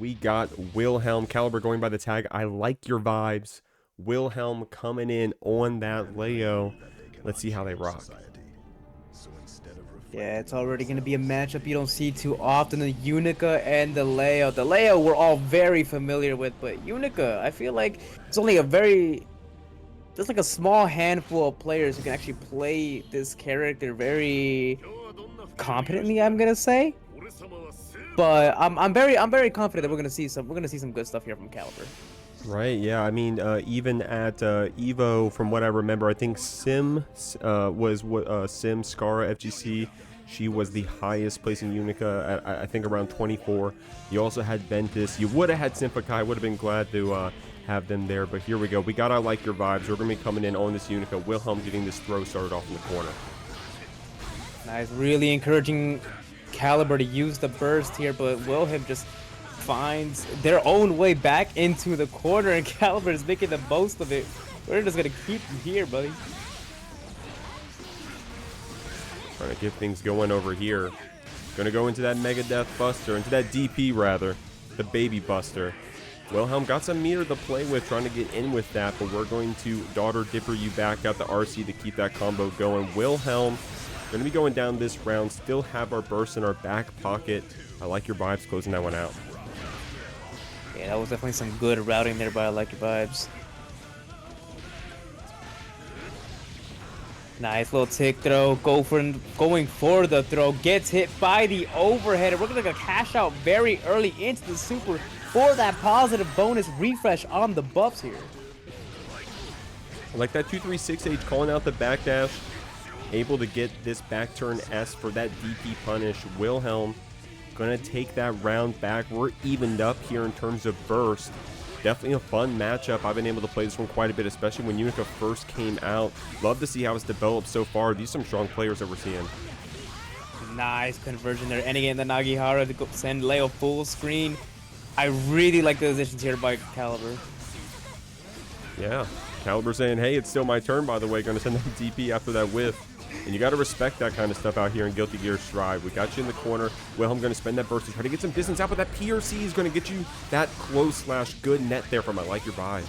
we got Wilhelm. Caliber going by the tag. I like your vibes. Wilhelm coming in on that Leo. Let's see how they rock. Yeah, it's already going to be a matchup you don't see too often. The Unika and the Leo. The Leo we're all very familiar with, but Unika, I feel like it's only just like a small handful of players who can actually play this character very competently, I'm gonna say. But I'm very confident that we're gonna see some good stuff here from Caliber. Right, yeah, I mean, even at Evo, from what I remember, I think Sim was what Sim Scara FGC. She was the highest placing Unika at, I think, around 24. You also had Ventus. You would have had Sympakai. Would have been glad to have them there. But here we go. We got I like your vibes. We're going to be coming in on this Unika. Wilhelm getting this throw started off in the corner. Nice, really encouraging Caliber to use the burst here, but Wilhelm just finds their own way back into the corner, and Caliber is making the most of it. We're just going to keep you here, buddy. Trying to get things going over here. Gonna go into that Mega Death Buster, into that DP rather, the Baby Buster. Wilhelm got some meter to play with, trying to get in with that, but we're going to Daughter Dipper you back out the RC to keep that combo going. Wilhelm gonna be going down this round, still have our burst in our back pocket. I like your vibes closing that one out. Yeah, that was definitely some good routing there, but I like your vibes. Nice little tick throw, going for the throw, gets hit by the overhead, and we're gonna cash out very early into the super for that positive bonus refresh on the buffs here. I like that 236H calling out the backdash, able to get this back turn S for that DP punish. Wilhelm gonna take that round back. We're evened up here in terms of burst. Definitely a fun matchup. I've been able to play this one quite a bit, especially when Unika first came out. Love to see how it's developed so far. These are some strong players that we're seeing. Nice conversion there. Ending in the Nagihara to go send Leo full screen. I really like the positions here by Caliber. Yeah, Caliber saying, hey, it's still my turn, by the way. Gonna send that DP after that whiff. And you got to respect that kind of stuff out here in Guilty Gear Strive. We got you in the corner. Wilhelm going to spend that burst to try to get some distance out, but that PRC is going to get you that close/good net there from I like your vibes.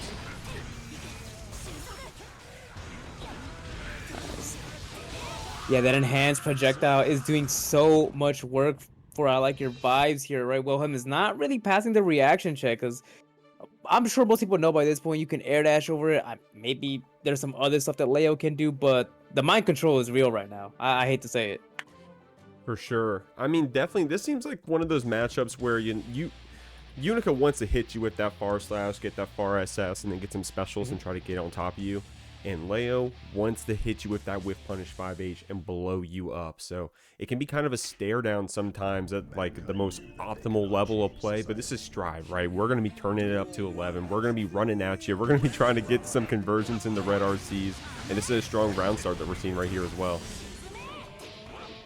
Yeah, that enhanced projectile is doing so much work for I like your vibes here, right? Wilhelm is not really passing the reaction check because I'm sure most people know by this point you can air dash over it. Maybe there's some other stuff that Leo can do, but the mind control is real right now. I hate to say it. For sure. I mean, definitely, this seems like one of those matchups where Unika wants to hit you with that far slash, get that far SS, and then get some specials and try to get on top of you. And Leo wants to hit you with that whiff punish 5H and blow you up. So it can be kind of a stare down sometimes at like the most optimal level of play. But this is Strive, right? We're going to be turning it up to 11. We're going to be running at you. We're going to be trying to get some conversions in the red RCs. And this is a strong round start that we're seeing right here as well.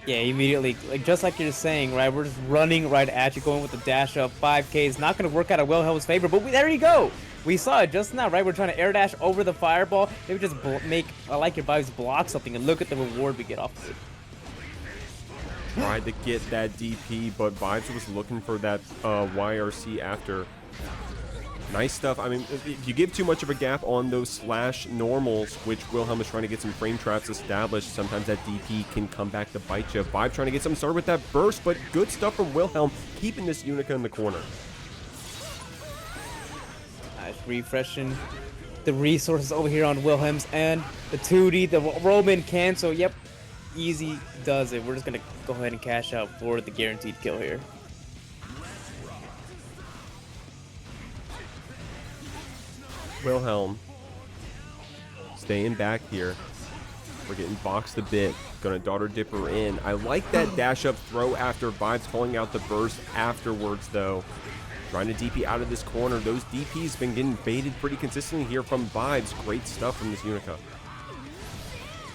Yeah, immediately, like just like you're saying, right? We're just running right at you, going with the dash up. 5K is not going to work out of Wilhelm's favor, but there you go. We saw it just now, right? We're trying to air dash over the fireball. Maybe just make I like your vibes block something, and look at the reward we get off of it. Tried to get that DP, but Vibes was looking for that YRC after. Nice stuff. I mean, if you give too much of a gap on those slash normals, which Wilhelm is trying to get some frame traps established, sometimes that DP can come back to bite you. Vibe trying to get some started with that burst, but good stuff from Wilhelm, keeping this Unika in the corner. Nice, refreshing the resources over here on Wilhelm's end. The 2D, the Roman cancel. Yep, easy does it. We're just going to go ahead and cash out for the guaranteed kill here. Wilhelm staying back here. We're getting boxed a bit. Gonna Daughter Dipper in. I like that dash up throw after Vibes calling out the burst afterwards though. Trying to DP out of this corner. Those DPs been getting baited pretty consistently here from Vibes. Great stuff from this Unika.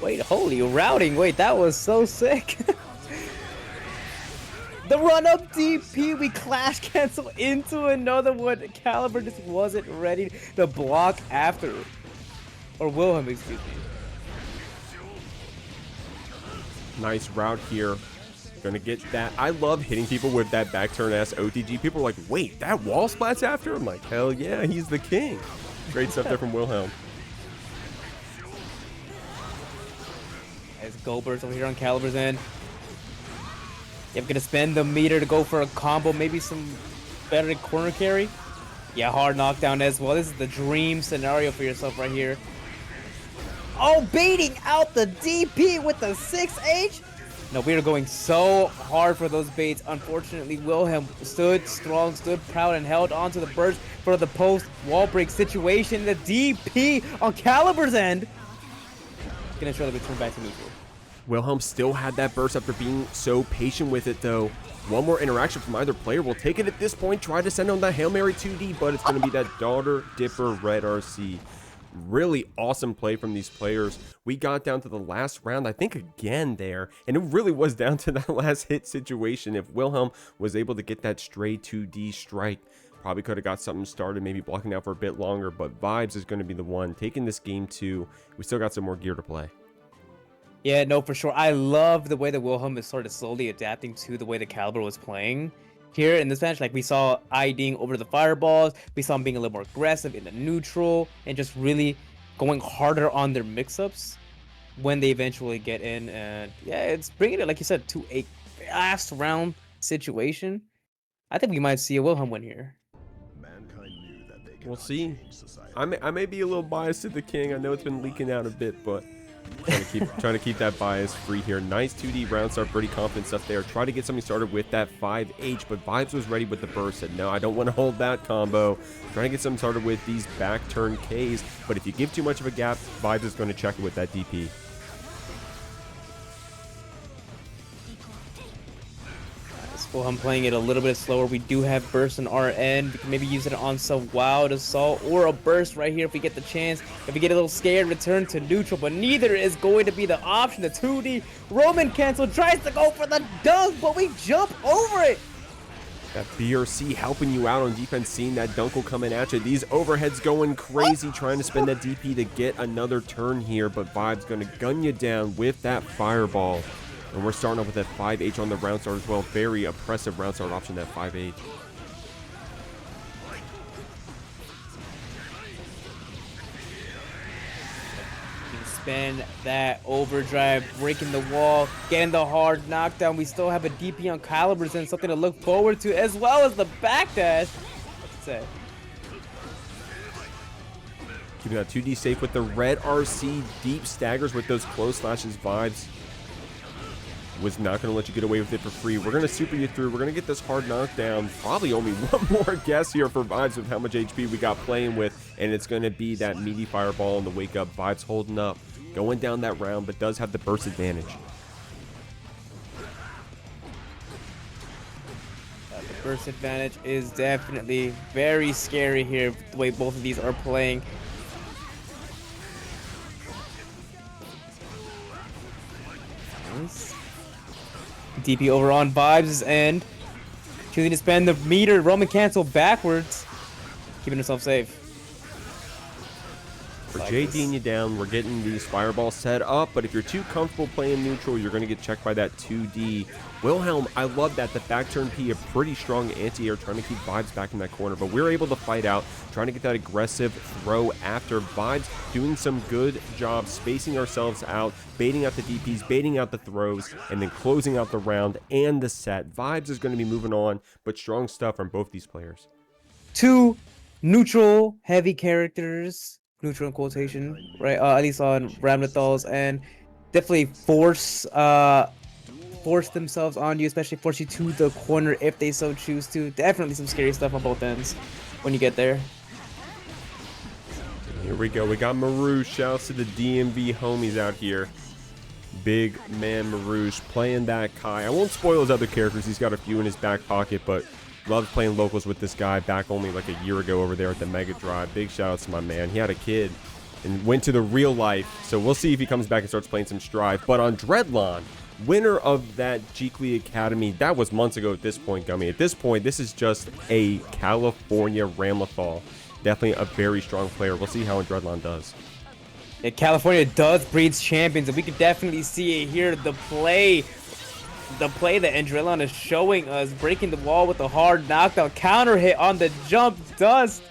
Wait, holy routing. Wait, that was so sick. The run-up DP, we clash cancel into another one. Caliber just wasn't ready to block after. Or Wilhelm, excuse me. Nice route here Gonna get that. I love hitting people with that back turn ass OTG. People are like, wait, that wall splats after? I'm like, hell yeah, he's the king. Great stuff there from Wilhelm. As Goldberg's over here on Caliber's end. Yep, gonna spend the meter to go for a combo, maybe some better corner carry. Yeah, hard knockdown as well. This is the dream scenario for yourself right here. Oh, baiting out the DP with the 6H. No, we are going so hard for those baits. Unfortunately, Wilhelm stood strong, stood proud, and held on to the burst for the post wall break situation. The DP on Caliber's end. Gonna try to return back to neutral. Wilhelm still had that burst after being so patient with it, though. One more interaction from either player will take it at this point. Try to send on that Hail Mary 2D, but it's going to be that Daughter Dipper Red RC. Really awesome play from these players. We got down to the last round, I think again there, and it really was down to that last hit situation. If Wilhelm was able to get that stray 2D strike, probably could have got something started, maybe blocking out for a bit longer, but Vibes is going to be the one taking this game too. We still got some more gear to play. Yeah, no, for sure. I love the way that Wilhelm is sort of slowly adapting to the way that Caliber was playing here in this match. Like, we saw IDing over the fireballs, we saw him being a little more aggressive in the neutral, and just really going harder on their mix-ups when they eventually get in. And yeah, it's bringing it, like you said, to a last round situation. I think we might see a Wilhelm win here. We'll see. I may be a little biased to the king. I know it's been leaking out a bit, but trying to keep that bias free here. Nice 2D round start, pretty confident stuff there. Try to get something started with that 5H, but Vibes was ready with the burst. Said, no, I don't want to hold that combo. Trying to get something started with these back turn Ks, but if you give too much of a gap, Vibes is going to check it with that DP. I'm playing it a little bit slower. We do have burst on our end. We can maybe use it on some wild assault or a burst right here if we get the chance. If we get a little scared, return to neutral, but neither is going to be the option. The 2D Roman cancel tries to go for the dunk, but we jump over it. That BRC helping you out on defense, seeing that Dunkel coming at you. These overheads going crazy, trying to spend that DP to get another turn here, but Vibes going to gun you down with that fireball. And we're starting off with that 5H on the round start as well. Very oppressive round start option, that 5H. Spin that overdrive, breaking the wall, getting the hard knockdown. We still have a DP on Calibers and something to look forward to, as well as the backdash. What's it say? Keeping that 2D safe with the red RC. Deep staggers with those close slashes. Vibes was not going to let you get away with it for free. We're going to super you through. We're going to get this hard knockdown. Probably only one more guess here for Vibes with how much HP we got playing with. And it's going to be that meaty fireball on the wake up. Vibes holding up, going down that round, but does have the burst advantage. The burst advantage is definitely very scary here, the way both of these are playing. Nice. DP over on Vibes' end. Choosing to spend the meter. Roman cancel backwards. Keeping himself safe. We're JDing you down. We're getting these fireballs set up, but if you're too comfortable playing neutral, you're going to get checked by that 2D. Wilhelm, I love that. The back turn P, a pretty strong anti-air, trying to keep Vibes back in that corner, but we're able to fight out, trying to get that aggressive throw after. Vibes doing some good job spacing ourselves out, baiting out the DPs, baiting out the throws, and then closing out the round and the set. Vibes is going to be moving on, but strong stuff from both these players. Two neutral heavy characters. Neutral in quotation, right? At least on Ramlethal's end, definitely force themselves on you, especially force you to the corner if they so choose to. Definitely some scary stuff on both ends when you get there. Here we go. We got Marooch. Shouts to the DMV homies out here. Big man Marooch playing that Kai. I won't spoil his other characters. He's got a few in his back pocket, but loved playing locals with this guy back only like a year ago over there at the Mega Drive. Big shout outs to my man. He had a kid and went to the real life. So we'll see if he comes back and starts playing some Strive. But on Andredlon, winner of that JKLY Academy, that was months ago at this point, Gummy. At this point, this is just a California Ramlethal. Definitely a very strong player. We'll see how Andredlon does. Yeah, California does breeds champions, and we can definitely see it here. The play the play that Andredlon is showing us, breaking the wall with a hard knockdown, counter hit on the jump dust.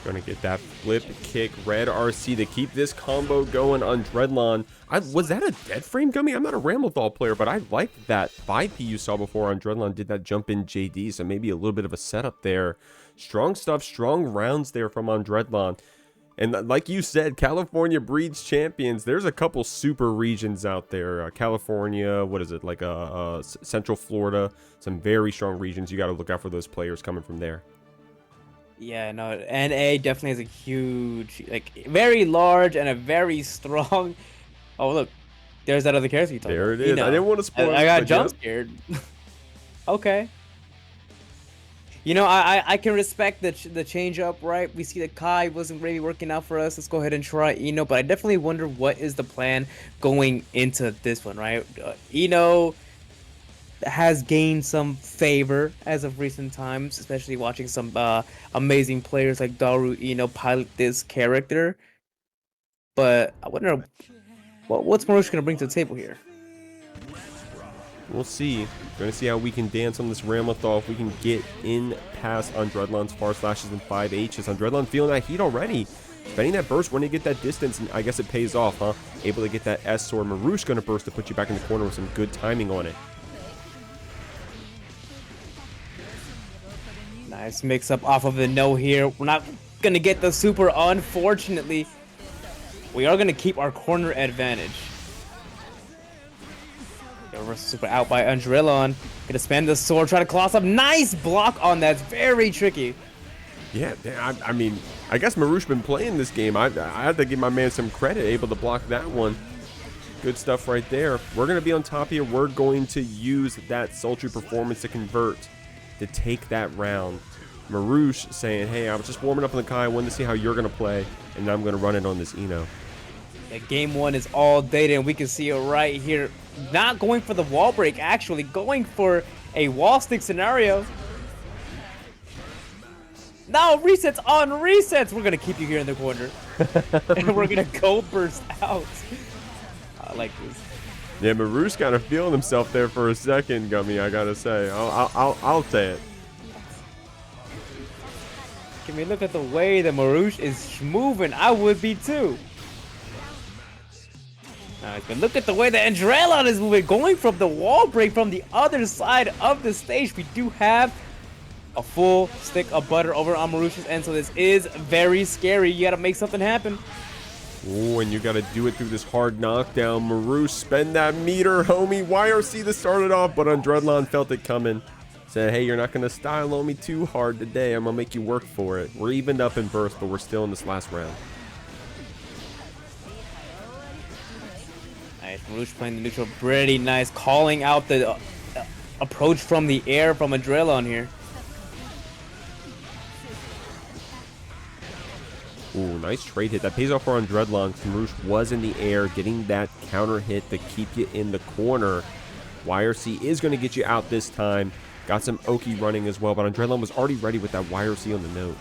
Gonna get that flip kick, red RC to keep this combo going on Andredlon. Was that a dead frame gummy? I'm not a Ramlethal player, but I like that 5P you saw before Andredlon did that jump in JD, so maybe a little bit of a setup there. Strong stuff, strong rounds there from Andredlon. And like you said, California breeds champions. There's a couple super regions out there. California, what is it, like Central Florida, some very strong regions. You got to look out for those players coming from there. Yeah, no, NA definitely has a huge, like, very large and a very strong. Oh, look, there's that other character you talked about. There it is. I didn't want to spoil it. I got jump scared. Okay. You know, I can respect the change up, right? We see that Kai wasn't really working out for us. Let's go ahead and try Eno, but I definitely wonder what is the plan going into this one, right? Eno has gained some favor as of recent times, especially watching some amazing players like Daru Eno pilot this character. But I wonder what's Marooch gonna bring to the table here. We'll see. We're going to see how we can dance on this Ramlethal, if we can get in past Andredlon's far slashes and 5Hs. Andredlon feeling that heat already. Spending that burst when you get that distance, and I guess it pays off, huh? Able to get that S sword. Marooch going to burst to put you back in the corner with some good timing on it. Nice mix up off of the no here. We're not going to get the super, unfortunately. We are going to keep our corner advantage. Reverse super out by Andredlon. Gonna spend the sword, try to cross up. Nice block on that. It's very tricky. Yeah, I mean, I guess Marooch been playing this game. I had to give my man some credit, able to block that one. Good stuff right there. We're gonna be on top here. We're going to use that sultry performance to convert, to take that round. Marooch saying, hey, I was just warming up on the Kai. I wanted to see how you're gonna play, and now I'm gonna run it on this Eno. Yeah, game one is all data, and we can see it right here. Not going for the wall break, actually going for a wall stick scenario. Now resets on resets. We're gonna keep you here in the corner, and we're gonna go burst out. I like this. Yeah, Marooch kind of feeling himself there for a second, Gummy. I gotta say, I'll say it. Can we look at the way that Marooch is moving? I would be too. But look at the way that Andredlon is moving, going from the wall break from the other side of the stage. We do have a full stick of butter over on Marooch's end, so this is very scary. You gotta make something happen. Oh, and you gotta do it through this hard knockdown. Marooch, spend that meter, homie. YRC that started off, but Andredlon felt it coming. Said, hey, you're not gonna style on me too hard today. I'm gonna make you work for it. We're evened up in burst, but we're still in this last round. Nice, Marooch playing the neutral pretty nice, calling out the approach from the air from Andredlon here. Ooh, nice trade hit. That pays off for Andredlon. Marooch was in the air, getting that counter hit to keep you in the corner. YRC is going to get you out this time. Got some Oki running as well, but Andredlon was already ready with that YRC on the note.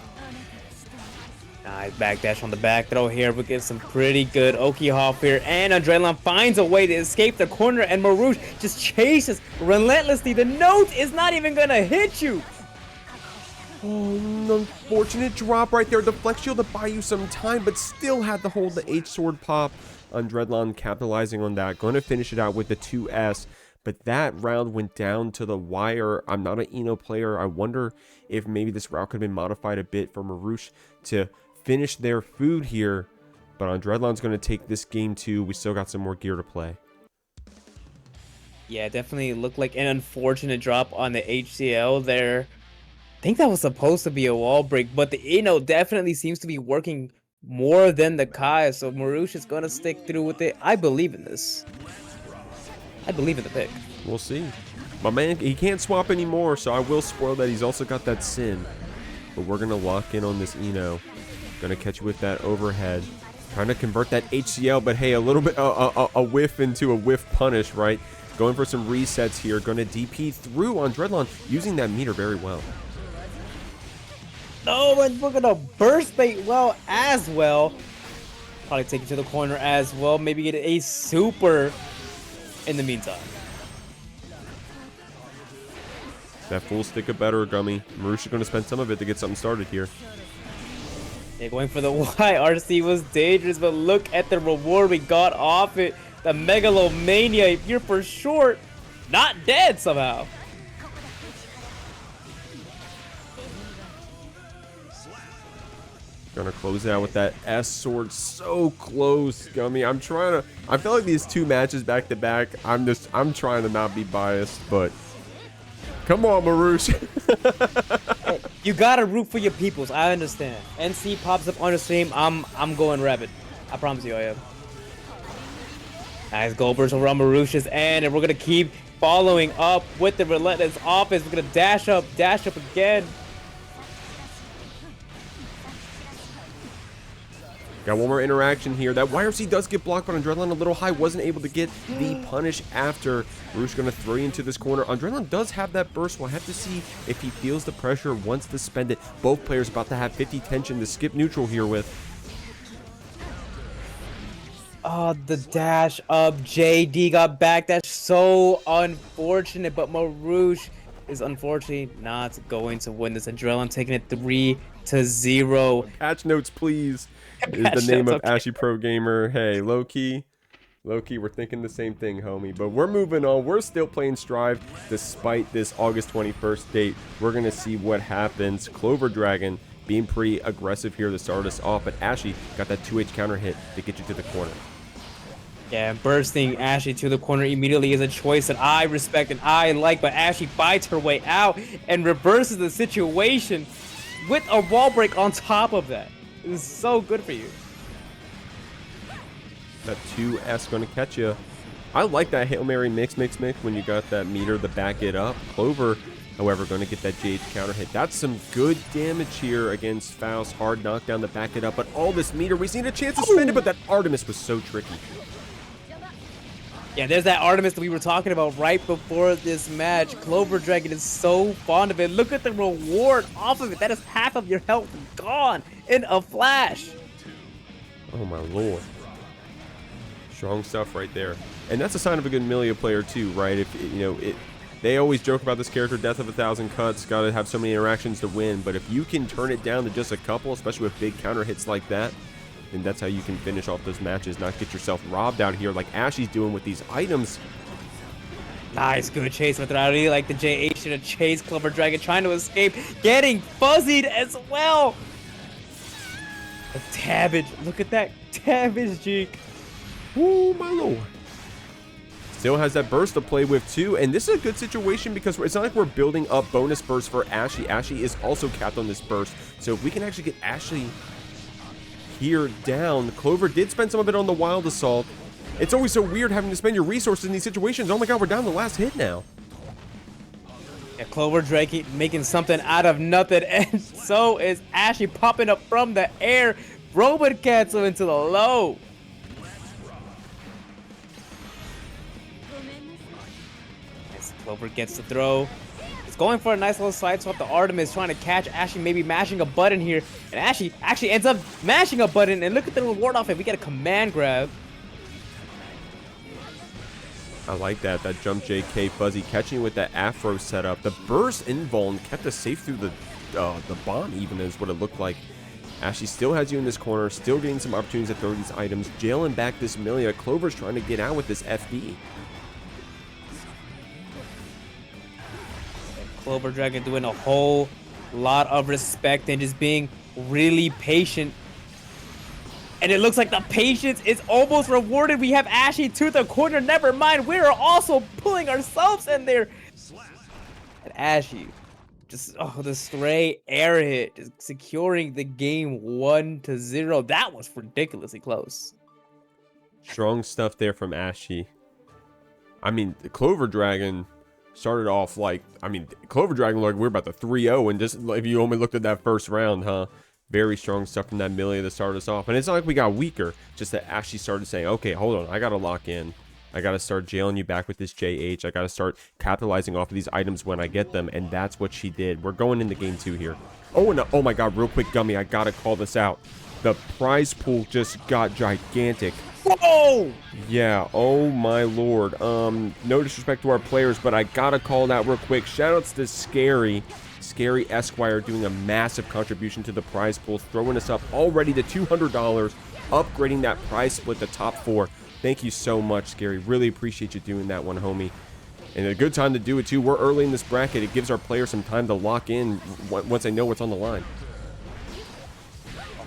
Nice backdash on the back throw here. We get some pretty good Oki hop here, and Andredlon finds a way to escape the corner, and Marooch just chases relentlessly. The note is not even going to hit you. Oh, an unfortunate drop right there. The flex shield to buy you some time, but still had to hold the H-sword pop. Andredlon capitalizing on that. Going to finish it out with the 2S. But that round went down to the wire. I'm not an Eno player. I wonder if maybe this route could have been modified a bit for Marooch to finish their food here. But Andredlon's going to take this game too. We still got some more gear to play. Yeah, definitely looked like an unfortunate drop on the HCL there. I think that was supposed to be a wall break, but the Eno definitely seems to be working more than the Kai, so Marooch is going to stick through with it. I believe in this. I believe in the pick. We'll see. My man, he can't swap anymore, so I will spoil that. He's also got that Sin. But we're going to lock in on this Eno. Going to catch you with that overhead. Trying to convert that HCL, but hey, a little bit, a whiff into a whiff punish, right? Going for some resets here. Going to DP through Andredlon, using that meter very well. Oh, and we're going to burst bait well as well. Probably take it to the corner as well. Maybe get a super in the meantime. That full stick of better, Gummy. Marooch is going to spend some of it to get something started here. Yeah, going for the YRC was dangerous, but look at the reward we got off it. The Megalomania, if you're for sure not dead somehow. Gonna close out with that S sword. So close, Gummy. I feel like these two matches back to back, I'm trying to not be biased, but come on, Marooch. Hey, you gotta root for your peoples. I understand. NC pops up on the stream. I'm going rabid. I promise you I am. Nice gold burst over on Marooch's end, and we're gonna keep following up with the relentless offense. We're gonna dash up again. Got one more interaction here. That YRC does get blocked, but Andredlon a little high. Wasn't able to get the punish after. Marooch going to throw into this corner. Andredlon does have that burst. We'll have to see if he feels the pressure, wants to spend it. Both players about to have 50 tension to skip neutral here with. Oh, the dash up. JD got back. That's so unfortunate, but Marooch is unfortunately not going to win this. Andredlon taking it 3-0. Patch notes, please. Is the name of Ashiprogamer. Hey, low-key, we're thinking the same thing, homie. But we're moving on. We're still playing Strive despite this August 21st date. We're going to see what happens. CloverDragon being pretty aggressive here to start us off. But Ashy got that 2H counter hit to get you to the corner. Yeah, bursting Ashy to the corner immediately is a choice that I respect and I like. But Ashy bites her way out and reverses the situation with a wall break on top of that. It is so good for you. That 2S going to catch you. I like that Hail Mary mix when you got that meter to back it up. Clover, however, going to get that JH counter hit. That's some good damage here against Faust. Hard knockdown to back it up. But all this meter, we seen a chance to spend it, but that Artemis was so tricky. Yeah, there's that Artemis that we were talking about right before this match. CloverDragon is so fond of it. Look at the reward off of it. That is half of your health gone in a flash. Oh my lord. Strong stuff right there. And that's a sign of a good Millia player too, right? If you know it, they always joke about this character, death of 1,000 cuts, gotta have so many interactions to win. But if you can turn it down to just a couple, especially with big counter hits like that, and that's how you can finish off those matches, not get yourself robbed out here like Ashy's doing with these items. Nice, good chase method. I really like the JH to chase CloverDragon, trying to escape, getting fuzzied as well. The damage, look at that damage, Jeek. Woo, my lord. Still has that burst to play with too, and this is a good situation because it's not like we're building up bonus burst for Ashy. Ashy is also capped on this burst, so if we can actually get Ashy here down. Clover did spend some of it on the Wild Assault. It's always so weird having to spend your resources in these situations. Oh my god, we're down to the last hit now. Yeah, CloverDragon making something out of nothing, and so is Ashy popping up from the air. Robot cancel into the low. As Clover gets the throw. Going for a nice little side swap. The Artemis trying to catch Ashy, maybe mashing a button here. And Ashy actually ends up mashing a button. And look at the reward off it. We get a command grab. I like that. That jump JK Fuzzy catching with that Afro setup. The burst invuln kept us safe through the bomb even is what it looked like. Ashy still has you in this corner. Still getting some opportunities to throw these items. Jailing back this Millia. Clover's trying to get out with this FD. CloverDragon doing a whole lot of respect and just being really patient. And it looks like the patience is almost rewarded. We have Ashy to the corner. Never mind, we're also pulling ourselves in there. And Ashy, just the stray air hit, just securing the game 1-0. That was ridiculously close. Strong stuff there from Ashy. I mean, the CloverDragon started off like, CloverDragon like we're about to 3-0, and just if you only looked at that first round, huh? Very strong stuff from that Millia to start us off. And it's not like we got weaker, just that Ashy started saying, okay, hold on, I gotta lock in. I gotta start jailing you back with this JH. I gotta start capitalizing off of these items when I get them, and that's what she did. We're going into game 2 here. Oh, and oh my god, real quick, Gummy, I gotta call this out. the prize pool just got gigantic. Whoa! Yeah, oh my lord. No disrespect to our players, but I gotta call it out real quick. Shoutouts to ScaryEsq doing a massive contribution to the prize pool, throwing us up already to $200, upgrading that prize split to top 4. Thank you so much, Scary. Really appreciate you doing that one, homie. And a good time to do it too. We're early in this bracket. It gives our players some time to lock in once they know what's on the line.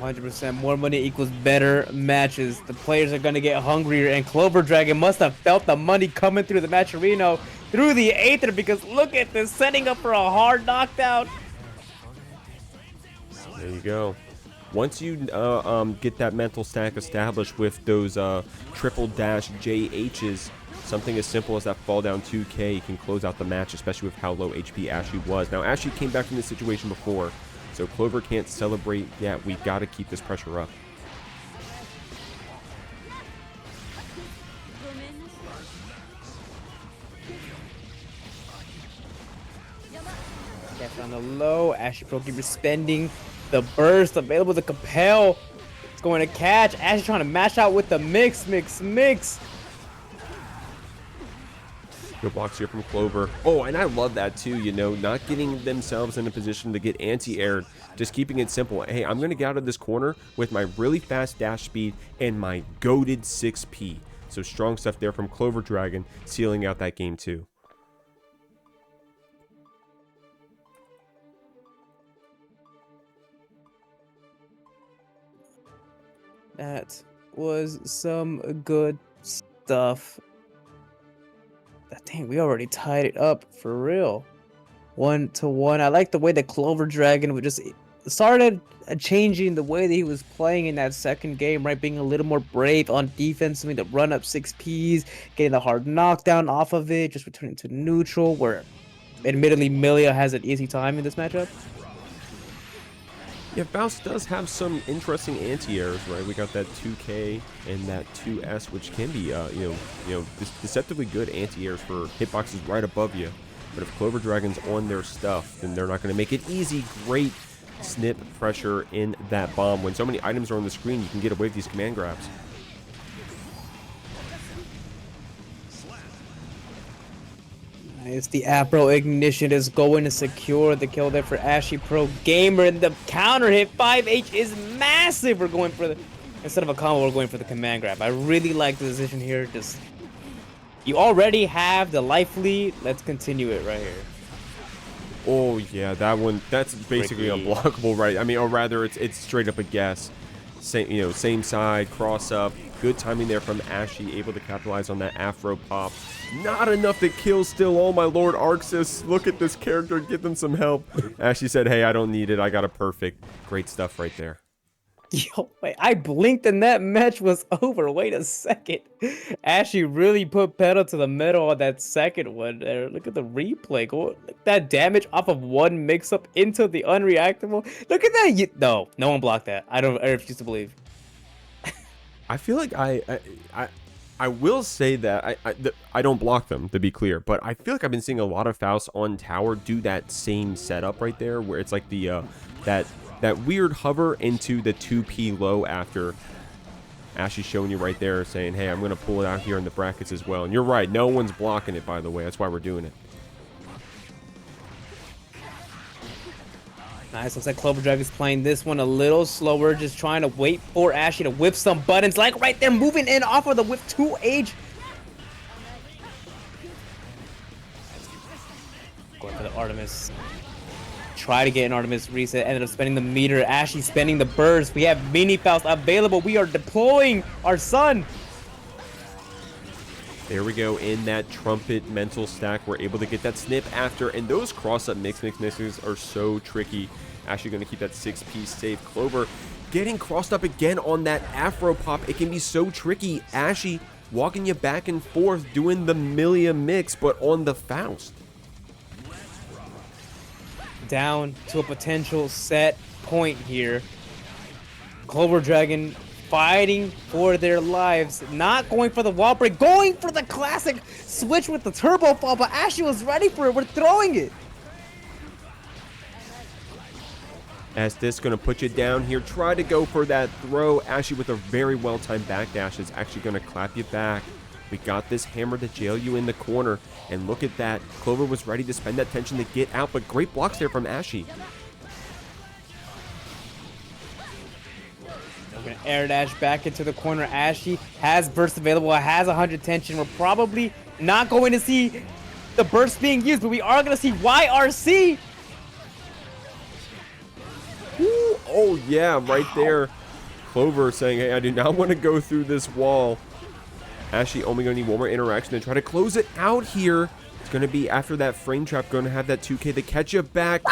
100% more money equals better matches. The players are going to get hungrier, and CloverDragon must have felt the money coming through the match arena, through the Aether, because look at this, setting up for a hard knockdown. There you go. Once you get that mental stack established with those triple dash JHs, something as simple as that fall down 2K can close out the match, especially with how low HP Ashy was. Now, Ashy came back from this situation before, so Clover can't celebrate yet. We got to keep this pressure up. That's on the low. Ashiprogamer spending the burst available to compel. It's going to catch. Ashy trying to mash out with the mix. Good blocks here from Clover. Oh, and I love that too, you know, not getting themselves in a position to get anti-aired, just keeping it simple. Hey, I'm going to get out of this corner with my really fast dash speed and my goated 6P. So strong stuff there from CloverDragon, sealing out that game too. That was some good stuff. Dang, we already tied it up for real. 1-1. I like the way that CloverDragon would just started changing the way that he was playing in that second game, right? Being a little more brave on defense, doing the run up 6Ps, getting the hard knockdown off of it, just returning to neutral, where admittedly Millia has an easy time in this matchup. Yeah, Faust does have some interesting anti-airs, right? We got that 2K and that 2S, which can be, deceptively good anti-airs for hitboxes right above you. But if CloverDragon's on their stuff, then they're not going to make it easy. Great snip pressure in that bomb. When so many items are on the screen, you can get away with these command grabs. It's the Afro Ignition is going to secure the kill there for Ashiprogamer, and the counter hit 5H is massive. We're going for the, instead of a combo, we're going for the command grab. I really like the decision here. Just, you already have the life lead. Let's continue it right here. Oh yeah, that one, that's basically unblockable, right? I mean, or rather, it's straight up a guess. Same side, cross up. Good timing there from Ashy, able to capitalize on that Afro pop. Not enough to kill still. Oh my lord, Arxis, look at this character, give them some help. Ashy said, hey, I don't need it, I got a perfect. Great stuff right there. Yo, wait, I blinked and that match was over. Wait a second. Ashy really put pedal to the metal on that second one there. Look at the replay. Look at that damage off of one mix-up into the unreactable. Look at that. No one blocked that. I refuse to believe. I feel like I will say that I don't block them, to be clear, but I feel like I've been seeing a lot of Faust on tower do that same setup right there, where it's like the that weird hover into the 2P low after. Ashy's showing you right there, saying, hey, I'm going to pull it out here in the brackets as well. And you're right, no one's blocking it, by the way. That's why we're doing it. Nice, looks like CloverDragon's playing this one a little slower, just trying to wait for Ashy to whip some buttons, like right there, moving in off of the whip 2H. Going for the Artemis. Try to get an Artemis reset, ended up spending the meter. Ashy spending the burst. We have Mini Faust available. We are deploying our son. There we go, in that trumpet mental stack, we're able to get that snip after, and those cross-up mixes are so tricky. Ashley going to keep that 6-piece safe. Clover getting crossed up again on that Afro pop. It can be so tricky. Ashy walking you back and forth, doing the Millia mix, but on the Faust. Down to a potential set point here. CloverDragon fighting for their lives, not going for the wall break, going for the classic switch with the turbo fall, but Ashy was ready for it. We're throwing it. As this going to put you down here. Try to go for that throw. Ashy with a very well-timed backdash is actually going to clap you back. We got this hammer to jail you in the corner. And look at that. Clover was ready to spend that tension to get out, but great blocks there from Ashy. We're going to air dash back into the corner. Ashy has burst available. Has 100 tension. We're probably not going to see the burst being used, but we are going to see YRC. Ooh, oh yeah, right there. Clover saying, hey, I do not want to go through this wall. Ashy only going to need one more interaction and try to close it out here. It's going to be after that frame trap, going to have that 2K to catch you back.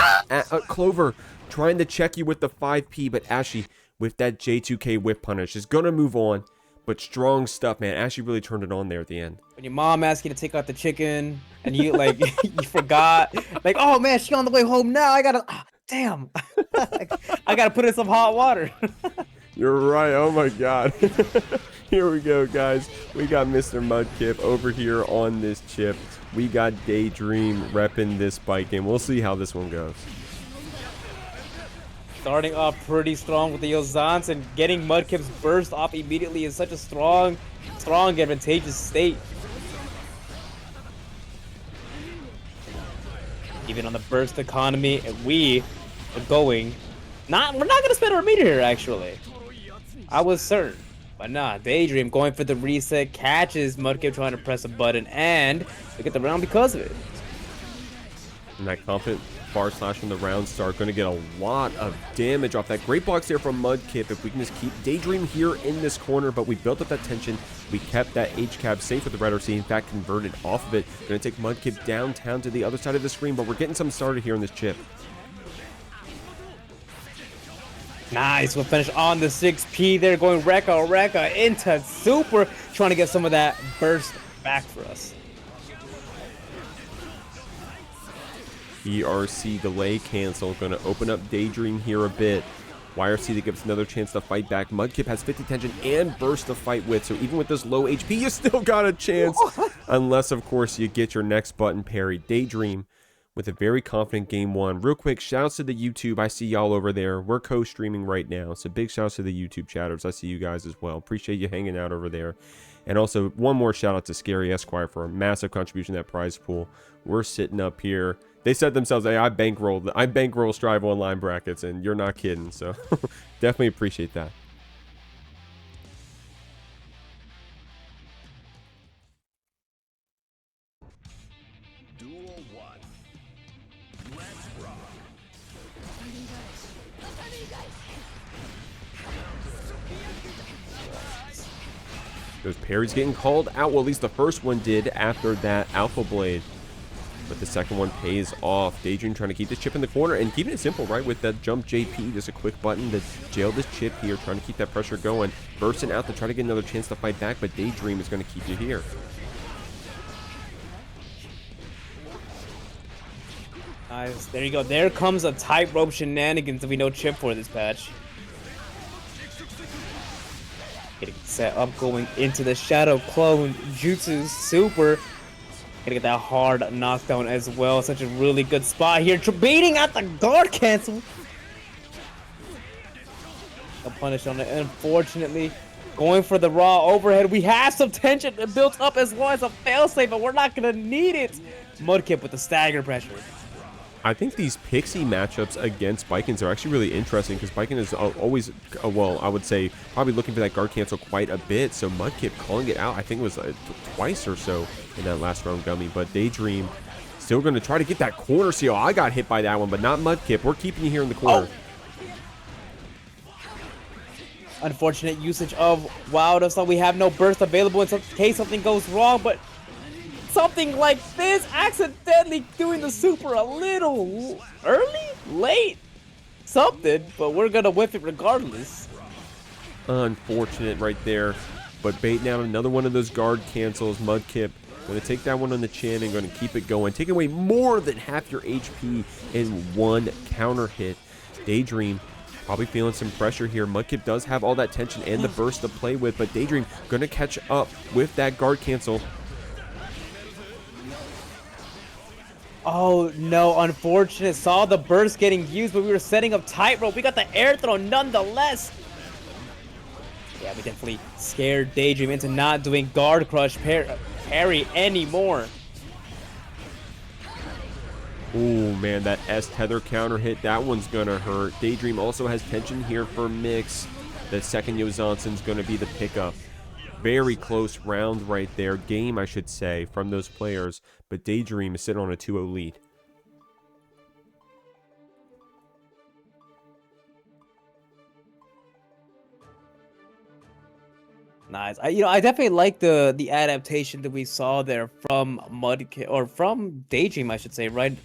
Clover trying to check you with the 5P, but Ashy with that J2K whip punish is going to move on. But strong stuff, man. Ashy really turned it on there at the end. When your mom asks you to take out the chicken and you like you forgot, like, oh man, she on the way home now. I gotta, damn, I gotta put in some hot water. You're right. Oh my God. Here we go, guys. We got Mr.Mudkip over here on this chip. We got Daydream repping this Baiken. We'll see how this one goes. Starting off pretty strong with the Yozans and getting Mudkip's burst off immediately is such a strong advantageous state. Even on the burst economy, and we are going. We're not gonna spend our meter here actually. I was certain. But nah, Daydream going for the reset, catches Mudkip trying to press a button, and we get the round because of it. And that confident bar slash from the round start, going to get a lot of damage off that. Great blocks there from Mudkip. If we can just keep Daydream here in this corner, but we built up that tension. We kept that H-cab safe with the Red RC. In fact, converted off of it. Going to take Mudkip downtown to the other side of the screen, but we're getting something started here in this chip. Nice, we'll finish on the 6P there, going Rekka into Super, trying to get some of that burst back for us. ERC delay cancel, going to open up Daydream here a bit. YRC to give us another chance to fight back. Mudkip has 50 tension and burst to fight with, so even with this low HP, you still got a chance. Unless, of course, you get your next button parry. Daydream with a very confident game one. Real quick, shouts to the YouTube. I see y'all over there. We're co-streaming right now, so big shouts to the YouTube chatters. I see you guys as well. Appreciate you hanging out over there. And also, one more shout out to ScaryEsq for a massive contribution to that prize pool. We're sitting up here. They said themselves, hey, I bankroll Strive Online brackets, and you're not kidding. So definitely appreciate that. Duel 1. Let's rock. Those parries getting called out. Well, at least the first one did after that Alpha Blade. But the second one pays off. Daydream trying to keep this chip in the corner and keeping it simple, right? With that jump JP, just a quick button to jail this chip here, trying to keep that pressure going. Bursting out to try to get another chance to fight back, but Daydream is going to keep you here. Nice, there you go. There comes a tightrope shenanigans that we know Chipp for this patch. Getting set up, going into the Shadow Clone Jutsu Super. Gonna get that hard knockdown as well. Such a really good spot here. Baiting out the guard cancel. A punish on it. Unfortunately, going for the raw overhead. We have some tension built up as well as a failsafe, but we're not gonna need it. Mudkip with the stagger pressure. I think these Pixie matchups against Baikens are actually really interesting because Baiken is always, well, I would say probably looking for that guard cancel quite a bit. So Mudkip calling it out, I think it was twice or so in that last round gummy. But Daydream still going to try to get that corner seal. I got hit by that one, but not Mudkip. We're keeping you here in the corner. Oh. Unfortunate usage of Wild. So we have no burst available in case something goes wrong, but something like this, accidentally doing the super a little early, late, something, but we're gonna whip it regardless. Unfortunate right there, but baiting out another one of those guard cancels. Mudkip going to take that one on the chin and going to keep it going, taking away more than half your HP in one counter hit. Daydream probably feeling some pressure here. Mudkip does have all that tension and the burst to play with, but Daydream going to catch up with that guard cancel. Oh no, unfortunate. Saw the burst getting used, but we were setting up tightrope. We got the air throw nonetheless. Yeah, we definitely scared Daydream into not doing guard crush parry anymore. Oh man, that S tether counter hit, that one's gonna hurt. Daydream also has tension here for Mix. The second Yozansen's gonna be the pickup. Very close round right there, game I should say, from those players. But Daydream is sitting on a 2-0 lead. Nice. I definitely like the adaptation that we saw there from Mudkip, or from Daydream, I should say, right?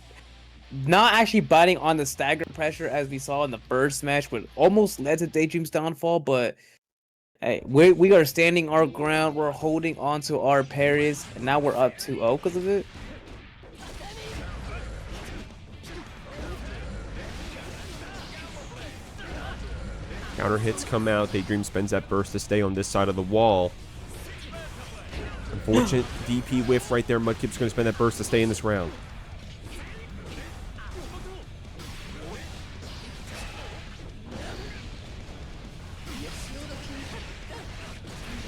Not actually biting on the stagger pressure as we saw in the first smash, which almost led to Daydream's downfall. But hey, we are standing our ground. We're holding on to our parries, and now we're up 2-0 because of it. Counter hits come out. Daydream spends that burst to stay on this side of the wall. Unfortunate DP whiff right there. Mudkip's going to spend that burst to stay in this round.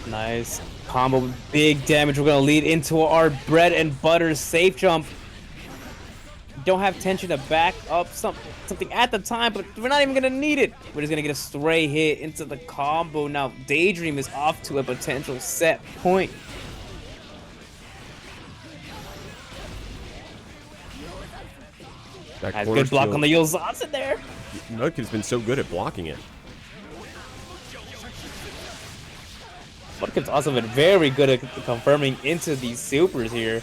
Nice combo with big damage. We're going to lead into our bread and butter safe jump. Don't have tension to back up something at the time, but we're not even gonna need it. We're just gonna get a stray hit into the combo. Now Daydream is off to a potential set point. That Good block on the Yozansen there. Mudkip's been so good at blocking it. Mudkip's also been very good at confirming into these supers here.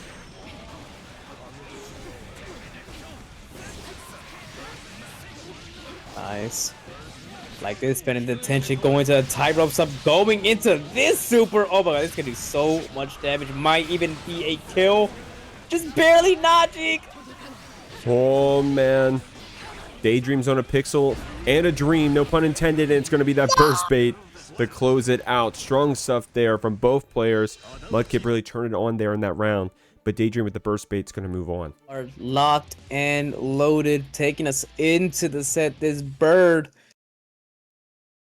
Nice. Like this, spending the tension, going to the tightrope sub, going into this super. Oh my god, this can do so much damage. Might even be a kill. Just barely notching. Oh man. Daydream's on a pixel and a dream, no pun intended, and it's going to be that burst bait to close it out. Strong stuff there from both players. Mudkip really turned it on there in that round, but Daydream with the burst bait's going to move on. Are locked and loaded, taking us into the set. This bird.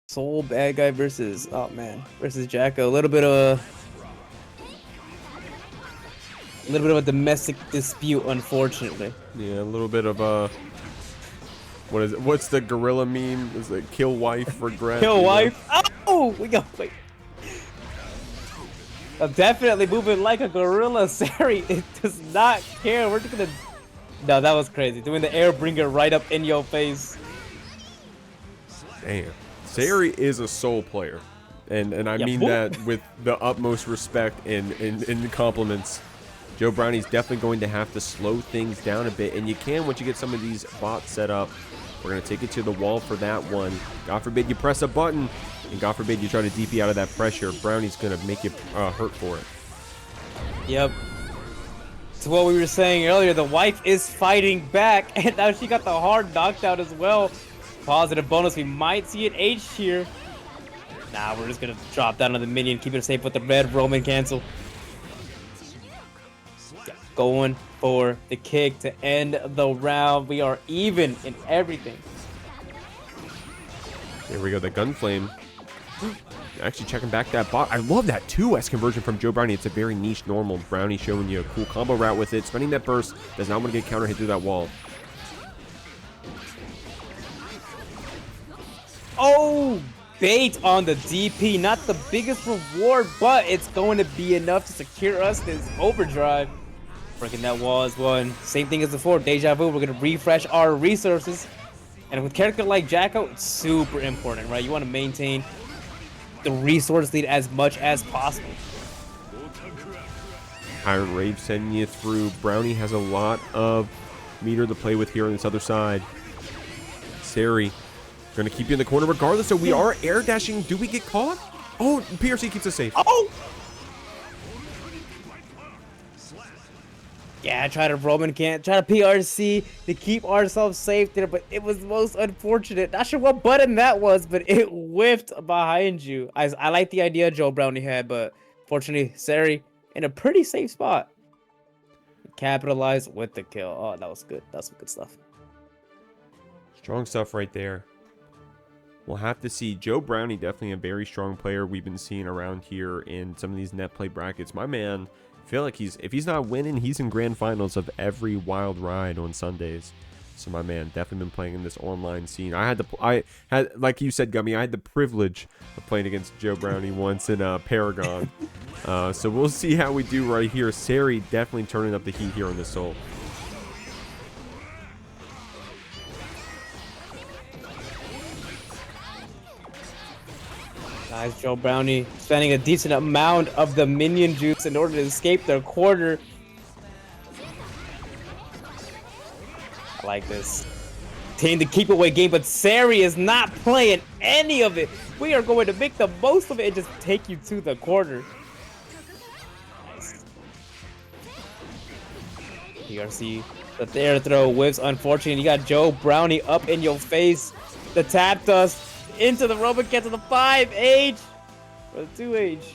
Soul bad guy versus, oh man, versus Jacko. A little bit of a domestic dispute, unfortunately. Yeah, a little bit of a... What is it? What's the gorilla meme? Is it kill wife, regret? Kill wife. Oh, we go. Wait. I'm definitely moving like a gorilla. Seri, it does not care. We're just gonna. No, that was crazy. Doing the air bringer right up in your face. Damn. Seri is a soul player. And I mean that with the utmost respect and compliments. Joe Brownie's definitely going to have to slow things down a bit. And you can once you get some of these bots set up. We're going to take it to the wall for that one. God forbid you press a button. And God forbid you try to DP out of that pressure. Brownie's going to make you hurt for it. Yep. To what we were saying earlier, the wife is fighting back. And now she got the hard knockdown as well. Positive bonus. We might see an H here. Nah, we're just going to drop down on the minion. Keep it safe with the red Roman cancel. Going for the kick to end the round. We are even in everything. There we go, the Gunflame. Actually checking back that bot. I love that 2S conversion from Joe Brownie. It's a very niche normal. Brownie showing you a cool combo route with it. Spending that burst. Does not want to get counter hit through that wall. Oh, bait on the DP. Not the biggest reward, but it's going to be enough to secure us this overdrive. Breaking that wall as one. Same thing as before. Deja vu. We're going to refresh our resources. And with a character like Jacko, it's super important, right? You want to maintain the resource lead as much as possible. Iron Rave sending you through. Brownie has a lot of meter to play with here on this other side. Seri going to keep you in the corner regardless. So we are air dashing. Do we get caught? Oh, PRC keeps us safe. Oh! Yeah, try to PRC to keep ourselves safe there, but it was most unfortunate. Not sure what button that was, but it whiffed behind you. I like the idea Joe Brownie had, but fortunately, Seri in a pretty safe spot. capitalize with the kill. Oh, that was good. That's some good stuff. Strong stuff right there. We'll have to see. Joe Brownie, definitely a very strong player we've been seeing around here in some of these net play brackets. My man, I feel like if he's not winning, he's in grand finals of every wild ride on Sundays. So my man, definitely been playing in this online scene. I had, like you said, Gummy, I had the privilege of playing against Joe Brownie once in Paragon. So we'll see how we do right here. Seri definitely turning up the heat here on the Soul. Guys, Joe Brownie spending a decent amount of the minion juice in order to escape their quarter. I like this. Team to keep away game, but Seri is not playing any of it. We are going to make the most of it and just take you to the quarter. Nice. PRC, the air throw whiffs. Unfortunate. You got Joe Brownie up in your face. The tap dust. Into the Roman get to the 5H or the 2H.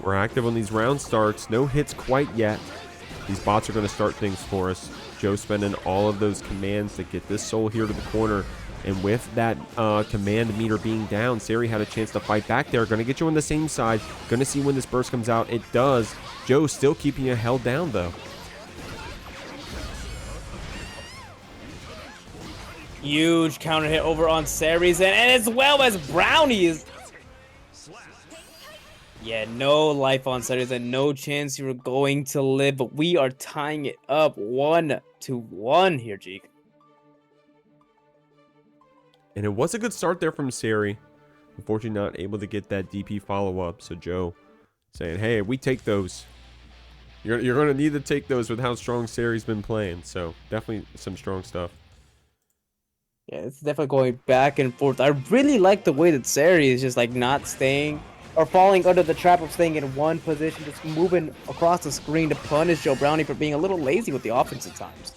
We're active on these round starts. No hits quite yet. These bots are going to start things for us. Joe spending all of those commands to get this Soul here to the corner. And with that command meter being down, Seri had a chance to fight back there. Going to get you on the same side. Going to see when this burst comes out. It does. Joe still keeping you held down, though. Huge counter hit over on Seri's end, and as well as Brownie's. Yeah, no life on Seri's and no chance you were going to live, but we are tying it up 1-1 here, Jeek. And it was a good start there from Seri. Unfortunately, not able to get that DP follow-up. So Joe saying, hey, we take those. You're going to need to take those with how strong Seri's been playing. So definitely some strong stuff. Yeah, it's definitely going back and forth. I really like the way that Seri is just like not staying or falling under the trap of staying in one position, just moving across the screen to punish Joe Brownie for being a little lazy with the offense at times.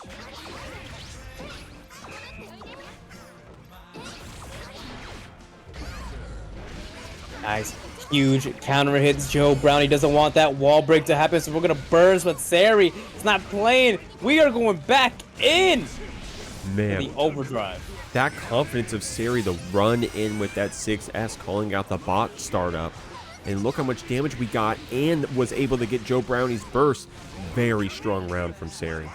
Nice. Huge counter hits. Joe Brownie doesn't want that wall break to happen, so we're going to burst, but Seri is not playing. We are going back in. Man. The overdrive. That confidence of Seri to run in with that 6S, calling out the bot startup. And look how much damage we got and was able to get Joe Brownie's burst. Very strong round from Seri.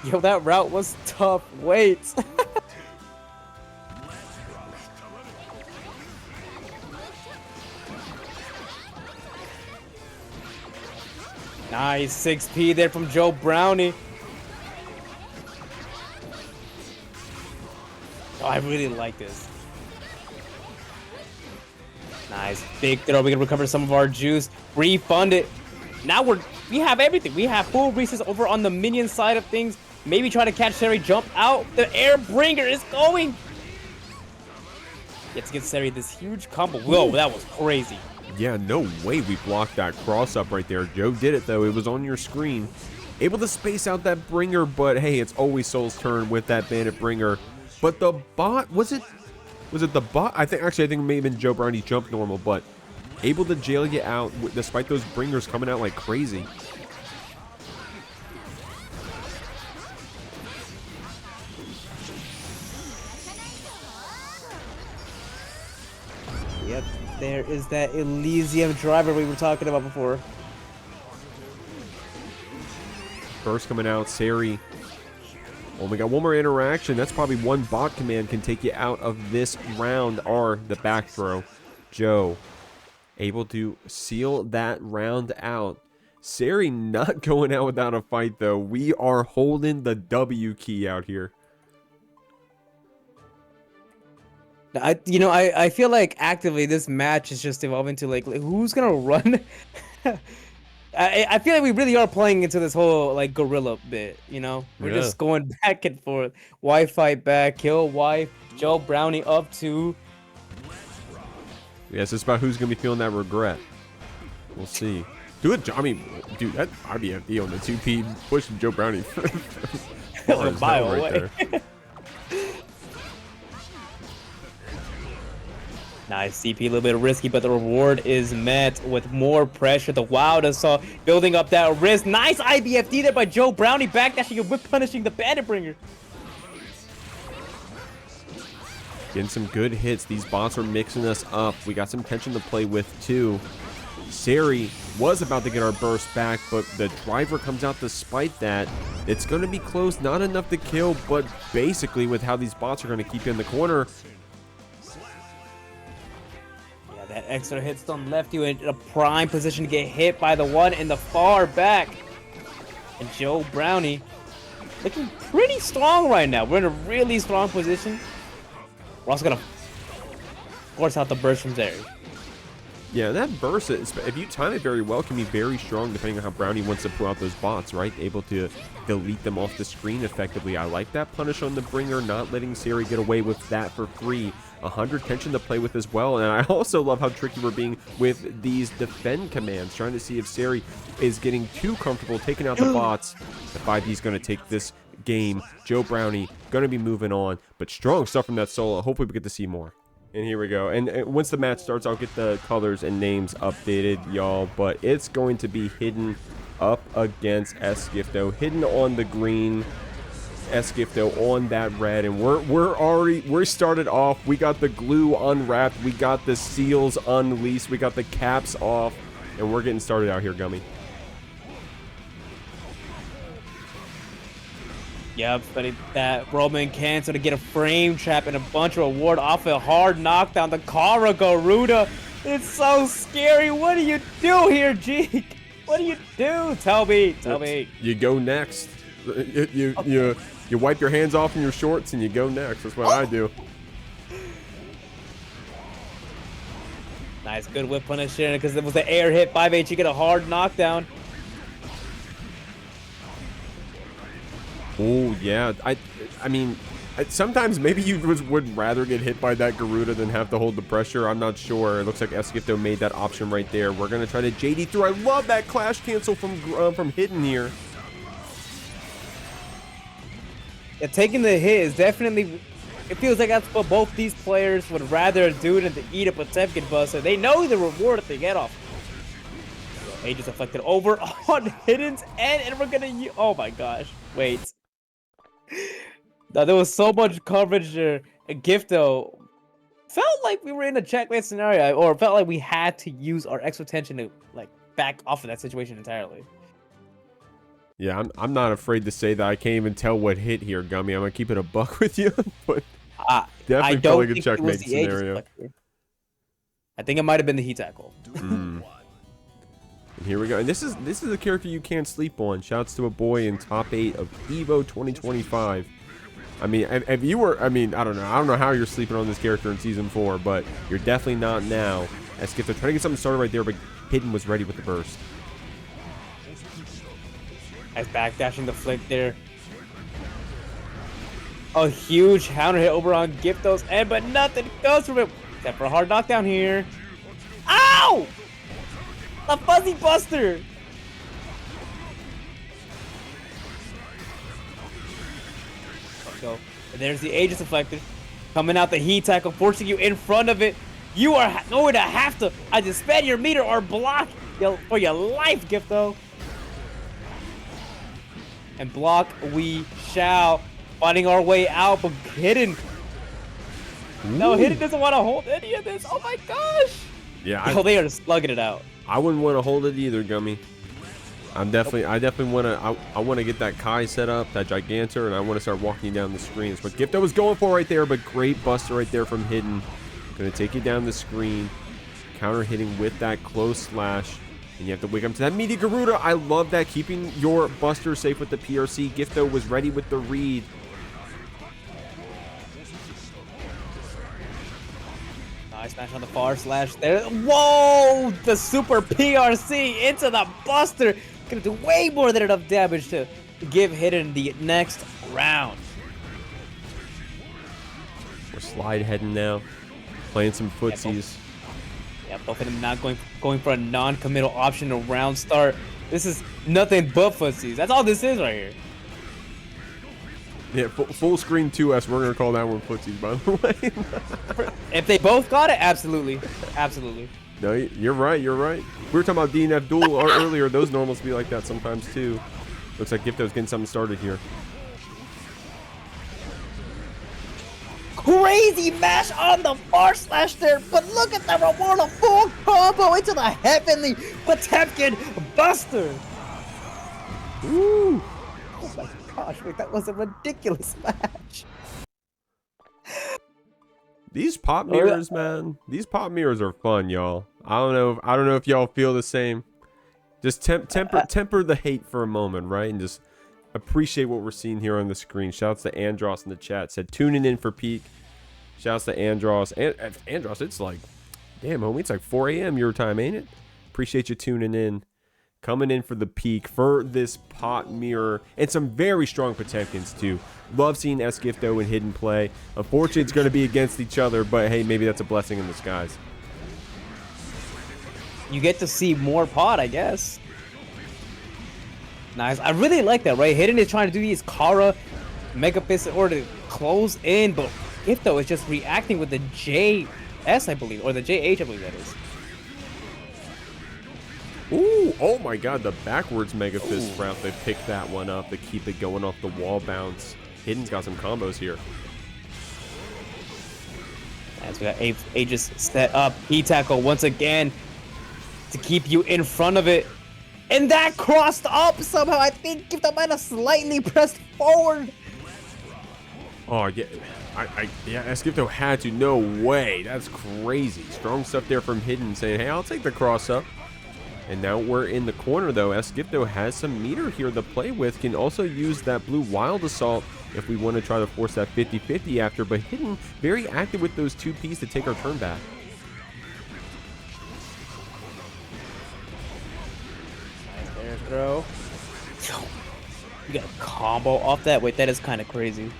Yo, that route was tough. Wait. Nice 6P there from Joe Brownie. Oh, I really like this. Nice. Big throw. We can recover some of our juice. Refund it. Now we have everything. We have full recess over on the minion side of things. Maybe try to catch Seri. Jump out. The air bringer is going. Gets to get Seri this huge combo. Whoa, that was crazy. Yeah, no way we blocked that cross up right there. Joe did it, though. It was on your screen. Able to space out that bringer, but hey, it's always Soul's turn with that bandit bringer. But the bot, was it the bot? I think it may have been Joe Brownie jump normal, but able to jail you out despite those bringers coming out like crazy. Yep, there is that Elysium driver we were talking about before. First coming out, Seri. Oh, we got one more interaction. That's probably one bot command can take you out of this round, or the back throw. Joe able to seal that round out. Seri not going out without a fight, though. We are holding the W key out here. I feel like actively this match is just evolving to like who's gonna run. I feel like we really are playing into this whole like gorilla bit, you know? We're just going back and forth. Y fight back, kill Y, Joe Brownie up to. Yeah, it's just about who's gonna be feeling that regret. We'll see. Do it, I mean, dude, that RDFD on the 2P pushing Joe Brownie a mile away. There. Nice CP, a little bit risky, but the reward is met with more pressure. The Wild Assault building up that wrist. Nice IBFD there by Joe Brownie, backdashing and whip punishing the Bandit Bringer. Getting some good hits. These bots are mixing us up. We got some tension to play with too. Seri was about to get our burst back, but the driver comes out despite that. It's going to be close, not enough to kill, but basically with how these bots are going to keep you in the corner. Yeah, that extra hitstone left you in a prime position to get hit by the one in the far back. And Joe Brownie looking pretty strong right now. We're in a really strong position. We're also going to force out the burst from Seri. Yeah, that burst, if you time it very well, can be very strong depending on how Brownie wants to pull out those bots, right? Able to delete them off the screen effectively. I like that punish on the bringer, not letting Seri get away with that for free. 100 tension to play with as well, and I also love how tricky we're being with these defend commands, trying to see if Seri is getting too comfortable taking out the bots. The 5D is going to take this game. Joe Brownie going to be moving on, but strong stuff from that solo. Hopefully we get to see more. And here we go. And once the match starts, I'll get the colors and names updated, y'all. But it's going to be hidden up against Esgifto. Hidden on the green. Esgifto on that red. And we're started off. We got the glue unwrapped. We got the seals unleashed. We got the caps off. And we're getting started out here, Gummy. Yep, but that Roman cancel to get a frame trap and a bunch of reward off a hard knockdown. The Kara Garuda. It's so scary. What do you do here, Jeek? What do you do? Tell me. Tell me. You go next. You wipe your hands off in your shorts and you go next. That's what I do. Nice, good whip punish here because it was the air hit. 5H, you get a hard knockdown. Oh, yeah. I mean, sometimes maybe you would rather get hit by that Garuda than have to hold the pressure. I'm not sure. It looks like Esgifto made that option right there. We're going to try to JD through. I love that clash cancel from Hidden here. Yeah, taking the hit is definitely... It feels like that's what both these players would rather do than to eat a Potemkin buster. They know the reward that they get off. Aegis deflected over on Hidden's end, and we're going to... Oh my gosh. Wait. Now, there was so much coverage there. Gifto felt like we were in a checkmate scenario, or felt like we had to use our extra tension to like back off of that situation entirely. Yeah, I'm not afraid to say that I can't even tell what hit here, Gummy. I'm gonna keep it a buck with you, but definitely felt like a checkmate scenario. I think it might have been the heat tackle. And here we go. And this is a character you can't sleep on. Shouts to a boy in top 8 of Evo 2025. I mean, if you were, I mean, I don't know how you're sleeping on this character in season 4, but you're definitely not now. As Skip, they're trying to get something started right there, but Hidden was ready with the burst. As backdashing the flick there. A huge counter hit over on Gifto's end, but nothing goes from it. Except for a hard knockdown here. Ow! A fuzzy buster! Let's go. And there's the Aegis deflector. Coming out the heat tackle, forcing you in front of it. You are going to have to either spend your meter or block for your life, Gifto. And block we shall. Finding our way out, but Hidden. Ooh. No, Hidden doesn't want to hold any of this. Oh my gosh! Yeah, they are just slugging it out. I wouldn't want to hold it either, Gummy. I definitely want to. I want to get that Kai set up, that Gigantor, and I want to start walking down the screen. That's what Gifto was going for right there, but great buster right there from Hidden. Gonna take you down the screen, counter hitting with that close slash, and you have to wake up to that meaty Garuda. I love that, keeping your buster safe with the PRC. Gifto was ready with the read. Nice smash on the far slash there. Whoa! The super PRC into the buster. Gonna do way more than enough damage to give Hidden the next round. We're slide heading now. Playing some footsies. Yeah, both of them not going for a non-committal option to round start. This is nothing but footsies. That's all this is right here. Yeah, full screen 2S. We're gonna call that one footsies, by the way. If they both got it, absolutely, absolutely. No, you're right. You're right. We were talking about DNF duel earlier. Those normals be like that sometimes too. Looks like Gifto's getting something started here. Crazy mash on the // there, but look at the reward of full combo into the heavenly Potemkin Buster. Woo! Oh my gosh, wait, that was a ridiculous match. These pop mirrors, man. These pop mirrors are fun, y'all. I don't know if y'all feel the same. Just temper the hate for a moment, right? And just appreciate what we're seeing here on the screen. Shouts to Andros in the chat. Said tuning in for peak. Shouts to Andros. Andros, it's like, damn, homie, it's like 4 a.m. your time, ain't it? Appreciate you tuning in. Coming in for the peak for this pot mirror. And some very strong Potemkins, too. Love seeing Esgifto and Hidden play. Unfortunately, it's going to be against each other, but hey, maybe that's a blessing in disguise. You get to see more pot, I guess. Nice. I really like that, right? Hidden is trying to do these Kara Mega Fist in order to close in, but Gifto is just reacting with the JS, I believe, or the JH, I believe that is. Ooh, oh my god, the backwards Mega Fist route. They picked that one up to keep it going off the wall bounce. Hidden's got some combos here. As we got Aegis set up, P-Tackle once again to keep you in front of it. And that crossed up somehow. I think Gifto might have slightly pressed forward. Oh, yeah. Yeah, Esgifto had to. No way. That's crazy. Strong stuff there from Hidden saying, hey, I'll take the cross up. And now we're in the corner, though. Esgifto has some meter here to play with. Can also use that blue Wild Assault if we want to try to force that 50-50 after. But Hidden, very active with those 2Ps to take our turn back. Nice air throw. You got a combo off that? Wait, that is kind of crazy.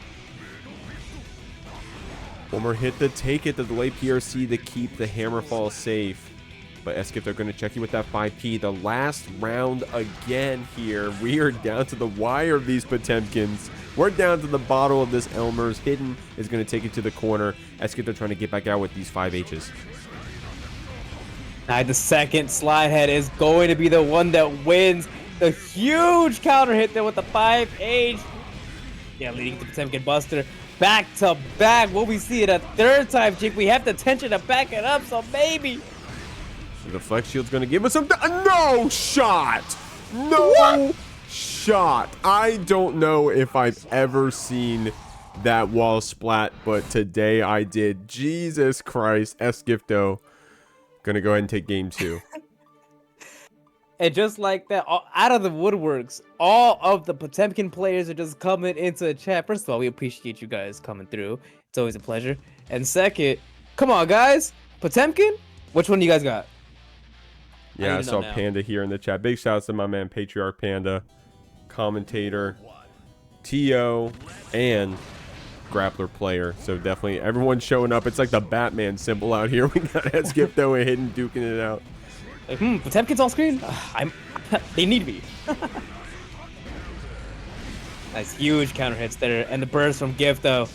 One more hit to take it. The delay PRC to keep the Hammerfall safe. But Esgifto going to check you with that 5P. The last round again here. We are down to the wire of these Potemkins. We're down to the bottle of this Elmer's. Hidden is going to take it to the corner. Esgifto trying to get back out with these 5Hs. Now the second slide head is going to be the one that wins. The huge counter hit there with the 5H. Yeah, leading to Potemkin Buster. Back to back. Will we see it a third time, Chick? We have the tension to back it up, so maybe. The flex shield's going to give us some... No shot! No what? Shot! I don't know if I've ever seen that wall splat, but today I did. Jesus Christ. Esgifto going to go ahead and take game 2. And just like that, out of the woodworks, all of the Potemkin players are just coming into the chat. First of all, we appreciate you guys coming through. It's always a pleasure. And second, come on, guys. Potemkin? Which one do you guys got? Yeah, I saw Panda here in the chat. Big shouts to my man Patriarch Panda, commentator, TO, and grappler player. So definitely everyone's showing up. It's like the Batman symbol out here. We got Esgifto and Hidden duking it out. Like, Potemkin's on screen? They need me. Nice huge counter hits there, and the burst from Gifto.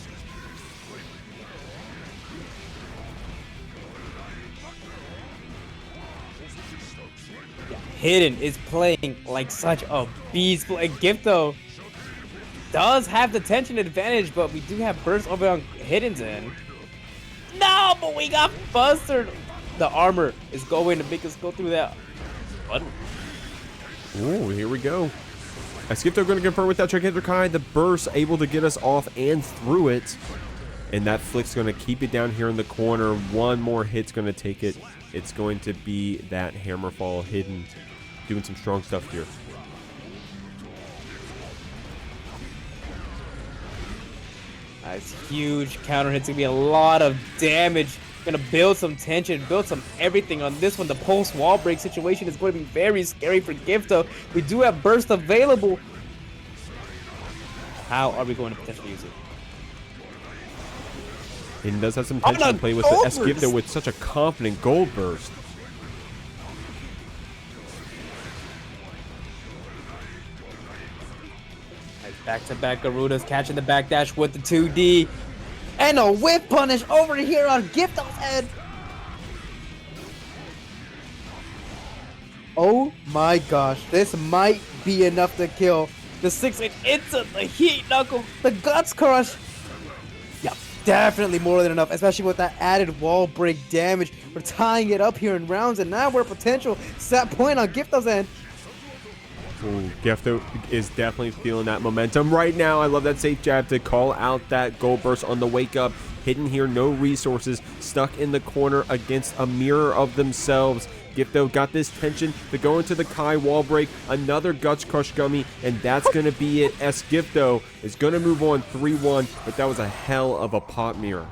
Hidden is playing like such a beast. Like Gifto does have the tension advantage, but we do have burst over on Hidden's end. No, but we got busted. The armor is going to make us go through that button. Oh, here we go. Esgifto going to confirm with that JKLY. The burst able to get us off and through it. And that flick's going to keep it down here in the corner. One more hit's going to take it. It's going to be that Hammerfall. Hidden doing some strong stuff here. Nice huge counter hit's gonna be a lot of damage. Gonna build some tension, build some everything on this one. The post wall break situation is going to be very scary for Gifto. We do have burst available. How are we going to potentially use it? Hidden does have some tension to play with, but Esgifto with such a confident gold burst. Back-to-back Garudas catching the backdash with the 2D. And a whip punish over here on Gifto's head. Oh my gosh, this might be enough to kill. The 6-inch into the heat knuckle, the guts crush. Yep, definitely more than enough, especially with that added wall break damage. We're tying it up here in rounds, and now we're a potential set point on Gifto's end. Ooh, Gifto is definitely feeling that momentum right now. I love that safe jab to call out that gold burst on the wake up. Hidden here, no resources, stuck in the corner against a mirror of themselves. Gifto got this tension to go into the Kai wall break, another Guts Crush Gummy, and that's going to be it. As Gifto is going to move on 3-1, but that was a hell of a pot mirror.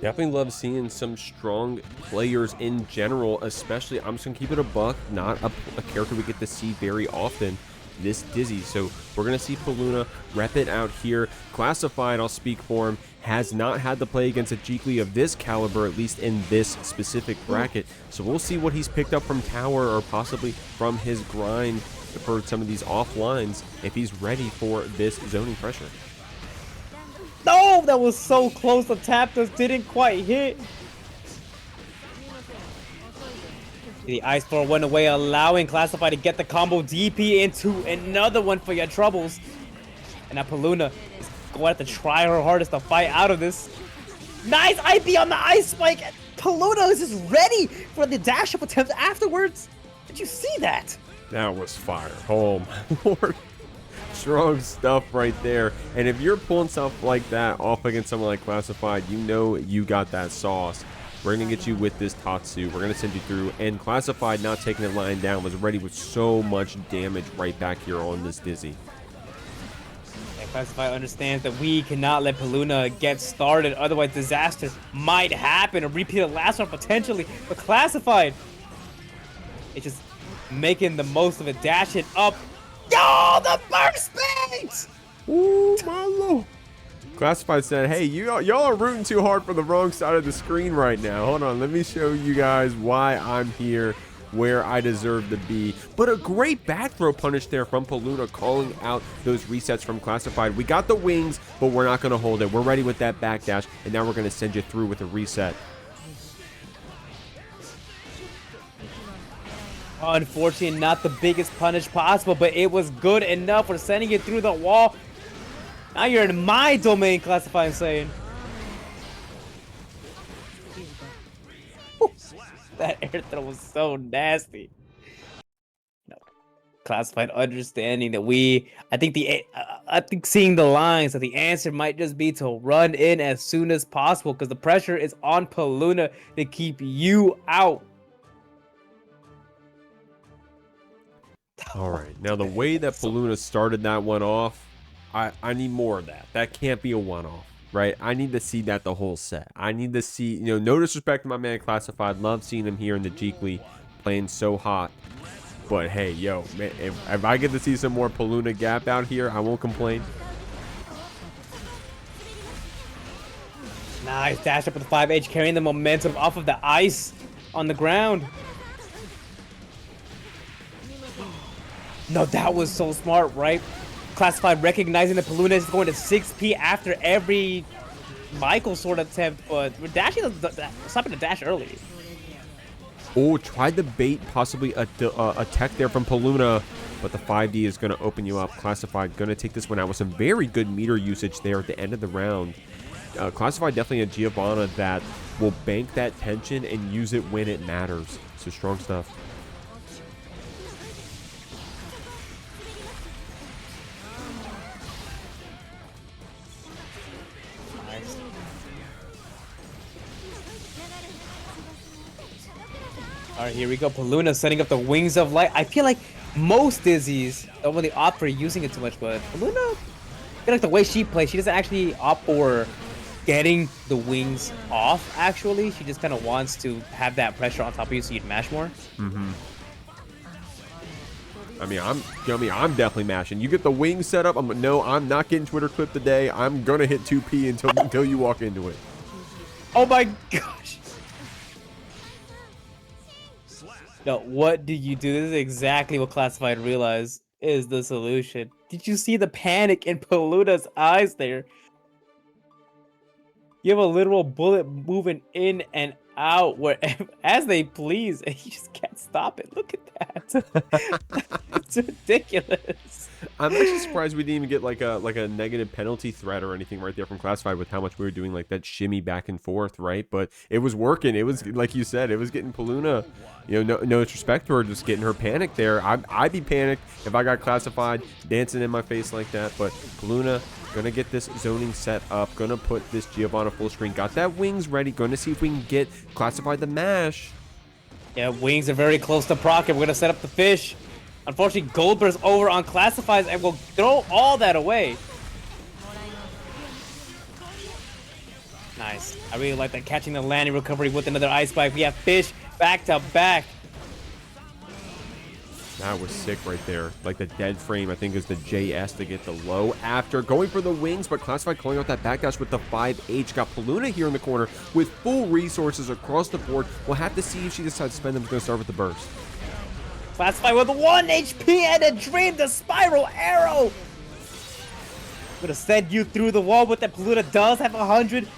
Definitely love seeing some strong players in general, especially, I'm just going to keep it a buck, not a character we get to see very often, this Dizzy. So we're going to see Peluna rep it out here. Classified, I'll speak for him, has not had to play against a Jeekly of this caliber, at least in this specific bracket. So we'll see what he's picked up from Tower or possibly from his grind for some of these offlines if he's ready for this zoning pressure. No, that was so close. The tap just didn't quite hit. The ice floor went away, allowing Classified to get the combo DP into another one for your troubles. And now Peluna is going to have to try her hardest to fight out of this. Nice IP on the ice spike. Peluna is just ready for the dash up attempt afterwards. Did you see that? That was fire. Oh my lord. Strong stuff right there. And if you're pulling stuff like that off against someone like Classified, you know you got that sauce. We're going to get you with this Tatsu. We're going to send you through. And Classified, not taking it lying down, was ready with so much damage right back here on this Dizzy. And Classified understands that we cannot let Peluna get started. Otherwise, disaster might happen. A repeat of last one potentially. But Classified, it's just making the most of it. Dashing up. Yo, the first space! Ooh, my lord. Classified said, hey, y'all are rooting too hard for the wrong side of the screen right now. Hold on, let me show you guys why I'm here, where I deserve to be. But a great back throw punish there from Peluna, calling out those resets from Classified. We got the wings, but we're not going to hold it. We're ready with that backdash, and now we're going to send you through with a reset. Unfortunately, not the biggest punish possible, but it was good enough for sending it through the wall. Now you're in my domain, Classified saying. That air throw was so nasty. No. Classified understanding that I think seeing the lines that the answer might just be to run in as soon as possible because the pressure is on Peluna to keep you out. All right, now the way that Peluna started that one off, I need more of that. That can't be a one-off, right? I need to see that the whole set. I need to see, no disrespect to my man Classified. Love seeing him here in the Jeekly playing so hot. But hey, yo, man, if I get to see some more Peluna gap out here, I won't complain. Nice dash up with the 5H, carrying the momentum off of the ice on the ground. No, that was so smart, right? Classified recognizing that Peluna is going to 6P after every Michael sort of attempt, but we're dashing stopping the dash early. Oh, tried to bait possibly a tech there from Peluna, but the 5D is going to open you up. Classified going to take this one out with some very good meter usage there at the end of the round. Classified definitely a Giovanna that will bank that tension and use it when it matters. So strong stuff. All right, here we go. Peluna setting up the Wings of Light. I feel like most Dizzies don't really opt for using it too much, but Peluna, I feel like the way she plays, she doesn't actually opt for getting the wings off, actually. She just kind of wants to have that pressure on top of you so you'd mash more. Mm-hmm. I mean, I'm definitely mashing. You get the wing set up. I'm not getting Twitter clip today. I'm gonna hit 2P until you walk into it. Oh my gosh. No, what do you do? This is exactly what Classified realized is the solution. did you see the panic in Peluna's eyes there? You have a literal bullet moving in and out where as they please, and you just can't stop it. Look at that. It's ridiculous. I'm actually surprised we didn't even get like a negative penalty threat or anything right there from Classified with how much we were doing like that shimmy back and forth, right? But it was working. It was like you said, it was getting Peluna, you know, no disrespect to her, just getting her panicked there. I'd be panicked if I got Classified dancing in my face like that. But Peluna gonna get this zoning set up, gonna put this Giovanna full screen, got that wings ready, gonna see if we can get Classified the mash. Yeah, wings are very close to proc, and we're gonna set up the fish. Unfortunately, Goldberg's over on Classifies and will throw all that away. Nice. I really like that, catching the landing recovery with another ice spike. We have fish back to back. That was sick right there. Like the dead frame, I think, is the JS to get the low after going for the wings, but Classified calling out that backdash with the 5H. Got Peluna here in the corner with full resources across the board. We'll have to see if she decides to spend them. We're going to start with the burst. Classified with 1 HP and a dream, the spiral arrow. I'm gonna send you through the wall with that. Peluna does have 100.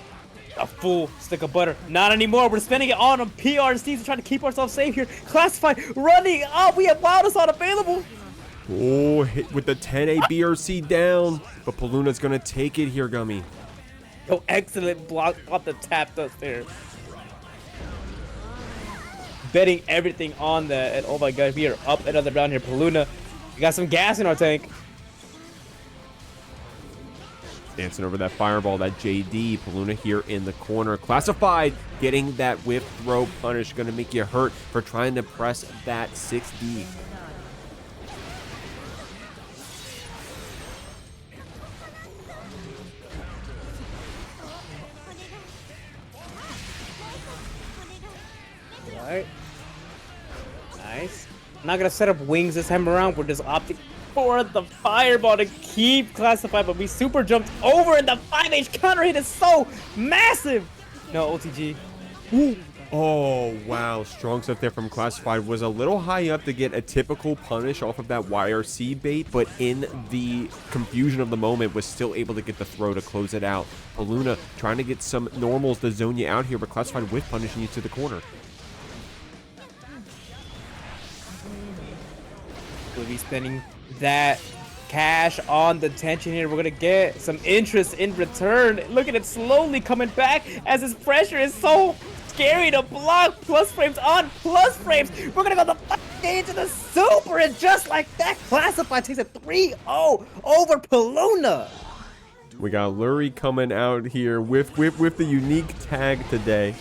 A full stick of butter. Not anymore. We're spending it on PRCs to try to keep ourselves safe here. Classified running up. We have Wildest available. Oh, hit with the 10A BRC down. But Peluna's going to take it here, Gummy. Oh, excellent block off the tap dust there. Betting everything on that. And oh my god, we are up another round here. Peluna, we got some gas in our tank. Dancing over that fireball, that JD. Peluna here in the corner. Classified getting that whip throw punish. Going to make you hurt for trying to press that 6D. Alright. Nice. I'm not going to set up wings this time around. We're just opting for the fireball to keep Classified, but we super jumped over, and the 5H counter hit is so massive. No, OTG. Ooh. Oh, wow. Strong stuff there from Classified. Was a little high up to get a typical punish off of that YRC bait, but in the confusion of the moment was still able to get the throw to close it out. Peluna trying to get some normals to zone you out here, but Classified with punishing you to the corner. We'll be spending that cash on the tension here. We're gonna get some interest in return. Look at it slowly coming back as this pressure is so scary to block. Plus frames on plus frames. We're gonna go the into the super, and just like that, Classified takes a 3-0 over Peluna. We got Lurry coming out here with the unique tag today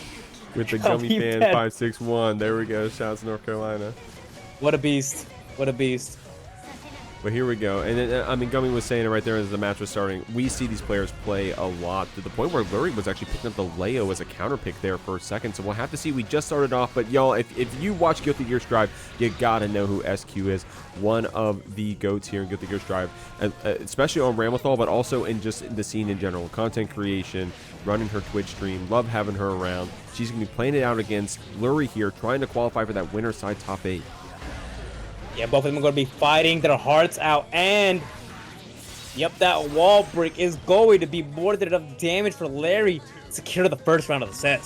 with the Gummy Fan 561. There we go. Shouts to North Carolina. What a beast. What a beast. But here we go. And then, I mean, Gummy was saying it right there as the match was starting. We see these players play a lot to the point where Lurry was actually picking up the Leo as a counter pick there for a second. So we'll have to see. We just started off. But y'all, if you watch Guilty Gear Strive, you gotta know who SQ is. One of the goats here in Guilty Gear Strive, especially on Ramlethal, but also in just the scene in general. Content creation, running her Twitch stream. Love having her around. She's going to be playing it out against Lurry here, trying to qualify for that winner side top 8. Yeah, both of them are going to be fighting their hearts out, and yep, that wall break is going to be more than enough damage for Larry to secure the first round of the set.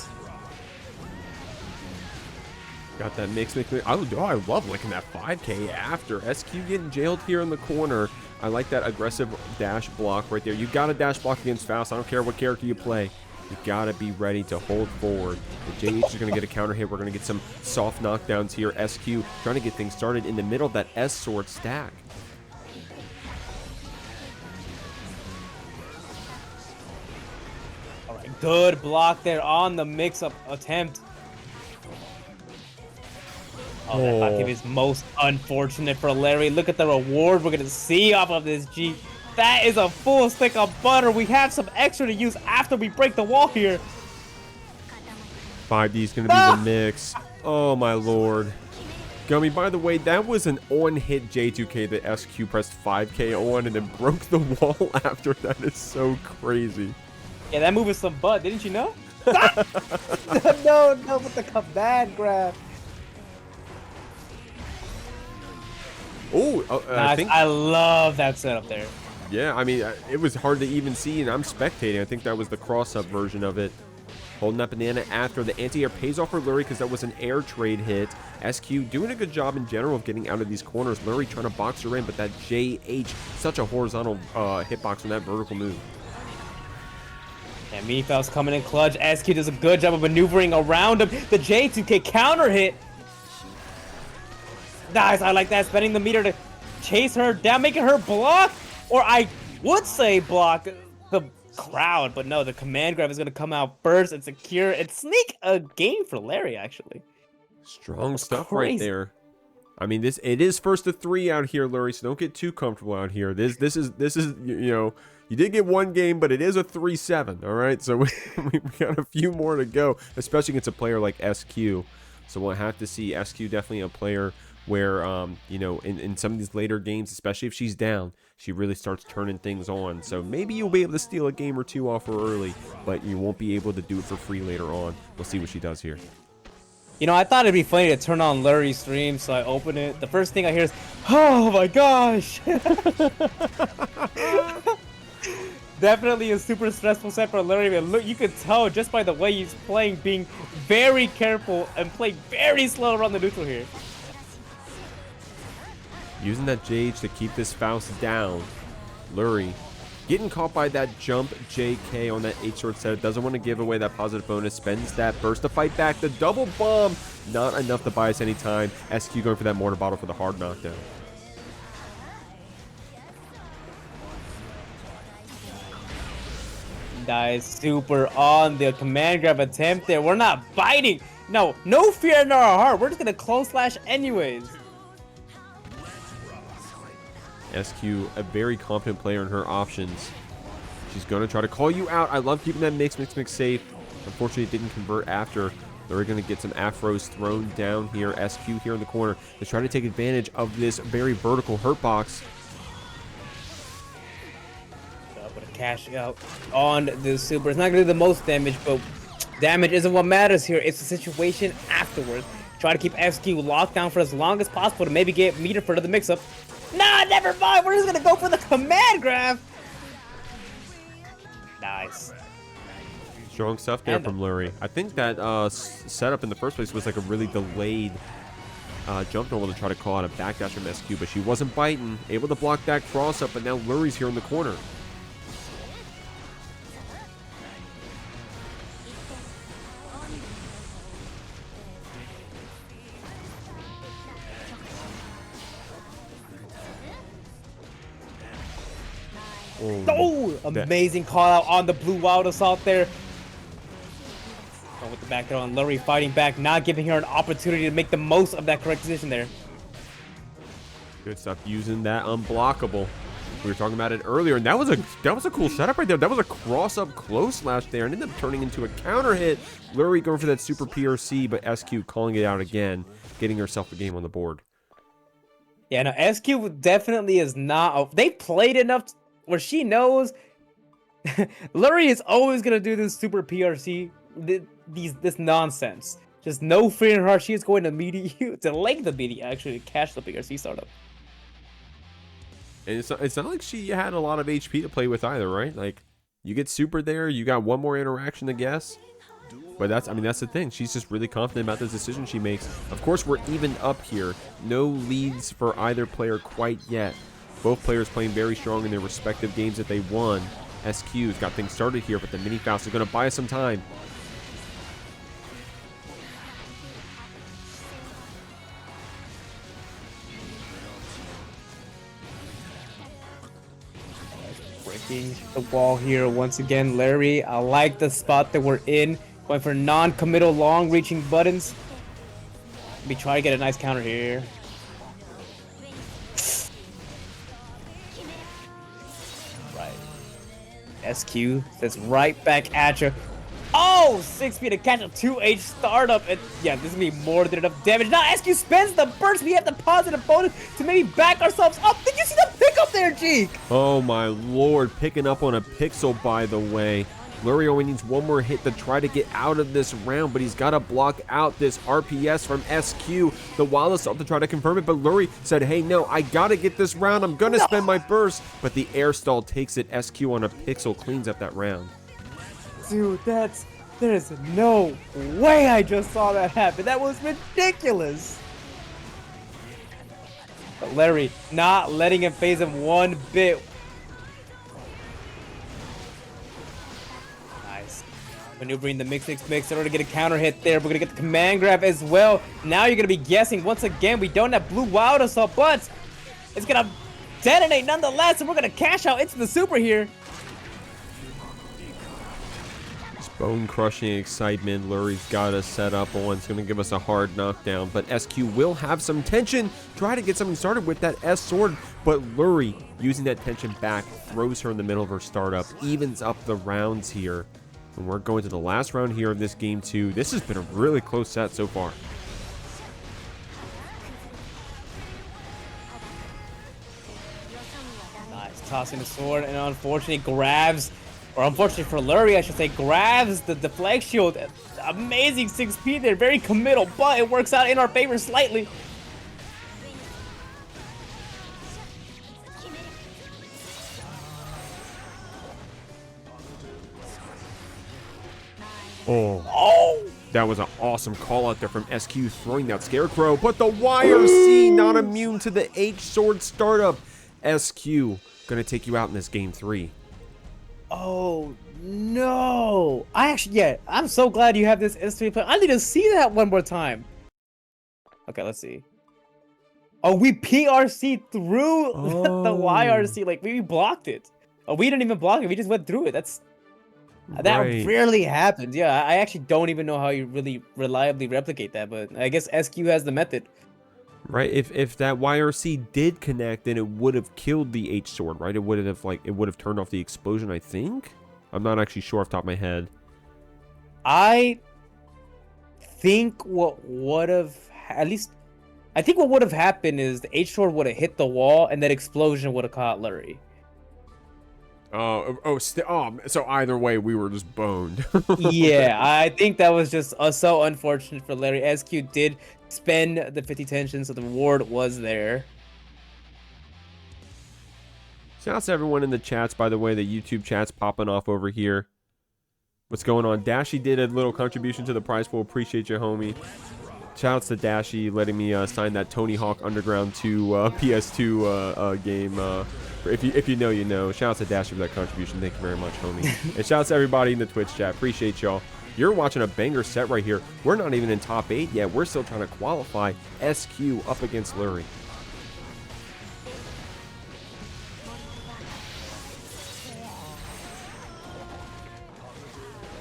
Got that mix. I love licking that 5K after. SQ getting jailed here in the corner. I like that aggressive dash block right there. You got to dash block against Faust. I don't care what character you play. You gotta be ready to hold forward. The JH is gonna get a counter hit. We're gonna get some soft knockdowns here. SQ trying to get things started in the middle of that S sword stack. All right, good block there on the mix-up attempt. Oh, that hotkey is most unfortunate for Larry. Look at the reward we're gonna see off of this G. That is a full stick of butter. We have some extra to use after we break the wall here. 5D is going to be the mix. Oh, my lord. Gummy, by the way, that was an on-hit J2K that SQ pressed 5K on and then broke the wall after. That is so crazy. Yeah, that move is some butt. Didn't you know? no, with the command grab. Oh, Nice. I love that setup there. Yeah, I mean, it was hard to even see, and I'm spectating. I think that was the cross-up version of it. Holding that banana after the anti-air pays off for Lurry because that was an air trade hit. SQ doing a good job in general of getting out of these corners. Lurry trying to box her in, but that JH, such a horizontal hitbox on that vertical move. And MEOW's coming in clutch. SQ does a good job of maneuvering around him. The J2K counter hit. Nice, I like that. Spending the meter to chase her down, making her block. Or I would say block the crowd, but no, the command grab is going to come out first and secure and sneak a game for Larry, actually. Strong stuff right there. I mean, it is first to 3 out here, Lurry, so don't get too comfortable out here. This is you know, you did get one game, but it is a 3-7, all right? So we got a few more to go, especially against a player like SQ. So we'll have to see. SQ definitely a player where, you know, in some of these later games, especially if she's down, she really starts turning things on. So maybe you'll be able to steal a game or two off her early, but you won't be able to do it for free later on. We'll see what she does here. You know, I thought it'd be funny to turn on Lurry's stream, so I open it. The first thing I hear is, oh my gosh! Definitely a super stressful set for Lurry, but look, you can tell just by the way he's playing, being very careful and playing very slow around the neutral here. Using that JH to keep this Faust down. Lurry getting caught by that jump JK on that H-sword setup. Doesn't want to give away that positive bonus. Spends that burst to fight back. The double bomb. Not enough to buy us any time. SQ going for that mortar bottle for the hard knockdown. Nice, super on the command grab attempt there. We're not biting. No fear in our heart. We're just going to close slash anyways. SQ, a very confident player in her options. She's going to try to call you out. I love keeping that mix safe. Unfortunately, it didn't convert after. They're going to get some afros thrown down here. SQ here in the corner to try to take advantage of this very vertical hurt box. But a cash out on the super. It's not going to do the most damage, but damage isn't what matters here. It's the situation afterwards. Try to keep SQ locked down for as long as possible to maybe get meter for the mix-up. Nah, never mind. We're just gonna go for the command grab. Nice. Strong stuff there from Lurry. I think that setup in the first place was like a really delayed jump normal to try to call out a backdash from SQ, but she wasn't biting. Able to block that cross up, but now Lurry's here in the corner. Oh, amazing call out on the blue wild assault there. Oh, with the back throw on Lurry fighting back, not giving her an opportunity to make the most of that correct position there. Good stuff using that unblockable. We were talking about it earlier, and that was a cool setup right there. That was a cross up close slash there, and ended up turning into a counter hit. Lurry going for that super PRC, but SQ calling it out again, getting herself a game on the board. Yeah, no, SQ definitely is not. They played enough where she knows Lurry is always gonna do this super PRC, this nonsense. Just no fear in her heart. She is going to media you to leg the media actually to catch the PRC startup. And it's not like she had a lot of HP to play with either, right? Like, you get super there, you got one more interaction to guess. But that's the thing. She's just really confident about the decision she makes. Of course, we're even up here. No leads for either player quite yet. Both players playing very strong in their respective games that they won. SQ's got things started here, but the mini Faust is going to buy us some time. Breaking the wall here once again, Larry. I like the spot that we're in. Going for non-committal, long-reaching buttons. Maybe try to get a nice counter here. SQ that's right back at you. Oh, 6 feet to catch a 2H startup. And yeah, this is gonna be more than enough damage. Now SQ spends the burst. We have the positive bonus to maybe back ourselves up. Did you see the pickup there, Jeek? Oh my lord, picking up on a pixel, by the way. Lurry only needs one more hit to try to get out of this round, but he's got to block out this RPS from SQ. The wild assault to try to confirm it, but Lurry said, hey, no, I got to get this round. I'm going to spend my burst. But the air stall takes it. SQ on a pixel cleans up that round. Dude, there's no way I just saw that happen. That was ridiculous. But Larry not letting him phase him one bit. Nice. Maneuvering the mix in order to get a counter hit there. We're going to get the command grab as well. Now you're going to be guessing. Once again, we don't have blue wild assault, but it's going to detonate nonetheless, and we're going to cash out into the super here. Bone-crushing excitement. Lurry's got us set up on. It's going to give us a hard knockdown, but SQ will have some tension. Try to get something started with that S sword, but Lurry, using that tension back, throws her in the middle of her startup, evens up the rounds here. And we're going to the last round here of this game 2. This has been a really close set so far. Nice. Tossing the sword, and unfortunately grabs, or unfortunately for Lurry, I should say, grabs the deflect shield. Amazing 6P there, very committal, but it works out in our favor slightly. Oh, that was an awesome call out there from SQ, throwing that scarecrow, but the YRC not immune to the H sword startup. SQ gonna take you out in this game 3. Oh no! I'm so glad you have this S3 play. I need to see that one more time. Okay, let's see. Oh, we PRC through the YRC. Like, we blocked it. Oh, we didn't even block it. We just went through it. That rarely happens. Yeah, I actually don't even know how you really reliably replicate that, but I guess SQ has the method. Right, if that YRC did connect, then it would have killed the H sword, right? It would have turned off the explosion, I think. I'm not actually sure off the top of my head. I think what would have happened is the H sword would have hit the wall, and that explosion would have caught Lurry. So either way, we were just boned. Yeah, I think that was just so unfortunate for Larry. SQ did spend the 50 tension, so the reward was there. Shout out to everyone in the chats, by the way. The YouTube chat's popping off over here. What's going on? Dashy did a little contribution to the prize pool. Appreciate you, homie. Shout outs to Dashy letting me sign that Tony Hawk Underground 2 PS2 game. If you know, you know. Shout out to Dashy for that contribution. Thank you very much, homie. And shout out to everybody in the Twitch chat. Appreciate y'all. You're watching a banger set right here. We're not even in top 8 yet. We're still trying to qualify SQ up against Lurry.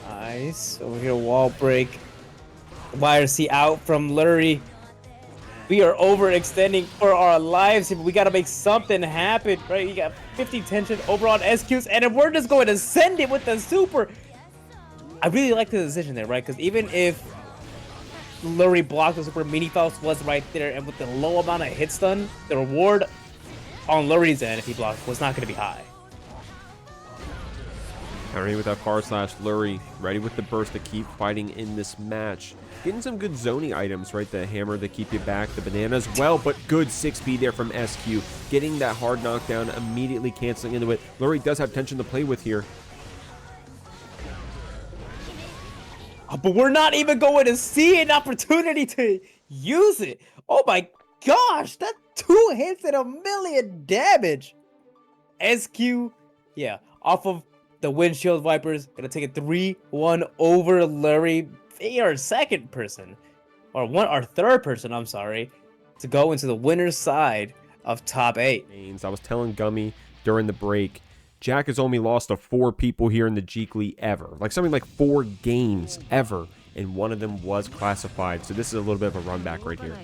Nice. Over here, wall break. YRC out from Lurry. We are overextending for our lives here, but we got to make something happen, right? You got 50 tension over on SQs, and if we're just going to send it with the super, I really like the decision there, right? Because even if Lurry blocked the super, Mini Faust was right there, and with the low amount of hit stun, the reward on Lurry's end, if he blocked, was not going to be high. Ready with that far slash. Lurry ready with the burst to keep fighting in this match. Getting some good zoning items, right? The hammer to keep you back, the banana as well, but good 6B there from SQ. Getting that hard knockdown, immediately canceling into it. Lurry does have tension to play with here. But we're not even going to see an opportunity to use it. Oh my gosh, that 2 hits and 1,000,000 damage. SQ, yeah, off of the windshield Vipers, gonna take a 3-1 over Lurry. They are second person, or third person, I'm sorry, to go into the winner's side of top 8. I was telling Gummy during the break, Jack has only lost to 4 people here in the Jeekly ever. Like something like 4 games ever, and one of them was classified. So this is a little bit of a run back right here.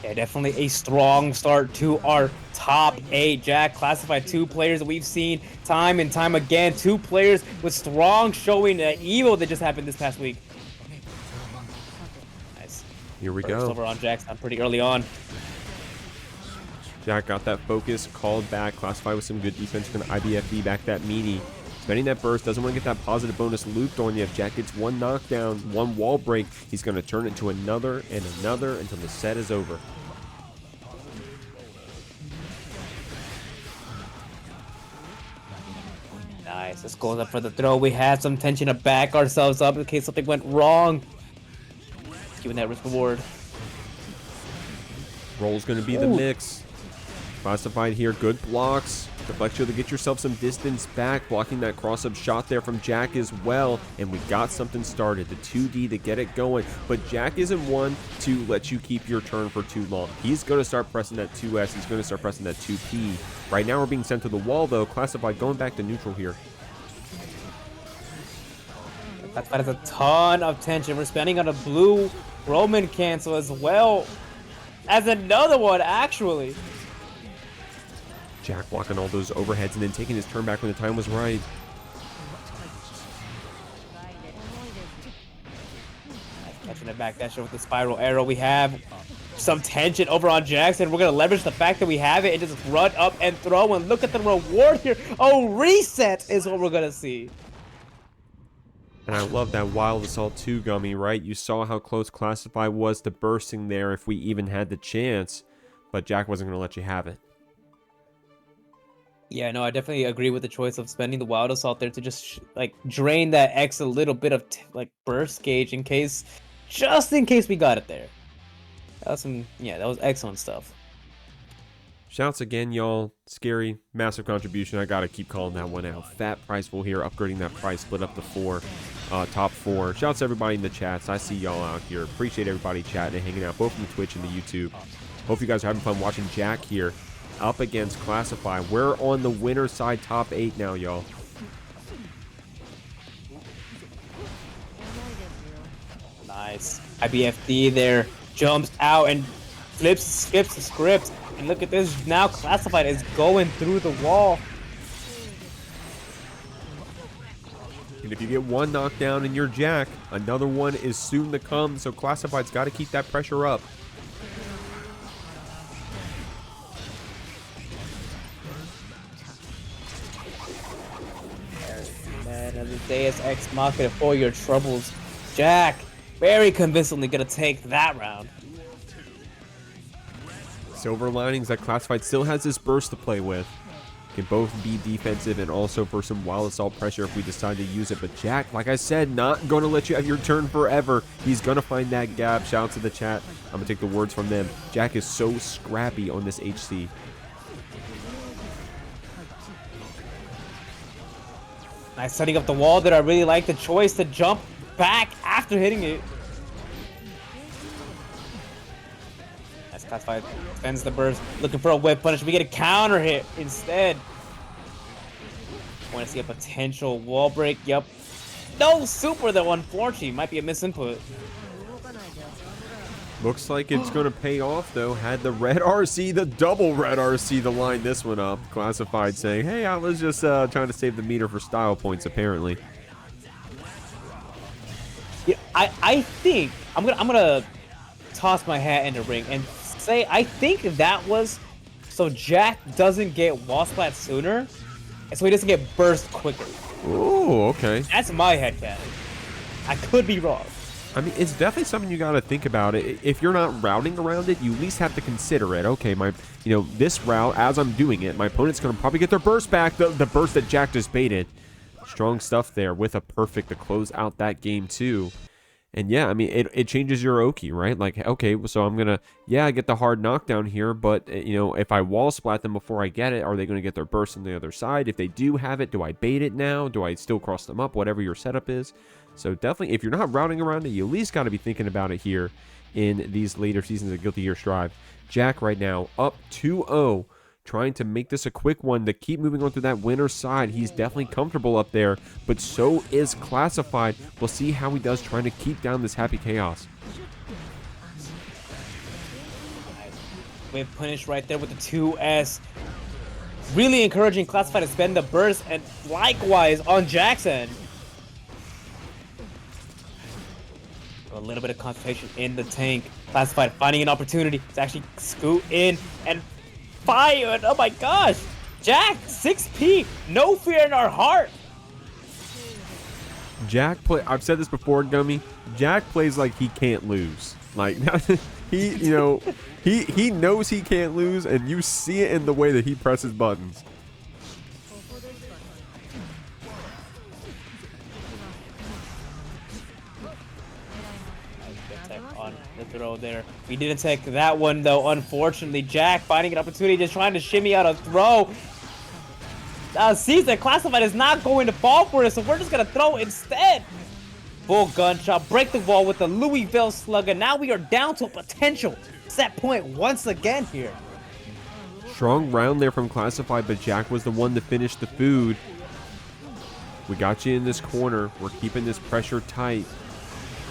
Yeah, definitely a strong start to our top 8. Jack classified 2 players that we've seen time and time again. 2 players with strong showing EVO that just happened this past week. Nice. Here we First go. over on Jackson pretty early on. Jack got that focus, called back, classified with some good defense. Gonna IBFE back that meaty. Spending that burst, doesn't want to get that positive bonus looped on you. If Jack gets one knockdown, one wall break, he's going to turn it to another and another until the set is over. Nice. This goes up for the throw. We had some tension to back ourselves up in case something went wrong. Giving that risk reward. Roll's going to be the mix. Classified here. Good blocks. Deflect shield to get yourself some distance back. Blocking that cross-up shot there from Jack as well. And we got something started. The 2D to get it going. But Jack isn't one to let you keep your turn for too long. He's going to start pressing that 2S. He's going to start pressing that 2P. Right now we're being sent to the wall though. Classified going back to neutral here. That has a ton of tension. We're spending on a blue Roman cancel as well as another one, actually. Jack blocking all those overheads and then taking his turn back when the time was right. Catching it back, that shit with the spiral arrow. We have some tension over on Jackson. We're going to leverage the fact that we have it and just run up and throw. And look at the reward here. Oh, reset is what we're going to see. And I love that Wild Assault 2 Gummy, right? You saw how close Classify was to bursting there if we even had the chance. But Jack wasn't going to let you have it. Yeah, no, I definitely agree with the choice of spending the Wild Assault there to just like drain that X a little bit of like burst gauge in case, just in case we got it there. That was that was excellent stuff. Shouts again, y'all. Scary, massive contribution. I gotta keep calling that one out. Fat Priceful here, upgrading that price, split up the top four. Shouts to everybody in the chats. I see y'all out here. Appreciate everybody chatting and hanging out, both from the Twitch and the YouTube. Hope you guys are having fun watching Jack here up against Classify. We're on the winner side, top 8 now, y'all. Nice. IBFD there jumps out and skips the script. And look at this, now Classified is going through the wall. And if you get one knockdown in your Jack, another one is soon to come. So Classified's got to keep that pressure up. Man, as a Deus Ex Machina for your troubles. Jack, very convincingly gonna take that round. Silver linings that Classified still has this burst to play with. Can both be defensive and also for some Wild Assault pressure if we decide to use it. But Jack, like I said, not going to let you have your turn forever. He's going to find that gap. Shout out to the chat. I'm going to take the words from them. Jack is so scrappy on this HC. Nice setting up the wall there. I really like the choice to jump back after hitting it. That's Classified. Spends the burst. Looking for a whip punish. We get a counter hit instead. Want to see a potential wall break. Yep. No super though, unfortunately. Might be a misinput. Looks like it's going to pay off, though. Had the red RC, the double red RC to line this one up. Classified saying, hey, I was just trying to save the meter for style points, apparently. Yeah, I think I'm gonna toss my hat in the ring and say I think that was so Jack doesn't get wall splat sooner, and so he doesn't get burst quicker. Oh, okay. That's my headcanon. I could be wrong. I mean, it's definitely something you got to think about. If you're not routing around it, you at least have to consider it. Okay, this route, as I'm doing it, my opponent's going to probably get their burst back, the burst that Jack just baited. Strong stuff there with a perfect to close out that game, too. And yeah, I mean, it changes your Oki, right? Like, okay, so I'm going to, I get the hard knockdown here, but, if I wall splat them before I get it, are they going to get their burst on the other side? If they do have it, do I bait it now? Do I still cross them up? Whatever your setup is. So definitely, if you're not routing around it, you at least got to be thinking about it here in these later seasons of Guilty Gear Strive. Jack right now up 2-0, trying to make this a quick one to keep moving on to that winner's side. He's definitely comfortable up there, but so is Classified. We'll see how he does trying to keep down this happy chaos. Whip punish right there with the 2S. Really encouraging Classified to spend the burst, and likewise on Jackson. A little bit of concentration in the tank. Classified finding an opportunity to actually scoot in and fire. Oh my gosh. Jack, 6P. No fear in our heart. I've said this before, Gummy. Jack plays like he can't lose. Like he knows he can't lose, and you see it in the way that he presses buttons. On the throw there. We didn't take that one though, unfortunately. Jack finding an opportunity, just trying to shimmy out a throw. Sees that Classified is not going to fall for it, so we're just gonna throw instead. Full gunshot, break the wall with the Louisville Slugger. Now we are down to a potential set point once again here. Strong round there from Classified, but Jack was the one to finish the food. We got you in this corner. We're keeping this pressure tight.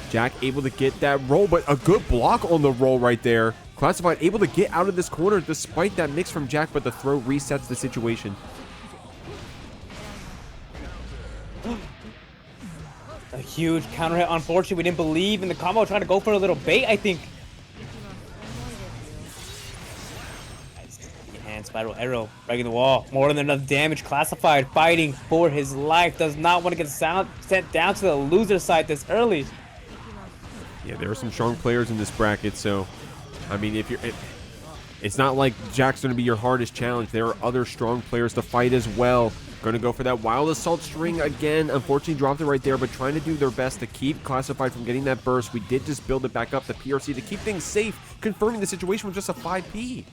Jack able to get that roll, but a good block on the roll right there. Classified able to get out of this corner despite that mix from Jack, but the throw resets the situation. A huge counter hit. Unfortunately, we didn't believe in the combo. Trying to go for a little bait, I think. Nice. Hand spiral arrow, breaking the wall. More than enough damage. Classified fighting for his life. Does not want to get sent down to the loser side this early. Yeah, there are some strong players in this bracket, so I mean, it's not like Jack's going to be your hardest challenge. There are other strong players to fight as well. Going to go for that Wild Assault string again. Unfortunately, dropped it right there, but trying to do their best to keep Classified from getting that burst. We did just build it back up, the PRC, to keep things safe, confirming the situation with just a 5P.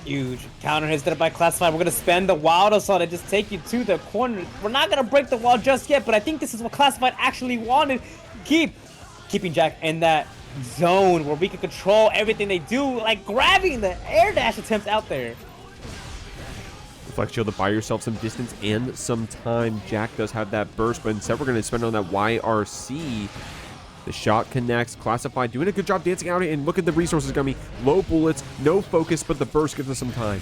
Huge counter hit set up by Classified. We're going to spend the Wild Assault and just take you to the corner. We're not going to break the wall just yet, but I think this is what Classified actually wanted. Keeping Jack in that zone where we can control everything they do, like grabbing the air dash attempts out there. Flex shield to buy yourself some distance and some time. Jack does have that burst, but instead we're going to spend on that YRC. The shot connects. Classified doing a good job dancing out, and look at the resources, Gummy. Low bullets, no focus, but the burst gives us some time.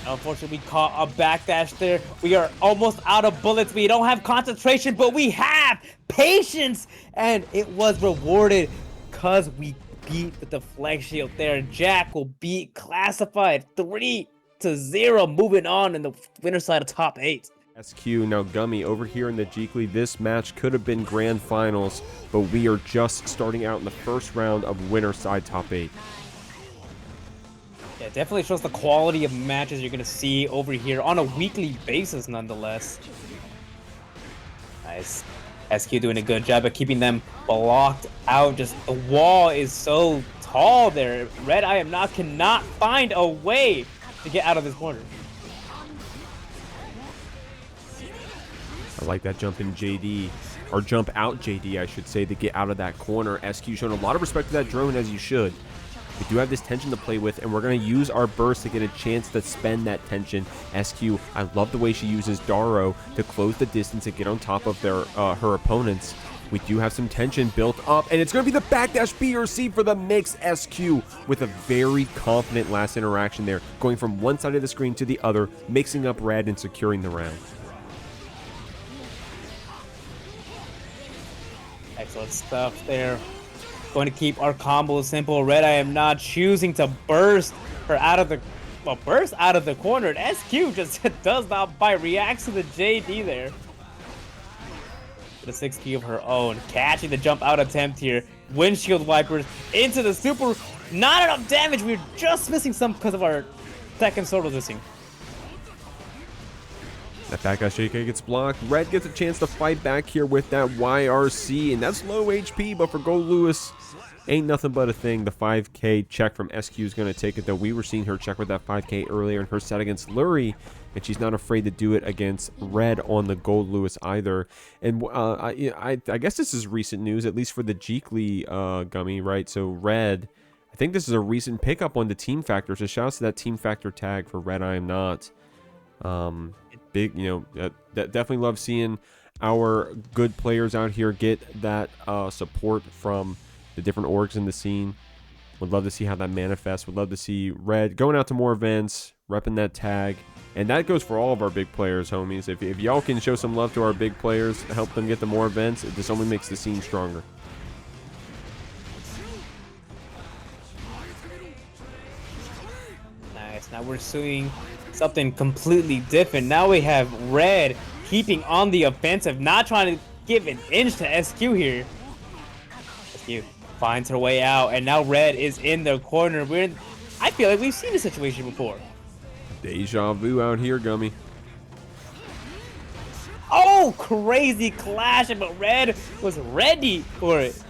Unfortunately, we caught a backdash there. We are almost out of bullets. We don't have concentration, but we have patience, and it was rewarded because we beat with the flex shield there. Jack will beat Classified 3-0, moving on in the winner side of top 8. SQ, now Gummy, over here in the Jeekly, this match could have been grand finals, but we are just starting out in the first round of winner side top 8. Yeah, definitely shows the quality of matches you're going to see over here on a weekly basis, nonetheless. Nice. SQ doing a good job of keeping them blocked out. Just the wall is so tall there. RedIAmNot cannot find a way to get out of this corner. I like that jump in JD, or jump out JD, I should say, to get out of that corner. SQ showing a lot of respect to that drone, as you should. We do have this tension to play with, and we're going to use our burst to get a chance to spend that tension. SQ, I love the way she uses Daro to close the distance and get on top of her opponents. We do have some tension built up, and it's going to be the backdash B or C for the mix. SQ with a very confident last interaction there, going from one side of the screen to the other, mixing up Red and securing the round. Excellent stuff there. Going to keep our combo simple. RedIAmNot choosing to burst her out of the corner. And SQ just does not bite. Reacts to the JD there. The 6P of her own. Catching the jump out attempt here. Windshield wipers into the super. Not enough damage. We're just missing some because of our second sword resisting. That backdash JK gets blocked. Red gets a chance to fight back here with that YRC, and that's low HP, but for Goldlewis, ain't nothing but a thing. The 5K check from SQ is going to take it, though. We were seeing her check with that 5K earlier in her set against Lurry, and she's not afraid to do it against Red on the Goldlewis either. And I guess this is recent news, at least for the Jeekly Gummy, right? So Red, I think this is a recent pickup on the Team Factor, so shout out to that Team Factor tag for RedIAmNot. Big, definitely love seeing our good players out here get that support from the different orgs in the scene. Would love to see how that manifests. Would love to see Red going out to more events, repping that tag. And that goes for all of our big players, homies. If y'all can show some love to our big players, help them get to more events, it just only makes the scene stronger. Nice. Now we're seeing something completely different. Now we have Red keeping on the offensive, not trying to give an inch to SQ here. SQ finds her way out, and now Red is in the corner. I feel like we've seen this situation before. Deja vu out here, Gummy. Oh, crazy clash, but Red was ready for it.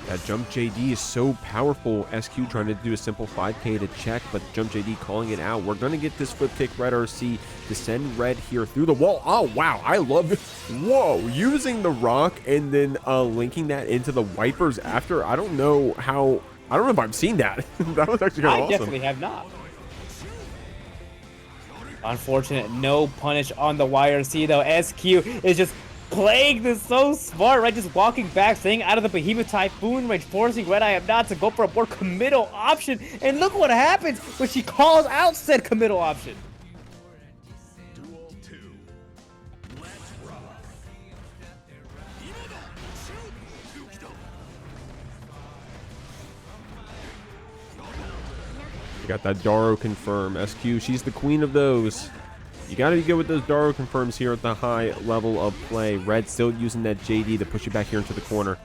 That jump JD is so powerful. SQ trying to do a simple 5K to check, but jump JD calling it out. We're going to get this flip kick Red RC to send Red here through the wall. Oh, wow. I love it. Whoa. Using the rock and then linking that into the wipers after. I don't know if I've seen that. That was actually kind of awesome. I definitely have not. Unfortunate, no punish on the YRC though. SQ is just playing this so smart, right? Just walking back, staying out of the Behemoth Typhoon range, forcing RedIAmNot to go for a more committal option. And look what happens when she calls out said committal option. Duel 2. Let's rock. You got that Daro confirm. SQ, she's the queen of those. You got to be good with those Daro confirms here at the high level of play. Red still using that JD to push you back here into the corner.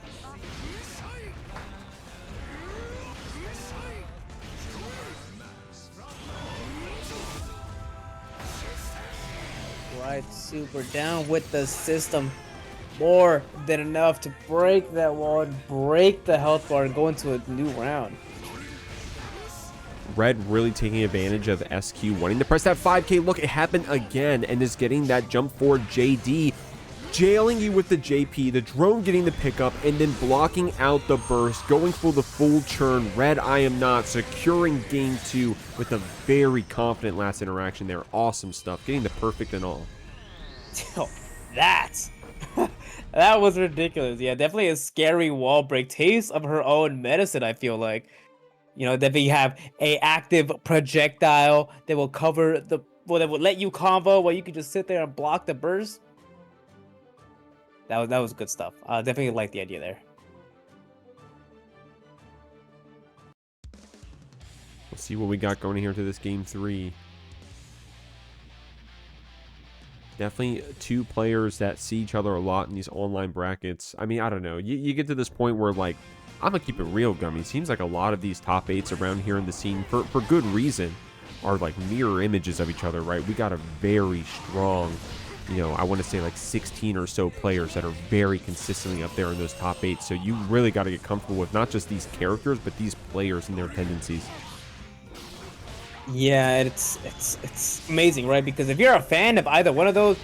Right, super down with the system. More than enough to break that wall and break the health bar and go into a new round. Red really taking advantage of SQ wanting to press that 5K. Look, it happened again and is getting that jump forward JD, jailing you with the JP, the drone getting the pickup, and then blocking out the burst, going for the full churn. RedIAmNot securing game 2 with a very confident last interaction there. Awesome stuff, getting the perfect and all. Oh, that was ridiculous. Yeah, definitely a scary wall break. Taste of her own medicine, I feel like. You know, that we have a active projectile that will cover that will let you combo while you can just sit there and block the burst. That was good stuff. Definitely like the idea there. Let's see what we got going here to this game 3. Definitely two players that see each other a lot in these online brackets. I mean, I don't know. You get to this point where, like, I'm gonna keep it real, Gummy. Seems like a lot of these top 8s around here in the scene, for good reason, are like mirror images of each other, right? We got a very strong, you know, I want to say like 16 or so players that are very consistently up there in those top 8. So you really got to get comfortable with not just these characters, but these players and their tendencies. Yeah, it's amazing, right? Because if you're a fan of either one of those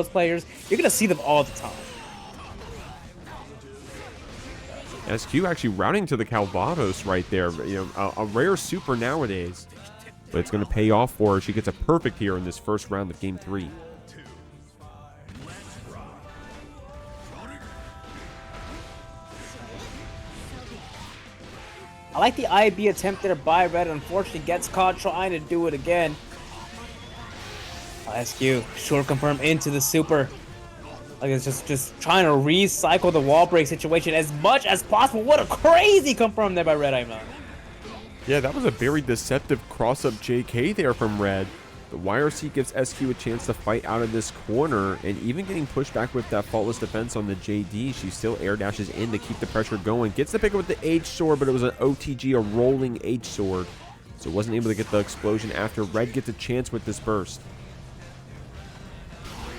players, you're gonna see them all the time. SQ actually routing to the Calvados right there. You know, a rare super nowadays. But it's going to pay off for her. She gets a perfect here in this first round of game 3. I like the IB attempt there by Red. Unfortunately, gets caught trying to do it again. SQ short confirm into the super. Like, it's just trying to recycle the wall break situation as much as possible. What a crazy confirm there by RedIAmNot. Yeah, that was a very deceptive cross-up JK there from Red. The YRC gives SQ a chance to fight out of this corner, and even getting pushed back with that faultless defense on the JD, she still air dashes in to keep the pressure going. Gets the pickup with the H sword, but it was an OTG, a rolling H sword. So wasn't able to get the explosion after. Red gets a chance with this burst.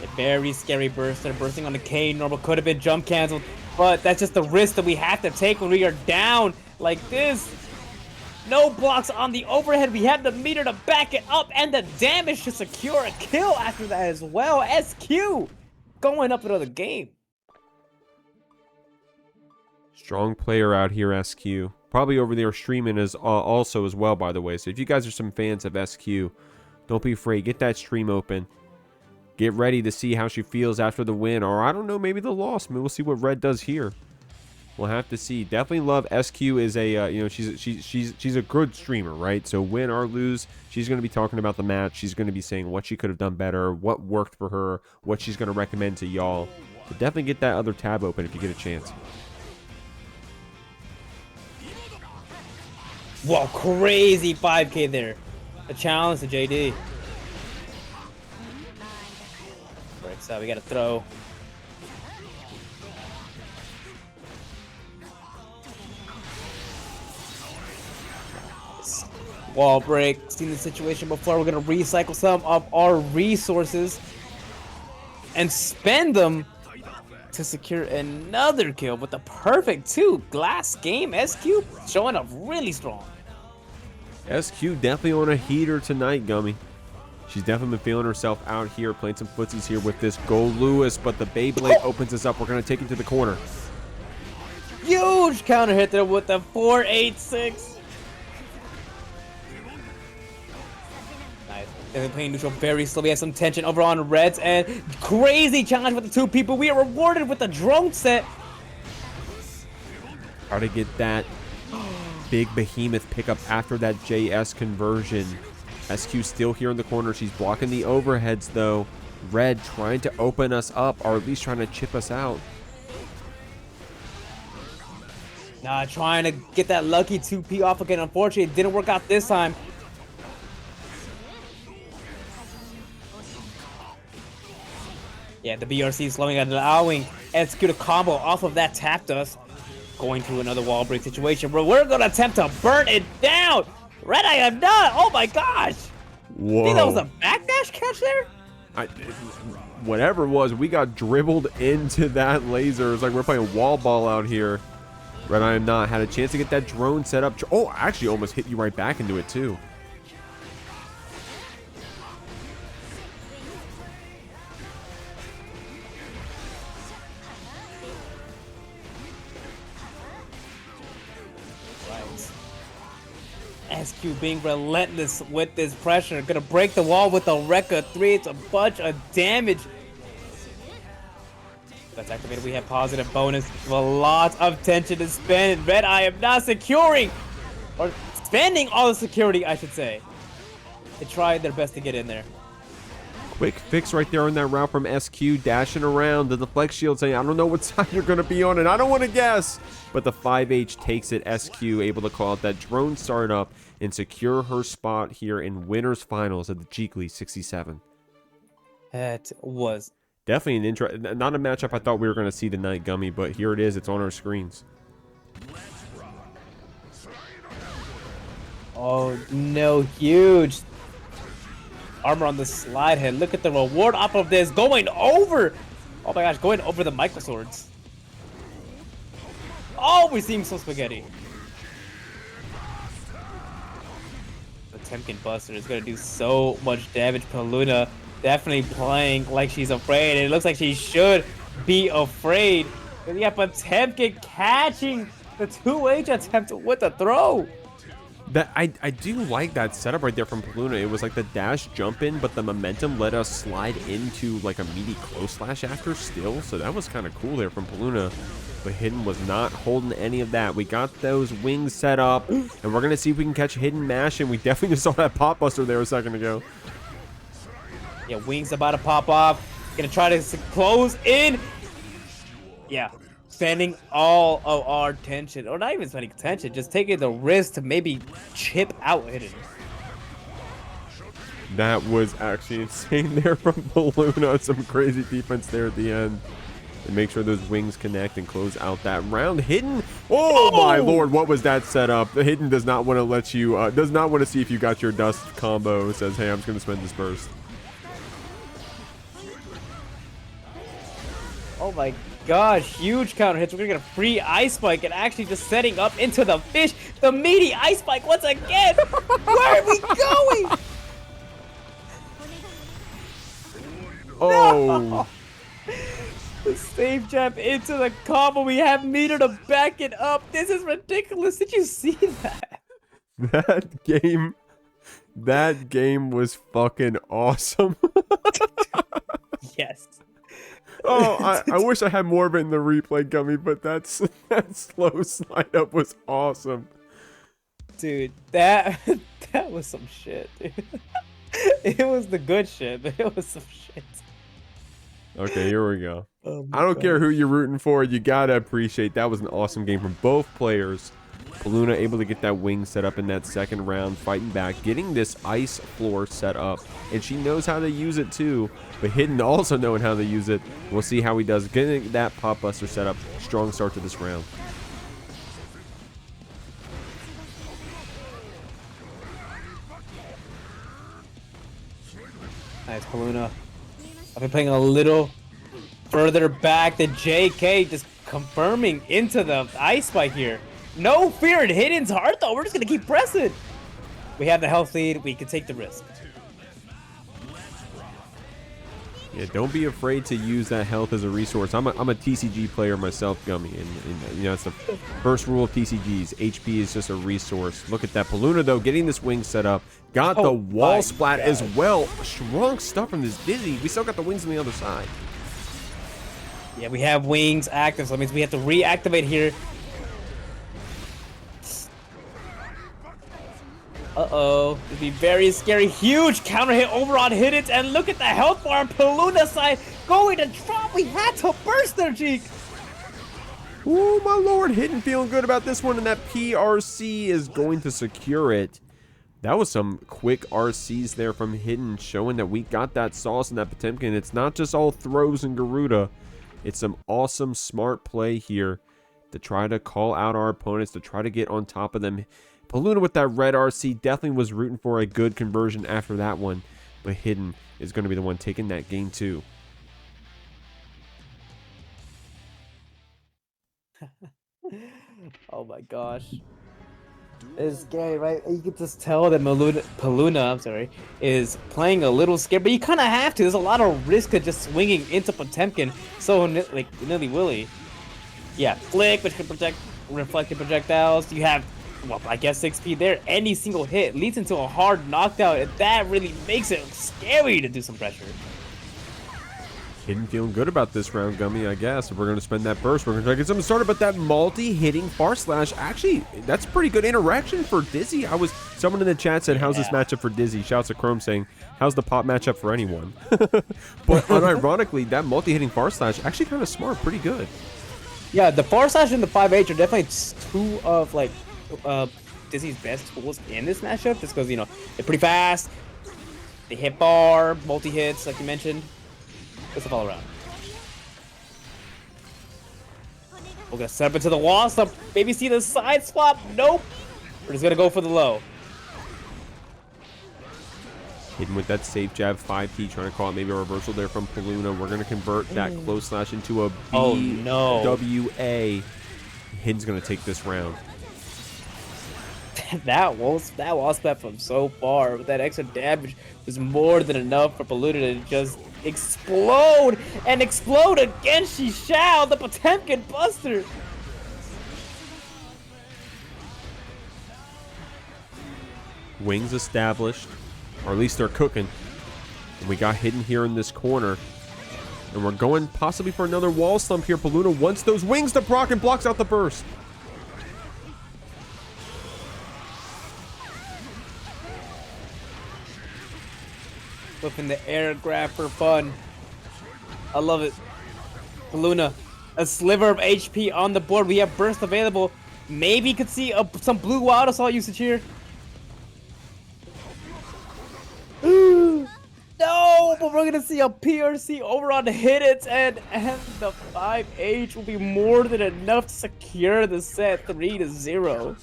A very scary burst. They're bursting on the K. Normal could have been jump canceled, but that's just the risk that we have to take when we are down like this. No blocks on the overhead. We have the meter to back it up and the damage to secure a kill after that as well. SQ going up another game. Strong player out here, SQ. Probably over there streaming as also as well, by the way. So if you guys are some fans of SQ, don't be afraid. Get that stream open. Get ready to see how she feels after the win, or I don't know, maybe the loss. Maybe we'll see what Red does here. We'll have to see. Definitely love SQ is a you know, she's a good streamer, right? So win or lose, she's going to be talking about the match. She's going to be saying what she could have done better, what worked for her, what she's going to recommend to y'all. So definitely get that other tab open if you get a chance. Whoa, crazy 5K there. A challenge to JD. Right, so we gotta throw. Wall break. Seen the situation before. We're gonna recycle some of our resources and spend them to secure another kill with the perfect 2 glass game. SQ showing up really strong. SQ definitely on a heater tonight, Gummy. She's definitely been feeling herself out here, playing some footsies here with this Goldlewis, but the Beyblade opens us up. We're going to take it to the corner. Huge counter hit there with the 486. Nice. They're playing neutral very slow. We have some tension over on Reds and crazy challenge with the 2 people. We are rewarded with the drone set. How to get that big behemoth pickup after that JS conversion. SQ still here in the corner. She's blocking the overheads though. Red trying to open us up, or at least trying to chip us out. Nah, trying to get that lucky 2P off again. Unfortunately, it didn't work out this time. Yeah, the BRC slowing and allowing SQ to combo off of that tap dust. Going to another wall break situation where we're going to attempt to burn it down. RedIAmNot. Oh my gosh. Whoa. I think that was a backdash catch there? Whatever it was, we got dribbled into that laser. It's like we're playing wall ball out here. RedIAmNot had a chance to get that drone set up. Oh, actually almost hit you right back into it too. SQ being relentless with this pressure. Gonna break the wall with a record 3. It's a bunch of damage. That's activated. We have positive bonus. A lot of tension to spend. RedIAmNot securing, or spending all the security, I should say. They tried their best to get in there. Quick fix right there on that route from SQ, dashing around the deflect shield, saying, I don't know what side you're going to be on, and I don't want to guess. But the 5H takes it. SQ able to call out that drone startup and secure her spot here in winners finals of the JKLY 67. That was definitely an intro. Not a matchup I thought we were going to see tonight, Gummy, but here it is. It's on our screens. Oh no, huge armor on the slide head. Look at the reward off of this. Going over. Oh my gosh, going over the micro swords. Oh, we're seeing some spaghetti. The Potemkin Buster is going to do so much damage. Peluna definitely playing like she's afraid. It looks like she should be afraid. And yeah, Potemkin catching the 2H attempt with the throw. That I do like that setup right there from Peluna. It was like the dash jump in, but the momentum let us slide into like a meaty close slash after still. So that was kind of cool there from Peluna. But Hidden was not holding any of that. We got those wings set up, and we're going to see if we can catch Hidden Mash. And we definitely just saw that pop buster there a second ago. Yeah, wings about to pop off. Gonna try to close in. Yeah. Spending all of our tension, or not even spending tension, just taking the risk to maybe chip out Hidden. That was actually insane there from Peluna. Some crazy defense there at the end. And make sure those wings connect and close out that round. Hidden. Oh my lord, what was that setup? The Hidden does not want to let you, does not want to see if you got your dust combo. It says, hey, I'm just going to spend this burst. Oh my gosh, huge counter hits. We're gonna get a free ice spike and actually just setting up into the fish. The meaty ice spike once again. Where are we going? Oh. No. The safe jump into the combo. We have meter to back it up. This is ridiculous. Did you see that? That game was fucking awesome. Yes. Oh, I wish I had more of it in the replay, Gummy, but that slow slide up was awesome. Dude, that was some shit, dude. It was the good shit, but it was some shit. Okay, here we go. Oh I don't care who you're rooting for. You gotta appreciate that was an awesome game from both players. Peluna able to get that wing set up in that second round, fighting back, getting this ice floor set up. And she knows how to use it too, but Hidden also knowing how to use it. We'll see how he does. Getting that pop buster set up. Strong start to this round. Nice, Peluna. I've been playing a little further back than JK, just confirming into the ice spike here. No fear in Hidden's heart, though. We're just going to keep pressing. We have the health lead. We can take the risk. Yeah, don't be afraid to use that health as a resource. I'm a TCG player myself, Gummy, and you know, it's the first rule of TCGs. HP is just a resource. Look at that. Peluna, though, getting this wing set up. Got the wall splat as well. Strong stuff from this Dizzy. We still got the wings on the other side. Yeah, we have wings active, so that means we have to reactivate here. Uh-oh. It'd be very scary. Huge counter hit over on Hidden, and look at the health bar on Peluna's side going to drop. We had to burst their Jeek. Oh, my lord. Hidden feeling good about this one, and that PRC is going to secure it. That was some quick RCs there from Hidden, showing that we got that sauce in that Potemkin. It's not just all throws and Garuda. It's some awesome, smart play here to try to call out our opponents, to try to get on top of them. Peluna with that red RC definitely was rooting for a good conversion after that one, but Hidden is going to be the one taking that game too. Oh my gosh. It's scary, right? You can just tell that Peluna, is playing a little scared, but you kind of have to. There's a lot of risk to just swinging into Potemkin so like nilly-willy. Yeah, flick, which can protect reflected projectiles. You have, well, I guess 6p there. Any single hit leads into a hard knockdown, and that really makes it scary to do some pressure. Hidden feeling good about this round, Gummy, I guess. If we're going to spend that burst, we're going to try to get something started. But that multi-hitting far slash, actually, that's pretty good interaction for Dizzy. Someone in the chat said, how's this matchup for Dizzy? Shouts to Chrome saying, how's the pop matchup for anyone? But unironically, that multi-hitting far slash, actually kind of smart, pretty good. Yeah, the far slash and the 5H are definitely two of, like, Dizzy's best tools in this matchup, just because, you know, they're pretty fast. They hit bar, multi-hits, like you mentioned. It's all around. We're gonna set up into the wall, so maybe see the side swap. Nope. We're just gonna go for the low. Hidden with that safe jab 5P, trying to call it maybe a reversal there from Peluna. We're gonna convert that close slash into a BWA. Hidden's gonna take this round. that wall splat from so far with that extra damage was more than enough for Peluna to just explode and explode again. She shall the Potemkin Buster. Wings established, or at least they're cooking. And we got Hidden here in this corner. And we're going possibly for another wall slump here. Peluna wants those wings to proc and blocks out the burst. Flipping the air grab for fun. I love it. Peluna, a sliver of HP on the board. We have burst available. Maybe you could see some blue wild assault usage here. No, but we're gonna see a PRC over on the Hidden, and the 5H will be more than enough to secure the set 3-0.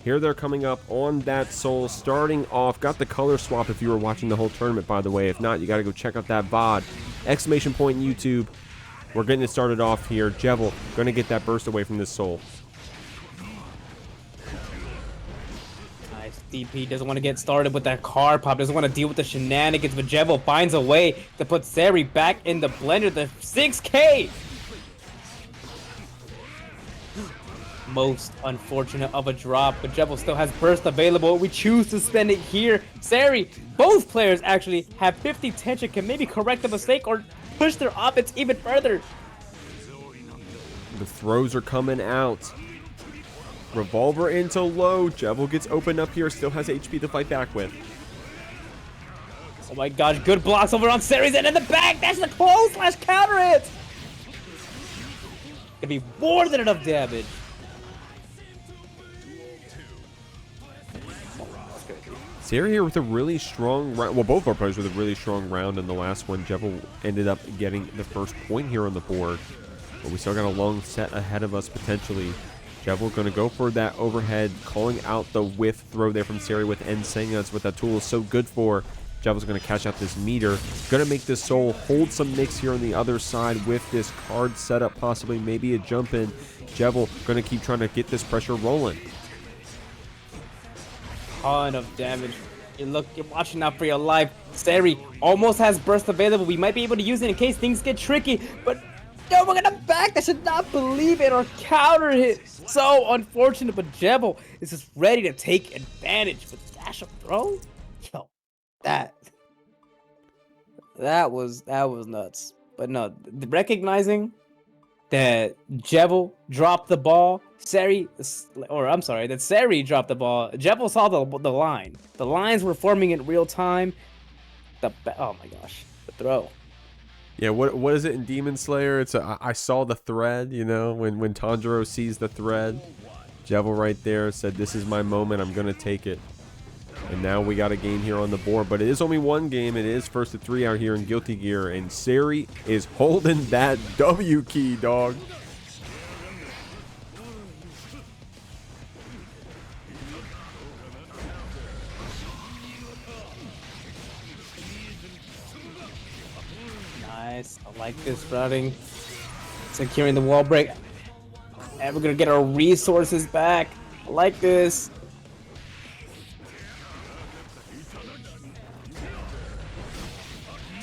Here they're coming up on that soul, starting off. Got the color swap if you were watching the whole tournament, by the way. If not, you got to go check out that VOD. Exclamation point YouTube. We're getting it started off here. Jevil going to get that burst away from this soul. Nice. DP doesn't want to get started with that card pop. Doesn't want to deal with the shenanigans, but Jevil finds a way to put Seri back in the blender. The 6K! Most unfortunate of a drop, but Jevil still has burst available. We choose to spend it here. Seri, both players actually have 50 tension, can maybe correct the mistake or push their offense even further. The throws are coming out. Revolver into low. Jevil gets opened up here, still has HP to fight back with. Oh my gosh, good blocks over on Seri's and in the back. That's the close slash counter hit. Could be more than enough damage. Seri here with a really strong round. Well, both our players with a really strong round in the last one. Jevil ended up getting the first point here on the board. But we still got a long set ahead of us potentially. Jevil going to go for that overhead, calling out the whiff throw there from Seri with N saying that's what that tool is so good for. Jevil's going to catch out this meter. Going to make this soul hold some nicks here on the other side with this card setup, possibly maybe a jump in. Jevil going to keep trying to get this pressure rolling. Ton of damage. You're watching out for your life. Seri almost has burst available. We might be able to use it in case things get tricky, but no, we're gonna back. I should not believe it or counter hit. So unfortunate, but Jevil is just ready to take advantage with dash of throw. Yo, that was nuts. But no, recognizing that Jevil dropped the ball, that Seri dropped the ball. Jevil saw the line. The lines were forming in real time. Oh my gosh, the throw. Yeah, what is it in Demon Slayer? It's I saw the thread, you know, when Tanjiro sees the thread. Jevil right there said, this is my moment, I'm going to take it. And now we got a game here on the board, but it is only one game. It is first to 3 out here in Guilty Gear, and Seri is holding that W key, dog. Nice. I like this routing. Securing the wall break. And we're gonna get our resources back. I like this.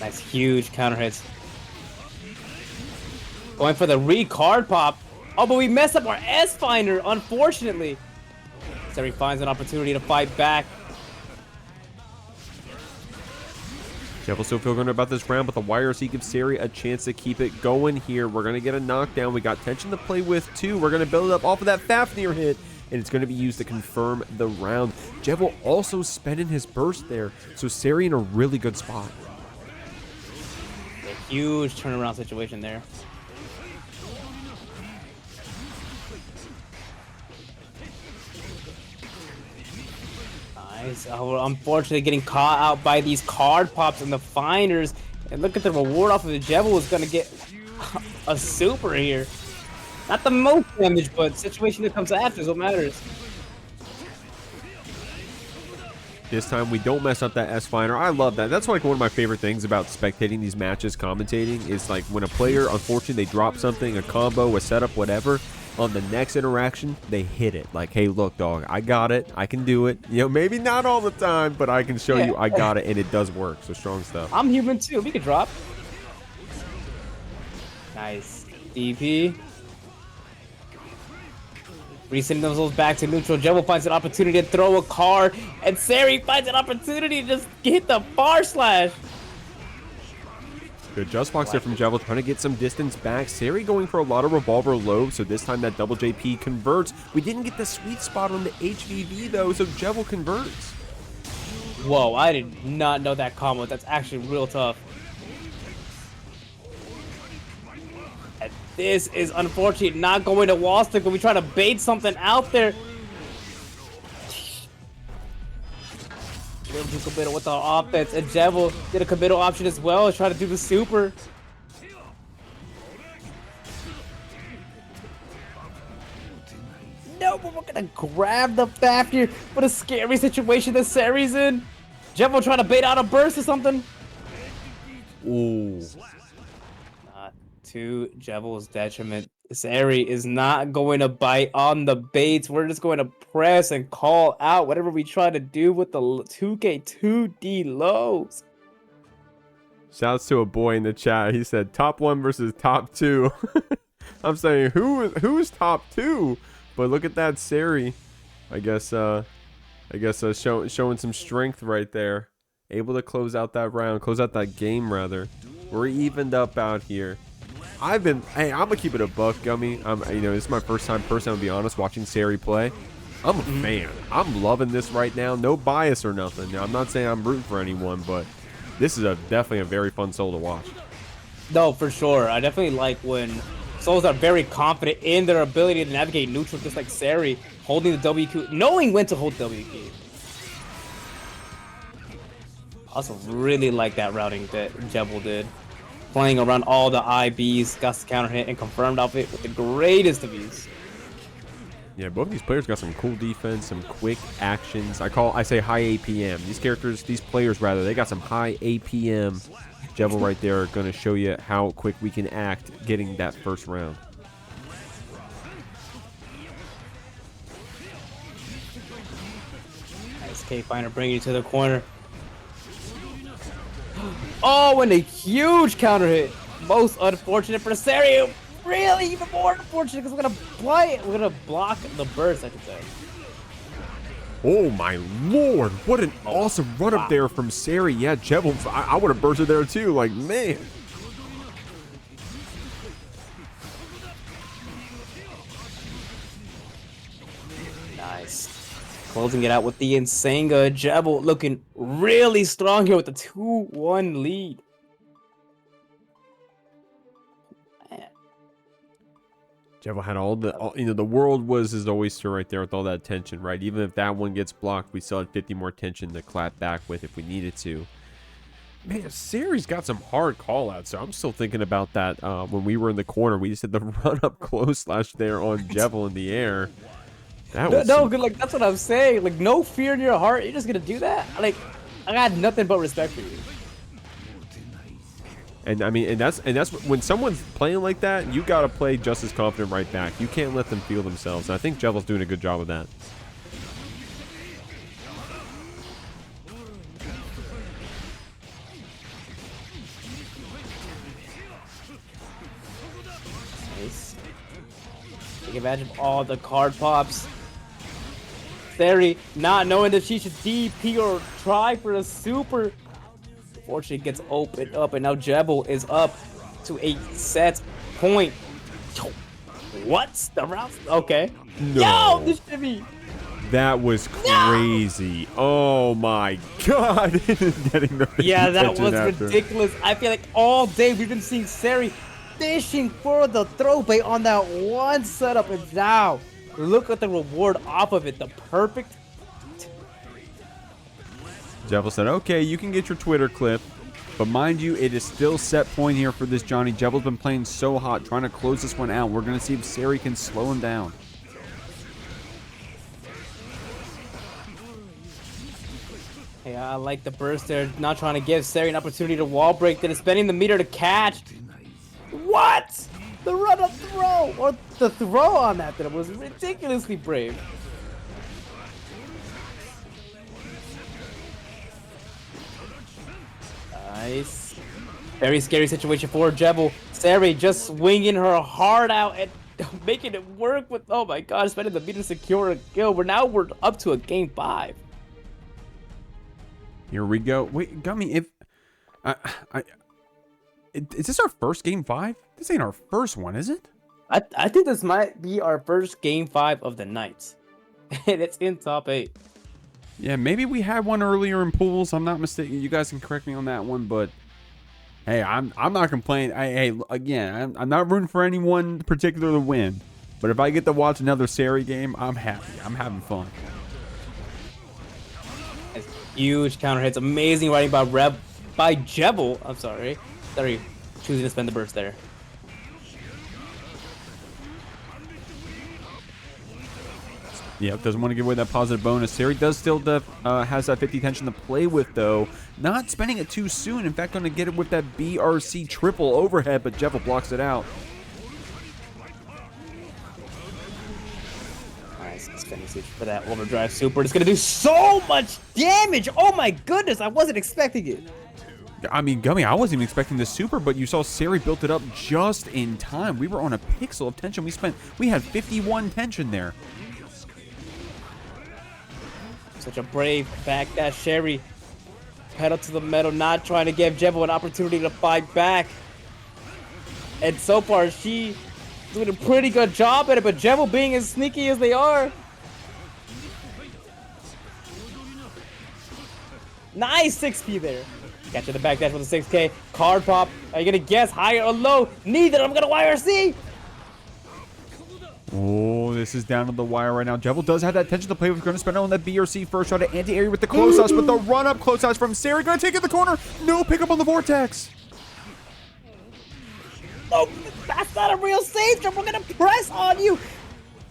Nice, huge counter hits. Going for the re-card pop. Oh, but we messed up our S-Finder, unfortunately. Seri finds an opportunity to fight back. Jevil still feel good about this round, but the YRC gives Seri a chance to keep it going here. We're going to get a knockdown. We got tension to play with, too. We're going to build up off of that Fafnir hit, and it's going to be used to confirm the round. Jevil also spending his burst there, so Seri in a really good spot. A huge turnaround situation there. Nice. Oh, we're unfortunately getting caught out by these card pops and the finders. And look at the reward off of the Jevil is going to get a super here. Not the most damage, but situation that comes after is what matters. This time we don't mess up that S-Finder. I love that. That's like one of my favorite things about spectating these matches, commentating, is like when a player, unfortunately, they drop something, a combo, a setup, whatever. On the next interaction, they hit it. Like, hey, look, dog, I got it. I can do it. You know, maybe not all the time, but I can show you I got it, and it does work. So strong stuff. I'm human too. We can drop. Nice. DP. Resending themselves back to neutral. Jevil finds an opportunity to throw a card, and Seri finds an opportunity to just hit the bar slash. Good just box there from Jevil, trying to get some distance back. Seri going for a lot of revolver low, so this time that double JP converts. We didn't get the sweet spot on the HVV though, so Jevil converts. Whoa, I did not know that combo. That's actually real tough. And this is unfortunate, not going to wall stick, but we try to bait something out there. We'll do committal with our offense, and Jevil did a committal option as well, try to do the super. No, but we're gonna grab the back here. What a scary situation that Seri's in. Jevil trying to bait out a burst or something. Ooh. To Jevil's detriment. Seri is not going to bite on the baits. We're just going to press and call out whatever we try to do with the 2K2D lows. Shouts to a boy in the chat. He said top 1 versus top 2. I'm saying who's top 2? But look at that Seri. I guess showing some strength right there. Able to close out that round, close out that game rather. We're evened up out here. I'm gonna keep it a buck, Gummy. This is my first time personally, to be honest, watching Seri play. I'm a fan. I'm loving this right now. No bias or nothing. Now, I'm not saying I'm rooting for anyone, but this is definitely a very fun soul to watch. No, for sure. I definitely like when souls are very confident in their ability to navigate neutral, just like Seri, holding the W key, knowing when to hold W key. Also really like that routing that Jevil did. Playing around all the IBs, got the counter hit, and confirmed off it with the greatest of ease. Yeah, both of these players got some cool defense, some quick actions. I say high APM. These players rather, they got some high APM. Jevil right there going to show you how quick we can act getting that first round. Nice K-Finder bringing you to the corner. Oh, and a huge counter hit. Most unfortunate for Seri. Really even more unfortunate because we're gonna block the burst, I should say. Oh my lord, what an awesome run up there from Seri. Yeah, Jevil, I would have bursted there too, like, man. Nice. Closing it out with the Insanga. Jevil looking really strong here with the 2-1 lead. Jevil had the world was his oyster right there with all that tension, right? Even if that one gets blocked, we still had 50 more tension to clap back with if we needed to. Man, Seri's got some hard call-outs, so I'm still thinking about that when we were in the corner. We just did the run-up close slash there on Jevil in the air. That was good. Like, that's what I'm saying. Like, no fear in your heart. You're just gonna do that? Like, I got nothing but respect for you. And I mean, and that's when someone's playing like that, you gotta play just as confident right back. You can't let them feel themselves. And I think Jevil's doing a good job of that. Nice. Take advantage of all the card pops. Seri not knowing if she should DP or try for a super. Fortunately, gets opened up, and now Jevil is up to a set point. What? The round? Okay. No. Yo, this should be. That was crazy. No! Oh my god. Getting the yeah, that was after. ridiculous. I feel like all day we've been seeing Seri fishing for the throw bait on that one setup, and now look at the reward off of it. The perfect. Jevil said, okay, you can get your Twitter clip, but mind you, it is still set point here for this Johnny. Jevil's been playing so hot, trying to close this one out. We're going to see if Seri can slow him down. Hey, I like the burst there, not trying to give Seri an opportunity to wall break, then spending the meter to catch. What? The run-up throw, or the throw on that was ridiculously brave. Nice. Very scary situation for Jevil. Seri just swinging her heart out and making it work with, oh my god, spending the meter to secure a kill. We're up to a game 5. Here we go. Wait, Gummy, if... is this our first game 5? This ain't our first one, is it? I think this might be our first game 5 of the night. And it's in top 8. Yeah, maybe we had one earlier in pools. I'm not mistaken. You guys can correct me on that one, but hey, I'm not complaining. Hey, again, I'm not rooting for anyone particular to win, but if I get to watch another Seri game, I'm happy. I'm having fun. That's huge counter hits, amazing riding by Jevil. I'm sorry, choosing to spend the burst there. Yep, doesn't want to give away that positive bonus. Seri does still has that 50 tension to play with, though. Not spending it too soon. In fact, going to get it with that BRC triple overhead, but Jevil blocks it out. Nice, spending switch for that overdrive super. It's going to do so much damage. Oh my goodness, I wasn't expecting it. I mean, Gummy, I wasn't even expecting this super, but you saw Seri built it up just in time. We were on a pixel of tension. We had 51 tension there. Such a brave backdash. Seri pedal to the metal, not trying to give Jevil an opportunity to fight back. And so far, she's doing a pretty good job at it, but Jevil being as sneaky as they are. Nice 6P there. Catching the backdash with a 6K. Card pop. Are you going to guess higher or low? Neither. I'm going to YRC. Oh, this is down to the wire right now. Jevil does have that tension to play with. Going to spend it on that BRC first shot at anti-area with the close house, but the run-up close house from Seri. Going to take it in the corner. No pickup on the Vortex. Oh, that's not a real save jump. We're gonna press on you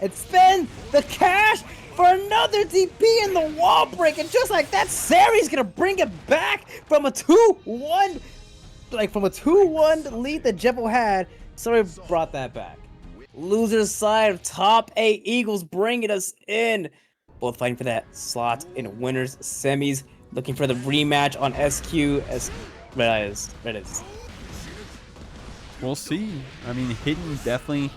and spend the cash for another DP in the wall break. And just like that, Seri's gonna bring it back from a 2-1, from a 2-1 lead that Jevil had. Seri brought that back. Loser's side of top 8 Eagles bringing us in. Both fighting for that slot in winners semis. Looking for the rematch on SQ as Red is. We'll see. I mean, Hidden definitely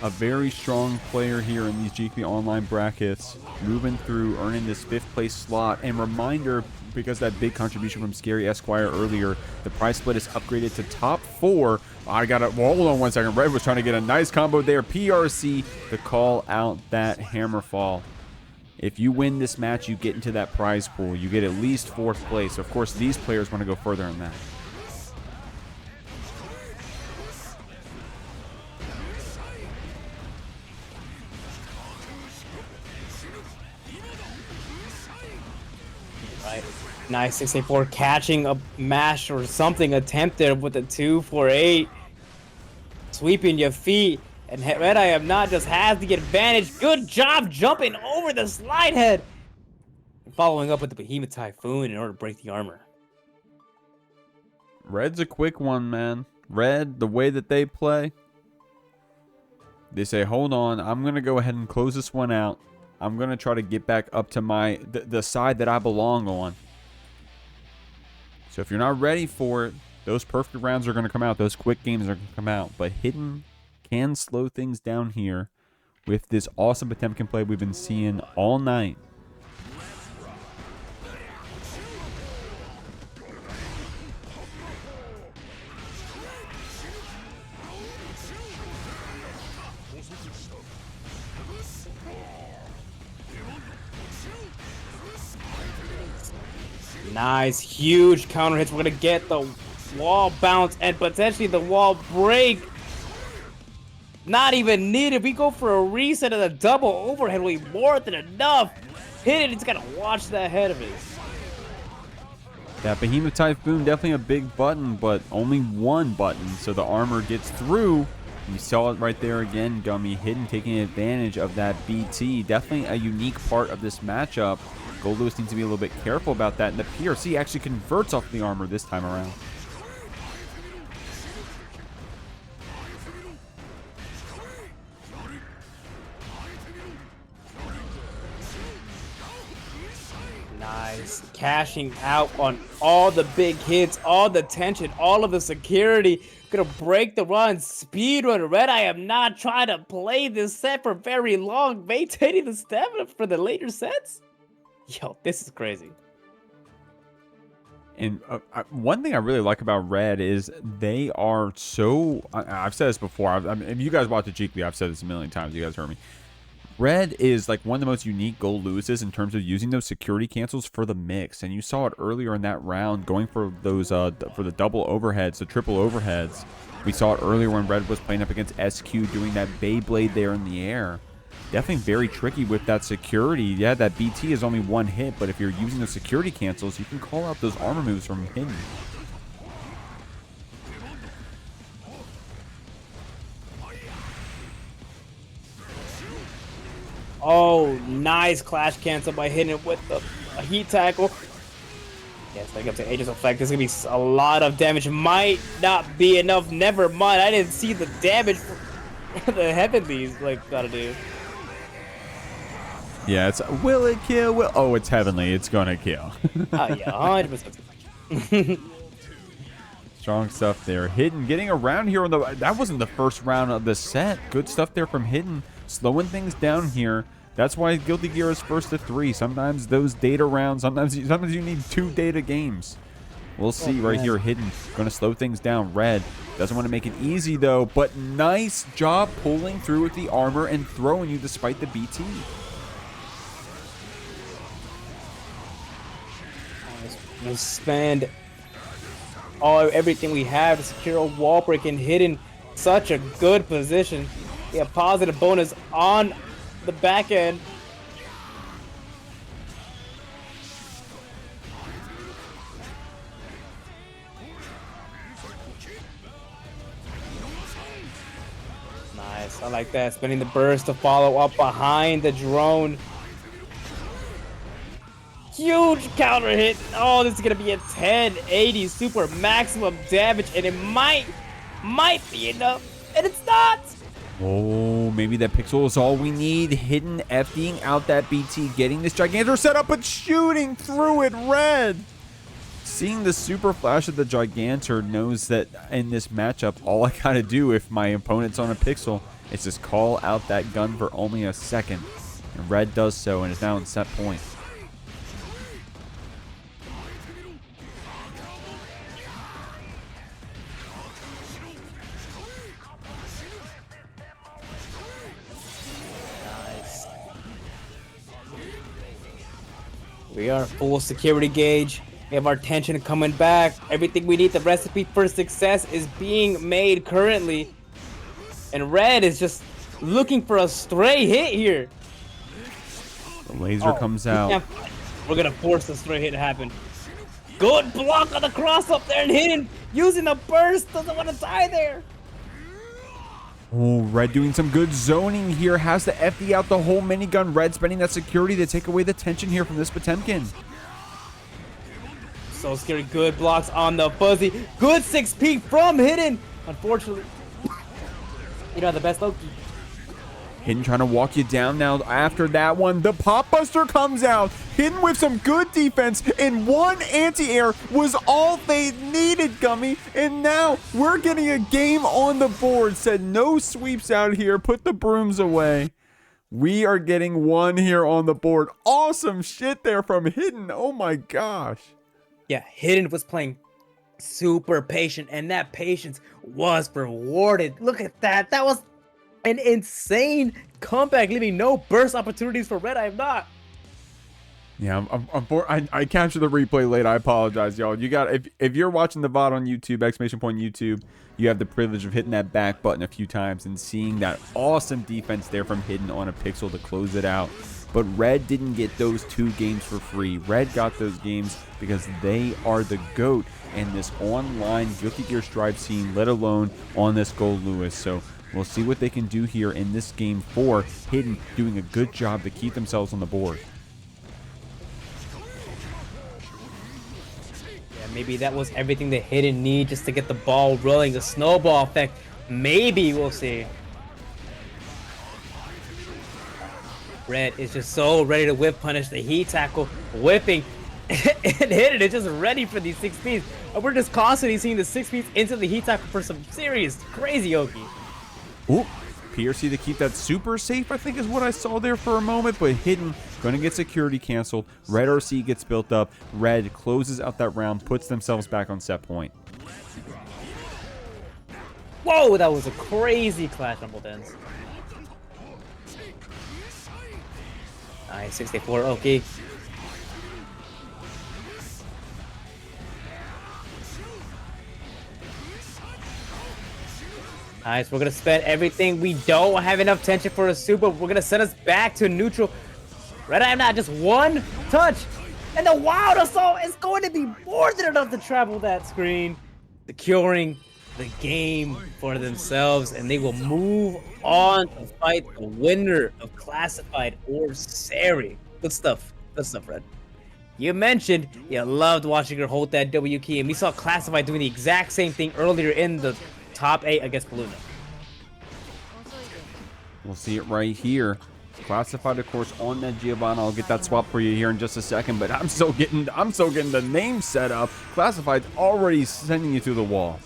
a very strong player here in these JKLY online brackets. Moving through, earning this 5th place slot. And reminder, because that big contribution from ScaryEsq earlier, the prize split is upgraded to top 4. I got it. Well, hold on one second. Red was trying to get a nice combo there. PRC to call out that hammerfall. If you win this match, you get into that prize pool. You get at least 4th place. Of course, these players want to go further in that. Nice 64 catching a mash or something attempted with a 2-4-8. Sweeping your feet. And RedIAmNot just has the advantage. Good job jumping over the slide head. And following up with the Behemoth Typhoon in order to break the armor. Red's a quick one, man. Red, the way that they play, they say, hold on, I'm going to go ahead and close this one out. I'm going to try to get back up to the side that I belong on. So if you're not ready for it, those perfect rounds are going to come out. Those quick games are going to come out. But Hidden can slow things down here with this awesome Potemkin play we've been seeing all night. Nice, huge counter hits. We're gonna get the wall bounce and potentially the wall break. Not even needed. We go for a reset and a double overhead. We more than enough. Hit it. He's gotta watch that head of his. That Behemoth Typhoon, definitely a big button, but only one button, so the armor gets through. You saw it right there again, Gummy. Hidden taking advantage of that BT. Definitely a unique part of this matchup. Goldlewis needs to be a little bit careful about that, and the PRC actually converts off the armor this time around. Nice. Cashing out on all the big hits, all the tension, all of the security. Gonna break the run, speed run. RedIAmNot trying to play this set for very long, maintaining the stamina for the later sets. Yo, this is crazy. And one thing I really like about Red is they are so... I've said this before. I mean, if you guys watch the JKLY, I've said this a million times. You guys heard me. Red is like one of the most unique Goldlewises in terms of using those security cancels for the mix. And you saw it earlier in that round going for those for the double overheads, the triple overheads. We saw it earlier when Red was playing up against SQ doing that Beyblade there in the air. Definitely very tricky with that security. Yeah, that BT is only one hit, but if you're using the security cancels, you can call out those armor moves from Hidden. Oh, nice clash cancel by hitting it with a heat tackle. Yes, back up to Aegis Effect. This is going to be a lot of damage. Might not be enough. Never mind. I didn't see the damage the Heavenlies gotta do. Yeah, it's will it kill? Oh, it's Heavenly. It's gonna kill. Oh yeah, 100%. Strong stuff there. Hidden getting around here on the... That wasn't the first round of the set. Good stuff there from Hidden. Slowing things down here. That's why Guilty Gear is first to 3. Sometimes those data rounds, sometimes you need 2 data games. We'll see right here. Hidden going to slow things down. Red doesn't want to make it easy though, but nice job pulling through with the armor and throwing you despite the BT. We'll spend everything we have to secure a wall break and Hidden. Such a good position. Yeah, positive bonus on the back end. Nice, I like that. Spinning the burst to follow up behind the drone. Huge counter hit. Oh, this is gonna be a 1080 super maximum damage, and it might be enough, and it's not. Oh, maybe that pixel is all we need. Hidden FDing out that BT, getting this Gigantor set up, but shooting through it, Red. Seeing the super flash of the Gigantor knows that in this matchup, all I gotta do if my opponent's on a pixel is just call out that gun for only a second. And Red does so and is now in set point. We are full security gauge. We have our tension coming back. Everything we need, the recipe for success is being made currently. And Red is just looking for a stray hit here. The laser comes out. We're gonna force the stray hit to happen. Good block on the cross up there and hidden. Using the burst, doesn't want to die there. Oh, Red doing some good zoning here. Has the FD out the whole minigun. Red spending that security to take away the tension here from this Potemkin. So scary. Good blocks on the fuzzy. Good 6P from Hidden. Unfortunately, you know the best Loki. Hidden trying to walk you down now after that one. The Pop Buster comes out. Hidden with some good defense, and one anti-air was all they needed, Gummy. And now we're getting a game on the board. Said no sweeps out here. Put the brooms away. We are getting one here on the board. Awesome shit there from Hidden. Oh my gosh. Yeah, Hidden was playing super patient, and that patience was rewarded. Look at that. That was an insane comeback, leaving no burst opportunities for RedIAmNot. Yeah, I captured the replay late. I apologize, y'all. You got if you're watching the VOD on YouTube, !YouTube, you have the privilege of hitting that back button a few times and seeing that awesome defense there from Hidden on a pixel to close it out. But Red didn't get those 2 games for free. Red got those games because they are the GOAT in this online Guilty Gear Strive scene, let alone on this Goldlewis. So we'll see what they can do here in this game 4. Hidden doing a good job to keep themselves on the board. Yeah, maybe that was everything the Hidden need just to get the ball rolling. The snowball effect. Maybe we'll see. Red is just so ready to whip punish the heat tackle, whipping and Hidden is just ready for these 6Ps. And we're just constantly seeing the 6Ps into the heat tackle for some serious crazy Yoki. Ooh, PRC to keep that super safe, I think is what I saw there for a moment, but Hidden going to get security canceled. Red RC gets built up. Red closes out that round, puts themselves back on set point. Whoa, that was a crazy clash on both ends. Nice, 64, okay. Nice, we're gonna spend everything. We don't have enough tension for a super. We're gonna send us back to neutral. RedIAmNot just one touch, and the Wild Assault is going to be more than enough to travel that screen, securing the game for themselves, and they will move on to fight the winner of Classified or Seri. Good stuff, Red. You mentioned you loved watching her hold that W key, and we saw Classified doing the exact same thing earlier in the top 8 against Peluna. We'll see it right here. Classified, of course, on that Giovanna. I'll get that swap for you here in just a second, but I'm still getting the name set up. Classified's already sending you through the wall.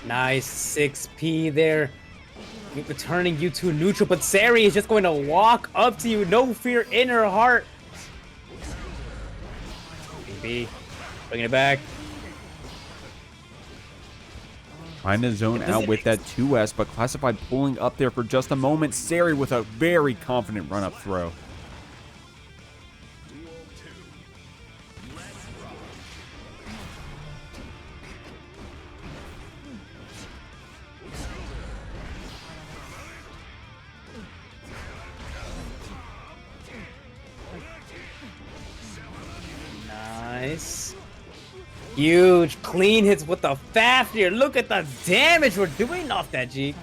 Nice 6P there. Returning you to neutral, but Seri is just going to walk up to you. No fear in her heart. B, bringing it back. Trying to zone out with that 2S, but Classified pulling up there for just a moment. Seri with a very confident run-up throw. Nice. Huge clean hits with the Fafnir. Look at the damage we're doing off that Jeek.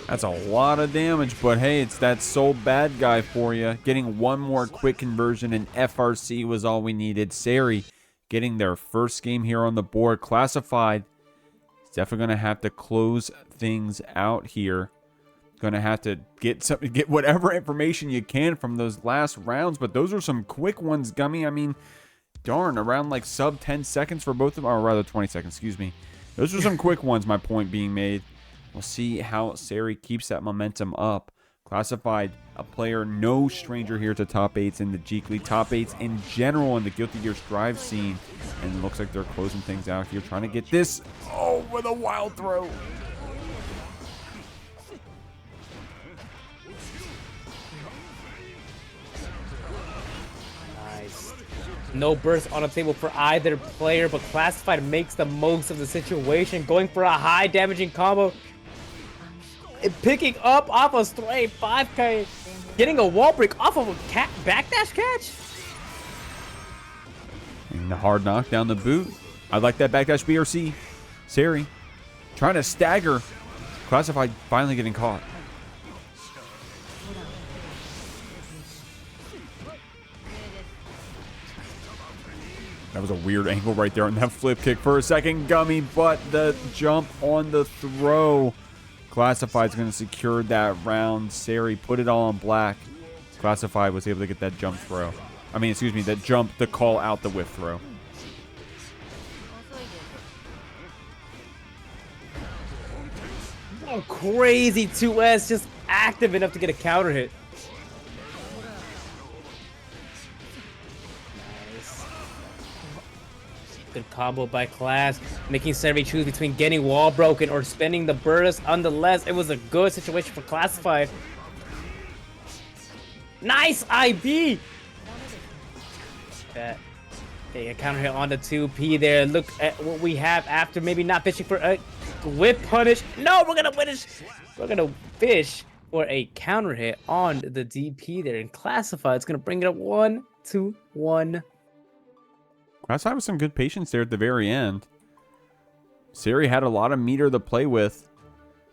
That's a lot of damage, but hey, it's that sole bad guy for you. Getting one more quick conversion and FRC was all we needed. Seri getting their first game here on the board. Classified. It's definitely going to have to close things out here. Going to have to get whatever information you can from those last rounds, but those are some quick ones, Gummy. I mean, darn, around like sub 10 seconds for both of them, or rather 20 seconds, excuse me. Those are some quick ones, my point being made. We'll see how Seri keeps that momentum up. Classified, a player no stranger here to top 8s in the Jeekly, top 8s in general in the Guilty Gear Strive scene. And it looks like they're closing things out here, trying to get this. Oh, with a wild throw. No burst on the table for either player, but Classified makes the most of the situation, going for a high damaging combo. Picking up off a stray 5K, getting a wall break off of a backdash catch. And the hard knock down the boot. I like that backdash BRC. Seri trying to stagger. Classified finally getting caught. That was a weird angle right there on that flip kick for a second, Gummy, but the jump on the throw. Classified's going to secure that round. Seri put it all on black. Classified was able to get that jump throw. I mean, excuse me, that jump to call out the whiff throw. Oh, crazy 2S, just active enough to get a counter hit. Good combo by Class, making Seri choose between getting wall broken or spending the burst. Nonetheless, it was a good situation for Classified. Nice IB! That a counter hit on the 2P there. Look at what we have after maybe not fishing for a whip punish. No, we're gonna finish. We're gonna fish for a counter hit on the DP there. And Classified is gonna bring it up 1-1. Classified with some good patience there at the very end. Seri had a lot of meter to play with.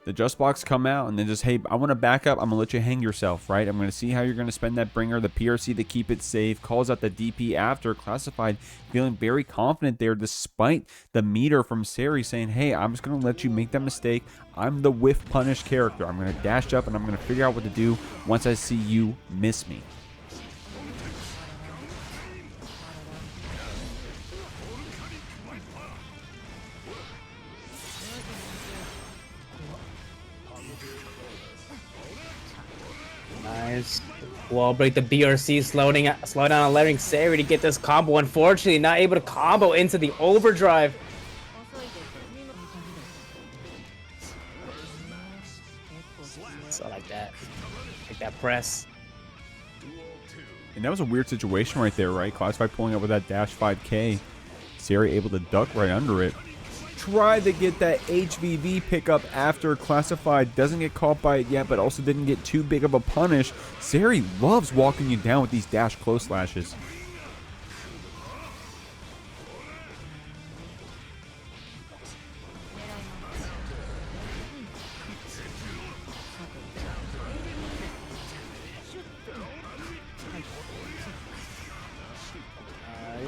The just blocks come out and then just, hey, I want to back up. I'm going to let you hang yourself, right? I'm going to see how you're going to spend that bringer. The PRC to keep it safe. Calls out the DP after. Classified feeling very confident there despite the meter from Seri saying, hey, I'm just going to let you make that mistake. I'm the whiff punish character. I'm going to dash up and I'm going to figure out what to do once I see you miss me. Nice. Wall break the BRC, slow down, allowing Seri to get this combo. Unfortunately, not able to combo into the overdrive. So like that. Like that press. And that was a weird situation right there, right? Classified pulling up with that dash 5K. Seri able to duck right under it. Tried to get that HVV pickup after Classified. Doesn't get caught by it yet, but also didn't get too big of a punish. Seri loves walking you down with these dash close slashes.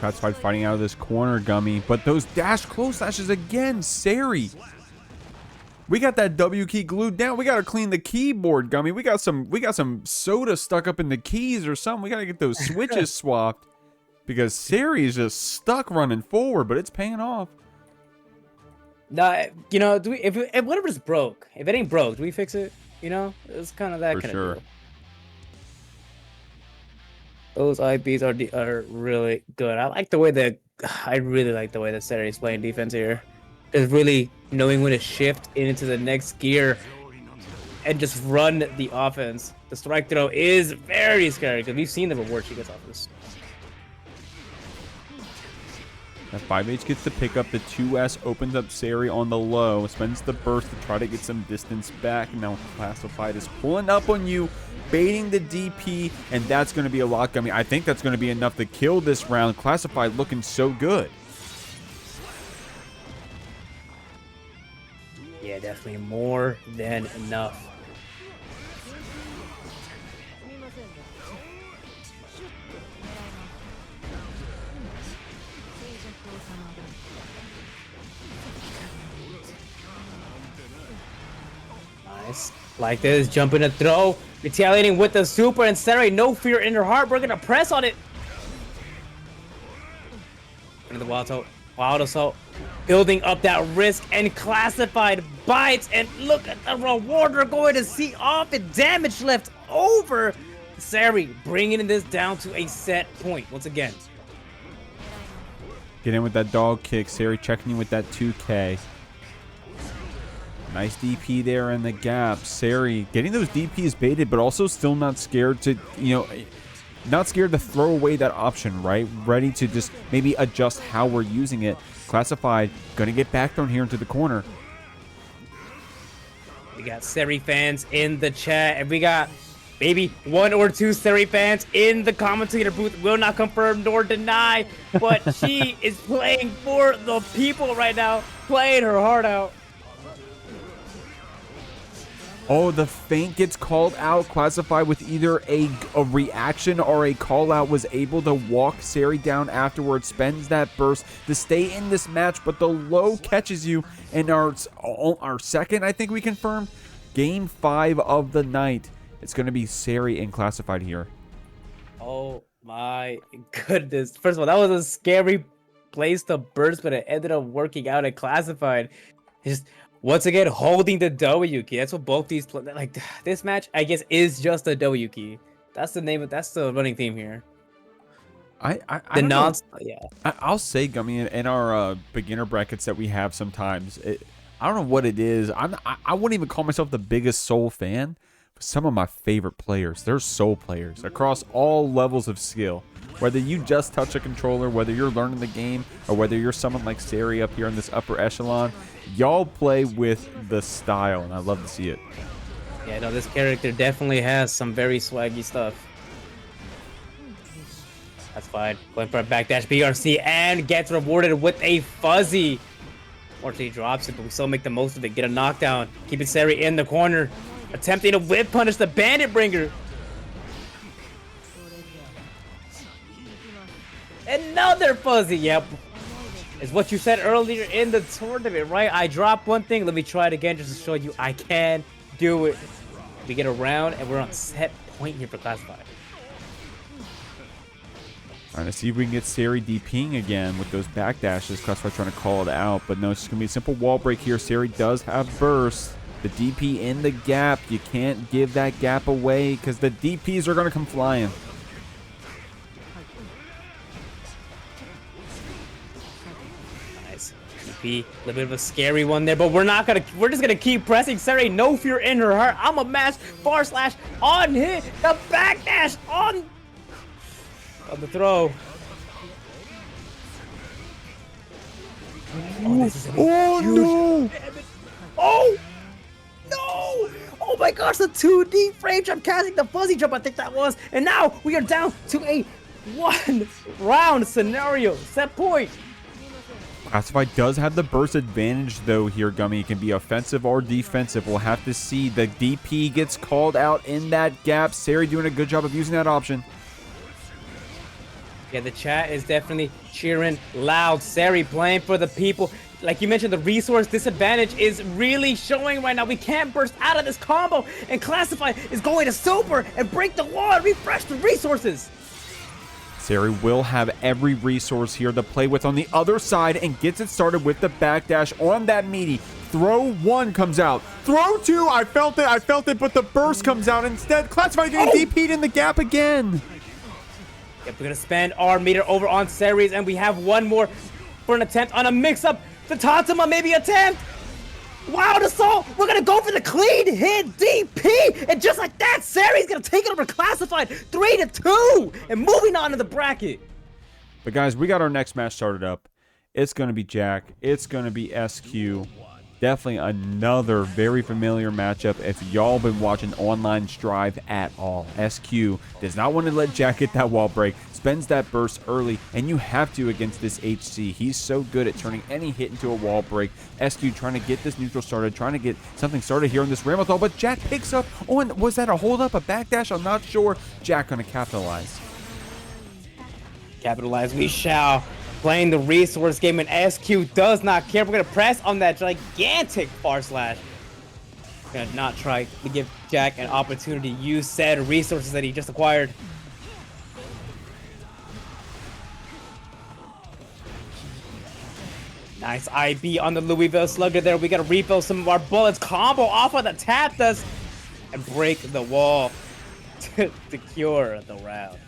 Classified fighting out of this corner, Gummy, but those dash close slashes again. Seri, we got that W key glued down. We gotta clean the keyboard, Gummy. We got some soda stuck up in the keys or something. We gotta get those switches swapped because Seri is just stuck running forward, but it's paying off. Nah, you know, do we, if whatever's broke, if it ain't broke, do we fix it? You know, it's kind of that kind of deal. Those IBs are really good. I really like the way that Seri is playing defense here. is really knowing when to shift into the next gear and just run the offense. The strike throw is very scary because we've seen the reward she gets off this. That 5H gets to pick up the 2S, opens up Seri on the low, spends the burst to try to get some distance back. Now Classified is pulling up on you, baiting the DP, and that's going to be a lot. I mean, I think that's going to be enough to kill this round. Classified looking so good. Yeah, definitely more than enough. Nice. Like this, jumping to throw, retaliating with the super, and Seri, no fear in her heart. We're gonna press on it. Into the wild assault, building up that risk, and Classified bites, and look at the reward we're going to see off, and damage left over. Seri bringing this down to a set point once again. Get in with that dog kick. Seri checking you with that 2K. Nice DP there in the gap. Seri getting those DPs baited, but also still not scared to, not scared to throw away that option, right? Ready to just maybe adjust how we're using it. Classified, gonna get back thrown here into the corner. We got Seri fans in the chat, and we got maybe 1 or 2 Seri fans in the commentator booth. Will not confirm nor deny, but she is playing for the people right now, playing her heart out. Oh, the feint gets called out. Classified with either a reaction or a call out, was able to walk Seri down afterwards, spends that burst to stay in this match, but the low catches you. And our second, I think we confirmed, game 5 of the night. It's going to be Seri and Classified here. Oh my goodness. First of all, that was a scary place to burst, but it ended up working out at Classified. Just once again holding the W key. That's what both these like this match, I guess, is just a W key. That's the name of that's the running theme here. I'll say, Gummy, in our beginner brackets that we have sometimes, I don't know what it is. I wouldn't even call myself the biggest Soul fan. But some of my favorite players, they're Soul players across all levels of skill. Whether you just touch a controller, whether you're learning the game, or whether you're someone like Seri up here in this upper echelon, y'all play with the style, and I love to see it. Yeah, no, this character definitely has some very swaggy stuff. That's fine. Going for a backdash BRC and gets rewarded with a fuzzy. Fortunately, he drops it, but we still make the most of it. Get a knockdown. Keeping Seri in the corner. Attempting to whip punish the bandit bringer. Another fuzzy. Yep. It's what you said earlier in the tournament, right? I dropped one thing. Let me try it again just to show you I can do it. We get around and we're on set point here for Classified. Trying to see if we can get Seri DPing again with those backdashes. Classified trying to call it out, but no, it's just going to be a simple wall break here. Seri does have burst. The DP in the gap. You can't give that gap away because the DPs are going to come flying. Nice. DP, a little bit of a scary one there, but we're just going to keep pressing. Seri, no fear in her heart. I'm a match. Bar slash on hit. The backdash on the throw. Oh, no! Oh! No! Oh my gosh, the 2D frame jump, casting the fuzzy jump, I think that was. And now we are down to a 1 round scenario. Set point. Classified does have the burst advantage, though, here, Gummy. It can be offensive or defensive. We'll have to see. The DP gets called out in that gap. Seri doing a good job of using that option. Yeah, the chat is definitely cheering loud. Seri playing for the people. Like you mentioned, the resource disadvantage is really showing right now. We can't burst out of this combo, and Classified is going to super and break the wall and refresh the resources. Seri will have every resource here to play with on the other side and gets it started with the backdash on that meaty. Throw 1 comes out. Throw 2, I felt it, but the burst comes out instead. Classified getting DP'd in the gap again. Yep, we're going to spend our meter over on Seri's, and we have one more for an attempt on a mix-up. The Tatama maybe attempt. Wow, the assault. We're gonna go for the clean hit DP, and just like that, Seri's gonna take it over classified 3-2, and moving on to the bracket. But guys, we got our next match started up. It's gonna be Jack. It's gonna be SQ. Definitely another very familiar matchup if y'all been watching Online Strive at all. SQ does not want to let Jack get that wall break, spends that burst early, and you have to against this HC. He's so good at turning any hit into a wall break. SQ trying to get this neutral started, trying to get something started here on this Ramlethal, but Jack picks up on, was that a hold up, a backdash? I'm not sure. Jack gonna capitalize. Capitalize we shall. Playing the resource game, and SQ does not care. We're gonna press on that gigantic far slash. Gonna not try to give Jack an opportunity to use said resources that he just acquired. Nice IB on the Louisville Slugger there. We gotta refill some of our bullets. Combo off of the tap dust and break the wall to cure the round.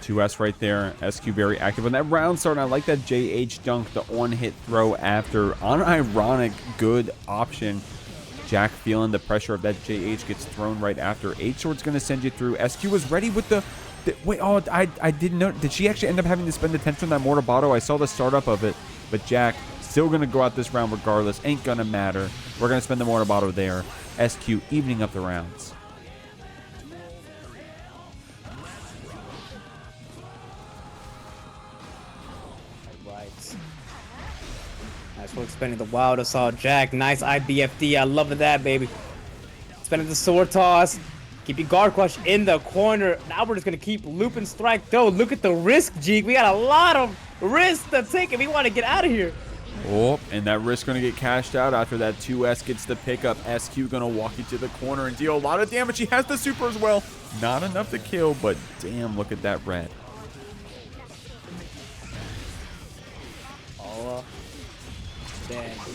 2S right there. SQ very active on that round start. I like that JH dunk, the on-hit throw after. Unironic good option. Jack feeling the pressure of that JH gets thrown right after. H-Sword's going to send you through. SQ was ready with the wait, oh, I didn't know. Did she actually end up having to spend attention on that Mortabato? I saw the startup of it. But Jack still going to go out this round regardless. Ain't going to matter. We're going to spend the Mortabato there. SQ evening up the rounds. We're expending the wild assault. Jack, nice IBFD. I love that, baby. Spending the sword toss. Keep your guard crush in the corner. Now we're just gonna keep looping strike though. Look at the risk, Jeek. We got a lot of risk to take if we want to get out of here. Oh, and that risk gonna get cashed out after that 2S gets the pickup. SQ gonna walk you to the corner and deal a lot of damage. He has the super as well. Not enough to kill, but damn, look at that red.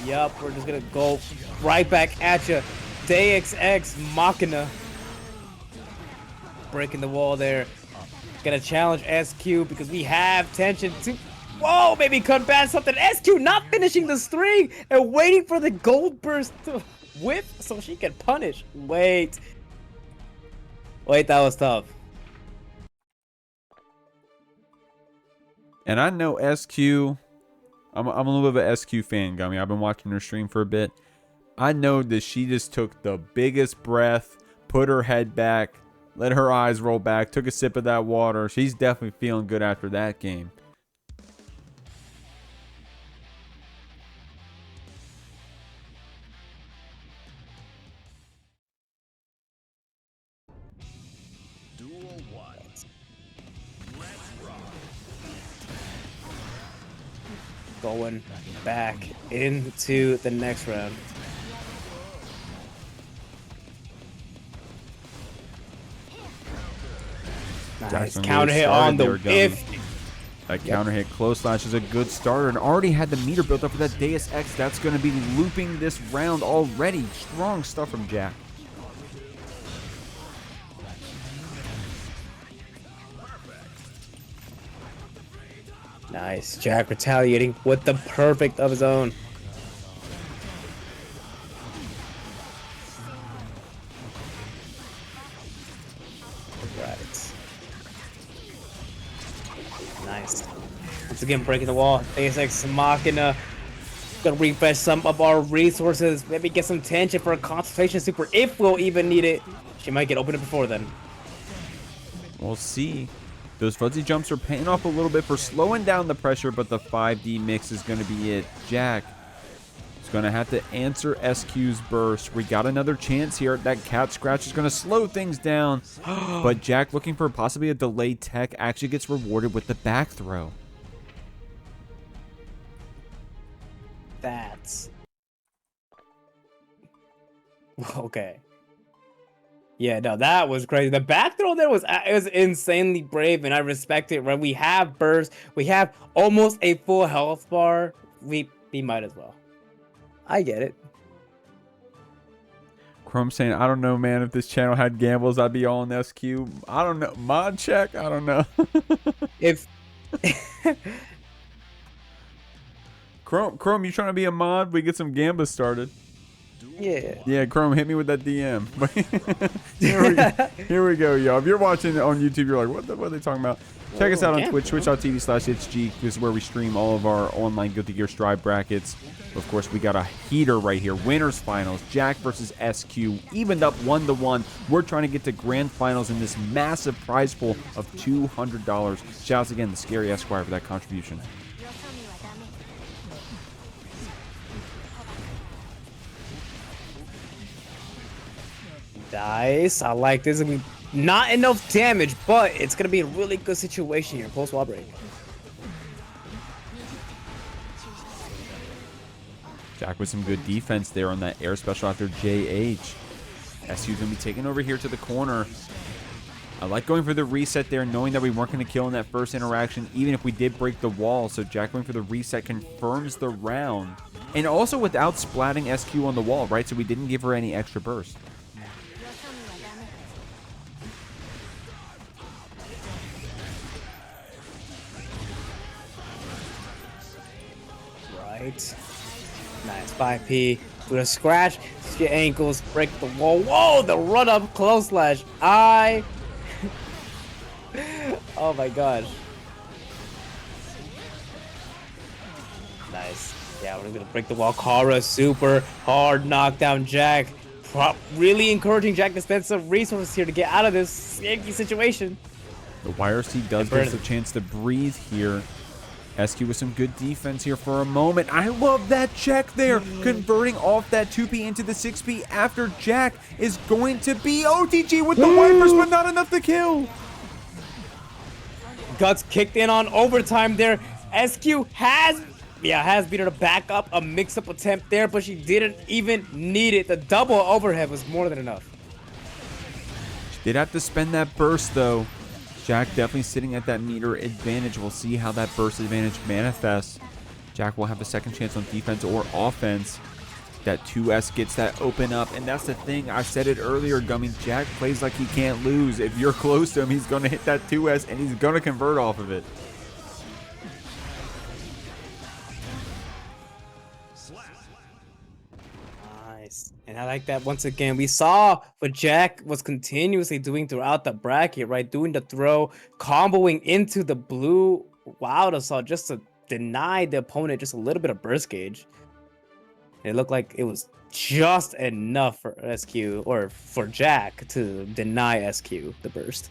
Yup, we're just gonna go right back at you. Deus Ex Machina. Breaking the wall there. Gonna challenge SQ because we have tension to... Whoa, maybe combat something. SQ not finishing the string and waiting for the gold burst to whip so she can punish. Wait, that was tough. And I know SQ... I'm a little bit of an SQ fan, Gummy. I've been watching her stream for a bit. I know that she just took the biggest breath, put her head back, let her eyes roll back, took a sip of that water. She's definitely feeling good after that game. Going back into the next round. Nice counter hit on the whiff. That counter hit close slash is a good starter and already had the meter built up for that Deus Ex. That's going to be looping this round already. Strong stuff from Jack. Nice. Jack retaliating with the perfect of his own. Right. Nice. Once again, breaking the wall. Deus Ex Machina. Gonna refresh some of our resources. Maybe get some tension for a concentration super if we'll even need it. She might get opened up before then. We'll see. Those fuzzy jumps are paying off a little bit for slowing down the pressure, but the 5D mix is going to be it. Jack is going to have to answer SQ's burst. We got another chance here. That cat scratch is going to slow things down, but Jack, looking for possibly a delayed tech, actually gets rewarded with the back throw. That's... okay. Yeah, no, that was crazy. The back throw there was insanely brave, and I respect it. When we have burst, we have almost a full health bar. We might as well. I get it. Chrome saying, I don't know, man. If this channel had gambles, I'd be all in SQ. I don't know. Mod check? I don't know. If Chrome, you trying to be a mod? We get some Gambas started. Yeah. Yeah, Chrome, hit me with that DM. Here we go, y'all. If you're watching on YouTube, you're like, what are they talking about? Check us out on Twitch, twitch.tv/itsg. This is where we stream all of our online Guilty Gear Strive brackets. Of course, we got a heater right here. Winners finals. Jack versus SQ. Evened up 1-1. We're trying to get to grand finals in this massive prize pool of $200. Shouts again to ScaryEsq for that contribution. Nice. I like this. It's gonna be not enough damage, but it's gonna be a really good situation here. Post wall break. Jack with some good defense there on that air special after JH. SU's gonna be taken over here to the corner. I like going for the reset there, knowing that we weren't going to kill in that first interaction, even if we did break the wall. So Jack going for the reset confirms the round. And also without splatting SQ on the wall, right? So we didn't give her any extra burst. Right. Nice 5P. With a scratch, get ankles, break the wall. Whoa, the run up close slash. Oh my gosh. Nice. Yeah, we're gonna break the wall. Kara, super hard knockdown Jack. Really encouraging Jack to spend some resources here to get out of this sticky situation. The YRC does give us a chance to breathe here. SQ with some good defense here for a moment. I love that check there. Converting off that 2P into the 6P after Jack is going to be OTG with the wipers, but not enough to kill. Guts kicked in on overtime there. SQ has beat her to back up a mix-up attempt there, but she didn't even need it. The double overhead was more than enough. She did have to spend that burst, though. Jack definitely sitting at that meter advantage. We'll see how that burst advantage manifests. Jack will have a second chance on defense or offense. That 2S gets that open up, and that's the thing. I said it earlier, Gummy. Jack plays like he can't lose. If you're close to him, he's going to hit that 2S, and he's going to convert off of it. Nice. And I like that once again. We saw what Jack was continuously doing throughout the bracket, right? Doing the throw, comboing into the blue Wild Assault just to deny the opponent just a little bit of burst gauge. It looked like it was just enough for SQ, or for Jack, to deny SQ the burst.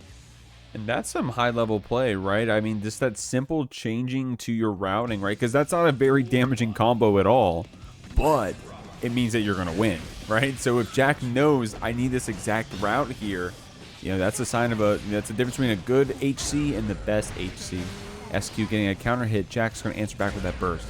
And that's some high-level play, right? I mean, just that simple changing to your routing, right? Because that's not a very damaging combo at all, but it means that you're going to win, right? So if Jack knows I need this exact route here, you know, that's a sign of that's the difference between a good HC and the best HC. SQ getting a counter hit, Jack's going to answer back with that burst.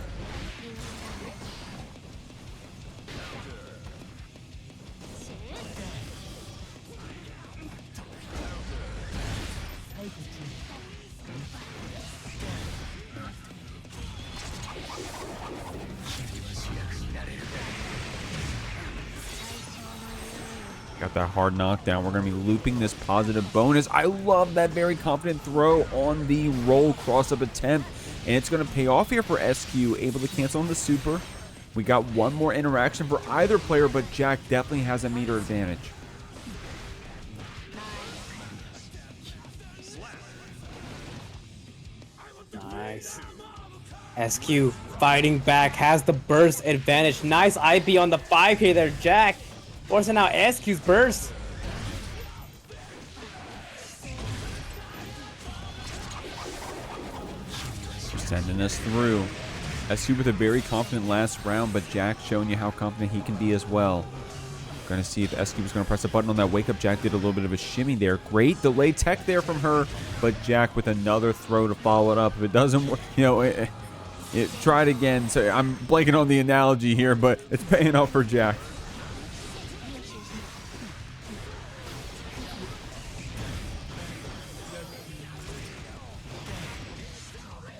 Got that hard knockdown. We're going to be looping this positive bonus. I love that very confident throw on the roll cross-up attempt. And it's going to pay off here for SQ. Able to cancel on the super. We got one more interaction for either player, but Jack definitely has a meter advantage. Nice. SQ fighting back, has the burst advantage. Nice IP on the 5K there, Jack. Forcing out SQ's burst. Sending us through. SQ with a very confident last round, but Jack showing you how confident he can be as well. Going to see if SQ was going to press a button on that wake up. Jack did a little bit of a shimmy there. Great delay tech there from her, but Jack with another throw to follow it up. If it doesn't work, you know, try it again. So I'm blanking on the analogy here, but it's paying off for Jack.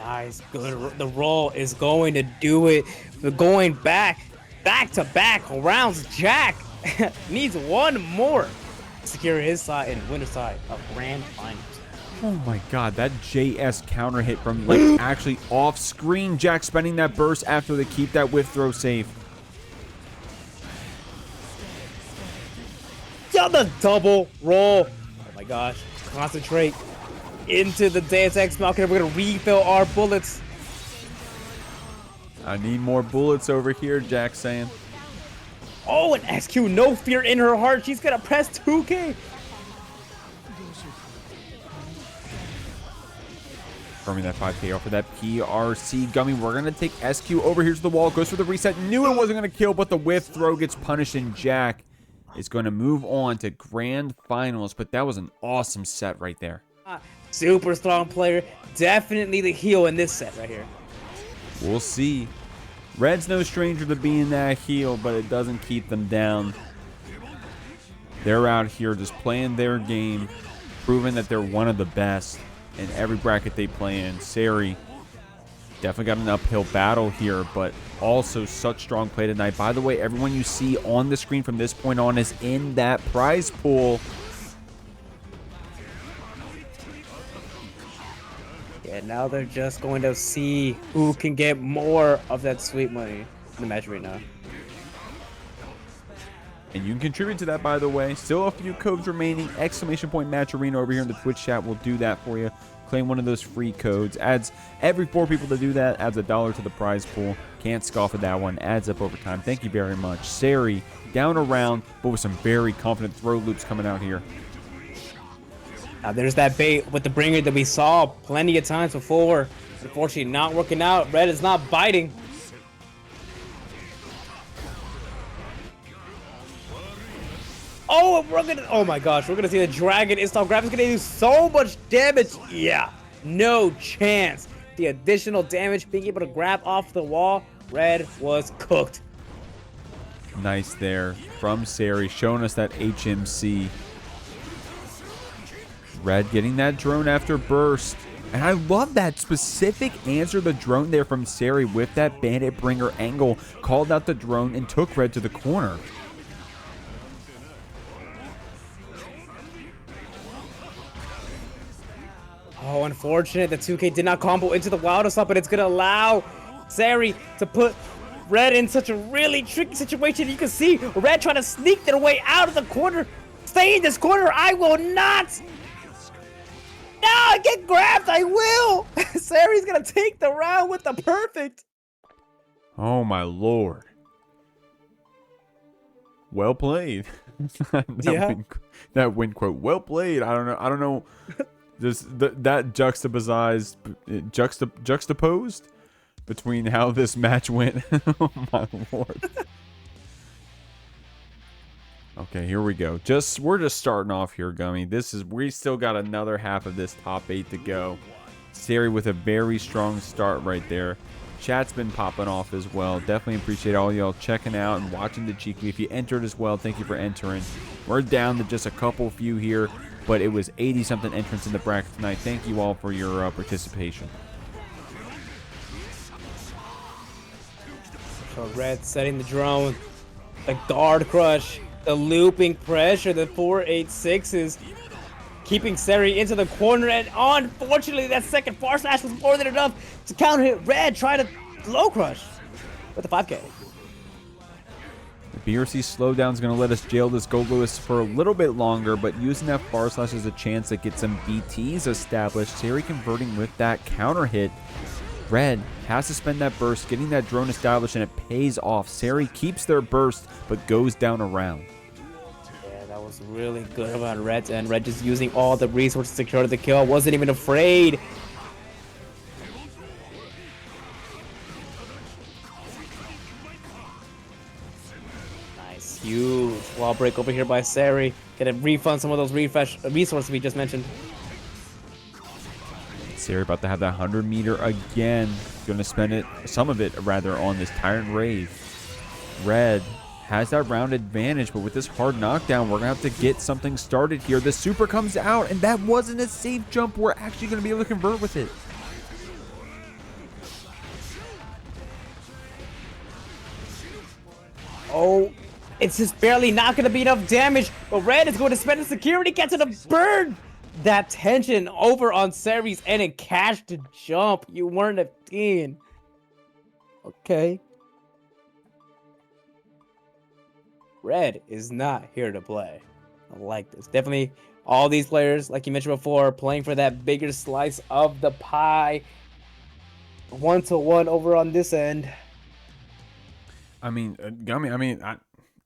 Nice, good. The roll is going to do it. We're going back to back rounds. Jack needs one more to secure his side and win his side of grand finals. Oh my god, that JS counter hit from like actually off screen. Jack spending that burst after they keep that whiff throw safe. Yeah, the double roll. Oh my gosh. Concentrate into the Deus Ex Machina. We're gonna refill our bullets. I need more bullets over here, Jack's saying. Oh, and SQ, no fear in her heart. She's gonna press 2K. Confirming that 5K off of that PRC Gummy. We're going to take SQ over here to the wall. Goes for the reset. Knew it wasn't going to kill, but the whiff throw gets punished, and Jack is going to move on to grand finals. But that was an awesome set right there. Super strong player. Definitely the heel in this set right here. We'll see. Red's no stranger to being that heel, but it doesn't keep them down. They're out here just playing their game, proving that they're one of the best in every bracket they play in. Seri definitely got an uphill battle here, but also such strong play tonight. By the way, everyone you see on the screen from this point on is in that prize pool. Yeah, now they're just going to see who can get more of that sweet money in the match right now. And you can contribute to that, by the way. Still a few codes remaining. Exclamation point match arena over here in the Twitch chat will do that for you. Claim one of those free codes. Adds every 4 people to do that. Adds $1 to the prize pool. Can't scoff at that one. Adds up over time. Thank you very much. Seri down around, but with some very confident throw loops coming out here. Now there's that bait with the bringer that we saw plenty of times before. Unfortunately, not working out. Red is not biting. Oh, oh my gosh, we're gonna see the dragon install grab is gonna do so much damage. Yeah, no chance. The additional damage, being able to grab off the wall, Red was cooked. Nice there from Seri, showing us that HMC. Red getting that drone after burst. And I love that specific answer the drone there from Seri with that bandit bringer angle. Called out the drone and took Red to the corner. Oh, unfortunate. The 2K did not combo into the wild assault, but it's going to allow Seri to put Red in such a really tricky situation. You can see Red trying to sneak their way out of the corner. Stay in this corner. I will not. No, I get grabbed. I will. Seri's going to take the round with the perfect. Oh, my Lord. Well played. that win quote. Well played. I don't know. That juxtaposed between how this match went. Oh my Lord. Okay, here we go. We're just starting off here, Gummy. We still got another half of this top 8 to go. Seri with a very strong start right there. Chat's been popping off as well. Definitely appreciate all y'all checking out and watching the Jeekly. If you entered as well, thank you for entering. We're down to just a couple few here, but it was 80-something entrants in the bracket tonight. Thank you all for your participation. So Red setting the drone, the guard crush, the looping pressure, the 486s, keeping Seri into the corner, and unfortunately that second far slash was more than enough to counter hit. Red try to low crush with the 5K. The BRC slowdown is going to let us jail this Goldlewis for a little bit longer, but using that far slash as a chance to get some BTs established. Seri converting with that counter hit. Red has to spend that burst, getting that drone established, and it pays off. Seri keeps their burst, but goes down around. Yeah, that was really good about Red's end. Red just using all the resources to secure the kill. Wasn't even afraid. Nice, huge wall break over here by Seri. Gonna refund some of those resources we just mentioned. Seri about to have that 100-meter again. Going to spend some of it rather, on this Tyrant Rave. Red has that round advantage, but with this hard knockdown, we're going to have to get something started here. The super comes out, and that wasn't a safe jump. We're actually going to be able to convert with it. Oh, it's just barely not going to be enough damage, but Red is going to spend the security, get to the burn. that tension over on Seri's end and catch the jump. You weren't a teen. Okay. Red is not here to play. I like this. Definitely all these players, like you mentioned before, playing for that bigger slice of the pie. 1-1 over on this end. I mean, I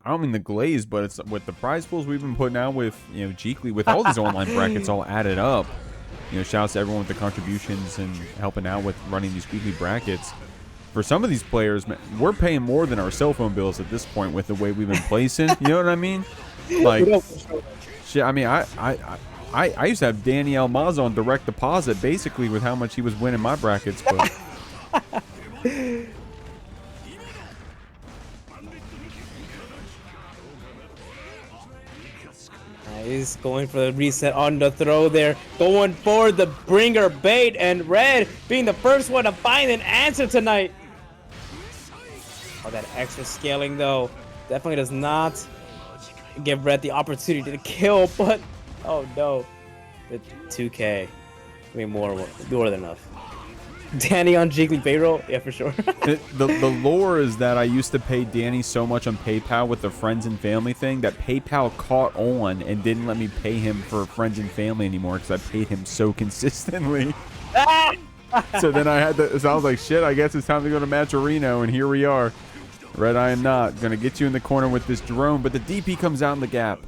don't mean the glaze, but it's with the prize pools we've been putting out with, you know, Jeekly, with all these online brackets all added up. You know, shouts to everyone with the contributions and helping out with running these weekly brackets. For some of these players, man, we're paying more than our cell phone bills at this point with the way we've been placing. You know what I mean? Like, shit. I mean, I used to have Danny Almazo on direct deposit, basically, with how much he was winning my brackets. But He's going for the reset on the throw there. Going for the bringer bait, and Red being the first one to find an answer tonight. Oh, that extra scaling, though, definitely does not give Red the opportunity to kill, but oh no. The 2K. I mean, more than enough. Danny on Jeekly payroll? Yeah, for sure. the lore is that I used to pay Danny so much on PayPal with the friends and family thing that PayPal caught on and didn't let me pay him for friends and family anymore because I paid him so consistently. So then I had to, so I was like, shit, I guess it's time to go to Maturino, and here we are. RedIAmNot gonna get you in the corner with this drone, but the DP comes out in the gap.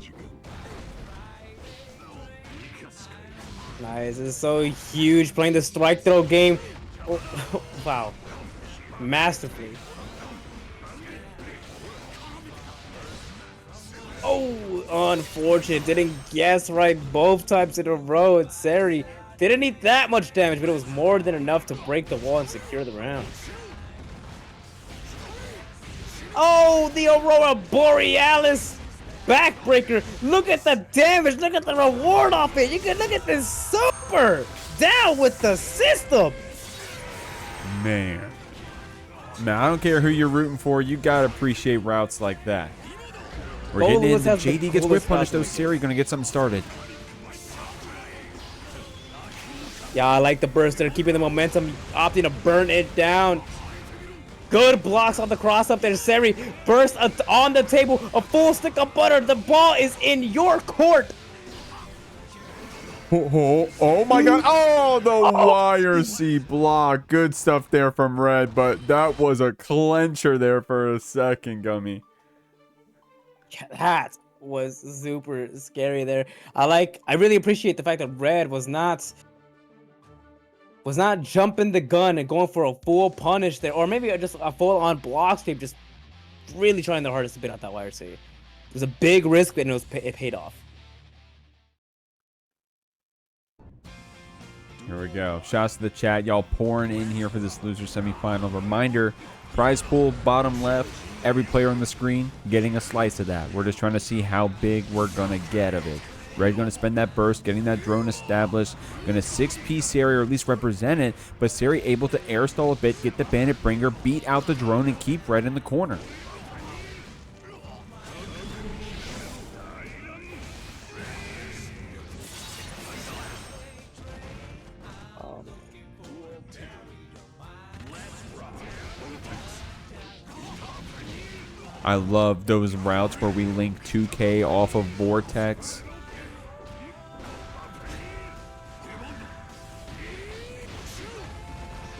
Nice, this is so huge, playing the strike throw game. Oh, wow, masterfully. Oh, unfortunate, didn't guess right both times in a row. It's Seri. Didn't need that much damage, but it was more than enough to break the wall and secure the round. Oh, the Aurora Borealis backbreaker. Look at the damage. Look at the reward off it. You can look at this super down with the system. Man, I don't care who you're rooting for. You gotta appreciate routes like that. We're getting in. JD gets whip punished, though. Seri gonna get something started. Yeah, I like the burst there, keeping the momentum, opting to burn it down. Good blocks on the cross up there. Seri burst on the table, a full stick of butter. The ball is in your court. Oh my god. Oh, the YRC block. Good stuff there from Red, but that was a clencher there for a second, Gummy. Yeah, that was super scary there. I really appreciate the fact that Red was not jumping the gun and going for a full punish there, or maybe just a full-on block sweep, just really trying their hardest to beat out that YRC. It was a big risk, but it paid off. Here we go. Shouts to the chat. Y'all pouring in here for this loser semifinal. Reminder, prize pool, bottom left. Every player on the screen getting a slice of that. We're just trying to see how big we're going to get of it. Red going to spend that burst, getting that drone established. Going to 6P Seri, or at least represent it. But Seri able to air stall a bit, get the bandit bringer, beat out the drone, and keep Red in the corner. I love those routes where we link 2K off of Vortex.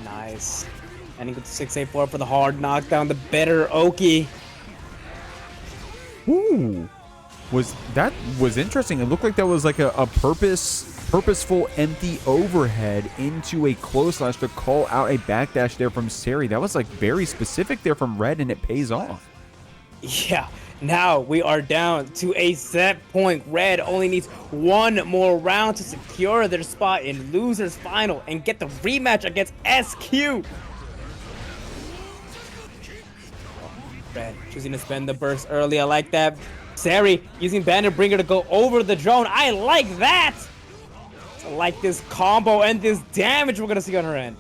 Nice. And he gets 684 for the hard knockdown. The better Oki. Ooh. That was interesting. It looked like that was like a purposeful empty overhead into a close slash to call out a backdash there from Seri. That was like very specific there from Red, and it pays off. Yeah, now we are down to a set point. Red only needs one more round to secure their spot in losers final and get the rematch against SQ. Red choosing to spend the burst early. I like that. Seri using Bandit Bringer to go over the drone. I like that. I like this combo and this damage we're gonna see on her end.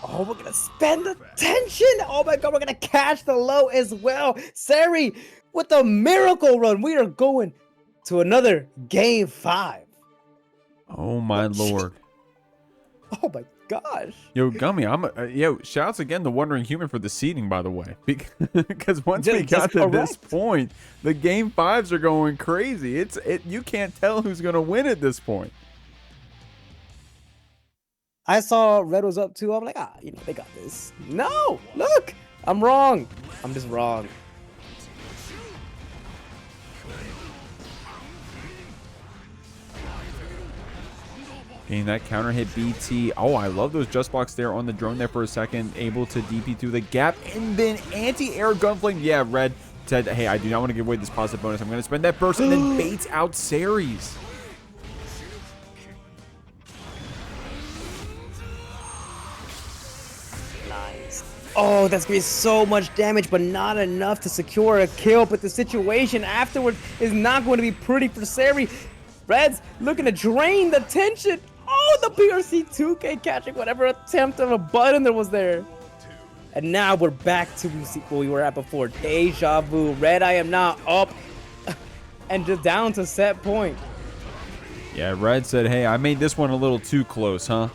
Oh, we're gonna spend the tension. Oh my god, we're gonna catch the low as well. Seri with a miracle run. We are going to another game 5. Oh my lord. Oh my gosh. Yo, Gummy, yo, shouts again to Wandering Human for the seeding, by the way. Because once we got to this point, the game 5s are going crazy. You can't tell who's gonna win at this point. I saw Red was up 2. I'm like, they got this. No, look, I'm wrong. I'm just wrong. Getting that counter hit BT. Oh, I love those just blocks there on the drone there for a second. Able to DP through the gap. And then anti-air gunflame. Yeah, Red said, hey, I do not want to give away this positive bonus. I'm going to spend that burst and then baits out Seri's. Oh, that's gonna be so much damage, but not enough to secure a kill. But the situation afterwards is not going to be pretty for Seri. Red's looking to drain the tension. Oh, the PRC 2K catching whatever attempt of a button there was there. And now we're back to where we were at before. Deja vu. RedIAmNot up and just down to set point. Yeah, Red said, hey, I made this one a little too close, huh?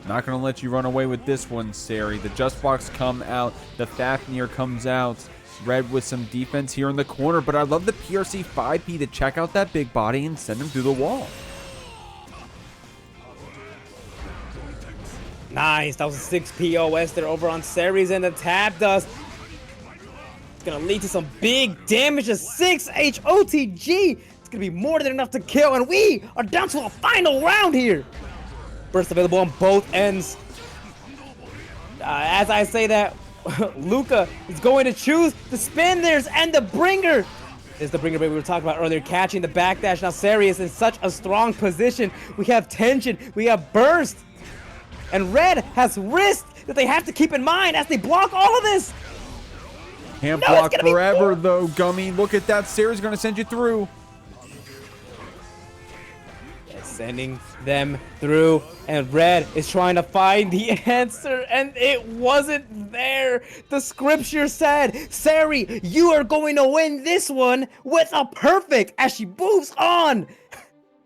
Not going to let you run away with this one, Seri. The Just Box come out. The Fafnir comes out. Red with some defense here in the corner. But I love the PRC 5P to check out that big body and send him through the wall. Nice. That was a 6 POS there over on Seri's and the tap dust. It's going to lead to some big damage. A 6 HOTG. It's going to be more than enough to kill. And we are down to a final round here. Burst available on both ends. As I say that, Luca is going to choose the spin there's and the bringer. This is the bringer we were talking about earlier, catching the backdash. Now Seri is in such a strong position. We have tension, we have burst. And Red has wrist that they have to keep in mind as they block all of this. Can't block forever though, Gummy. Look at that. Seri's going to send you through. Sending them through, and Red is trying to find the answer, and it wasn't there. The scripture said, Seri, you are going to win this one with a perfect as she moves on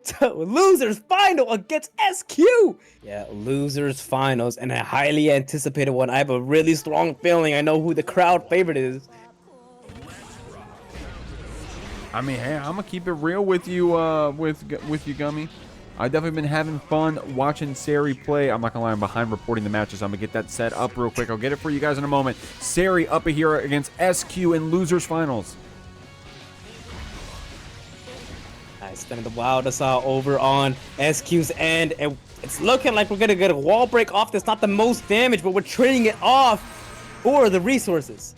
to losers final against SQ. Yeah, losers finals, and a highly anticipated one. I have a really strong feeling I know who the crowd favorite is. I mean, hey, I'm gonna keep it real with you, with you, Gummy. I've definitely been having fun watching Seri play. I'm not gonna lie, I'm behind reporting the matches. I'm gonna get that set up real quick. I'll get it for you guys in a moment. Seri up here against SQ in losers finals. Nice, spinning the wild assault over on SQ's end, and it's looking like we're gonna get a wall break off. That's not the most damage, but we're trading it off for the resources.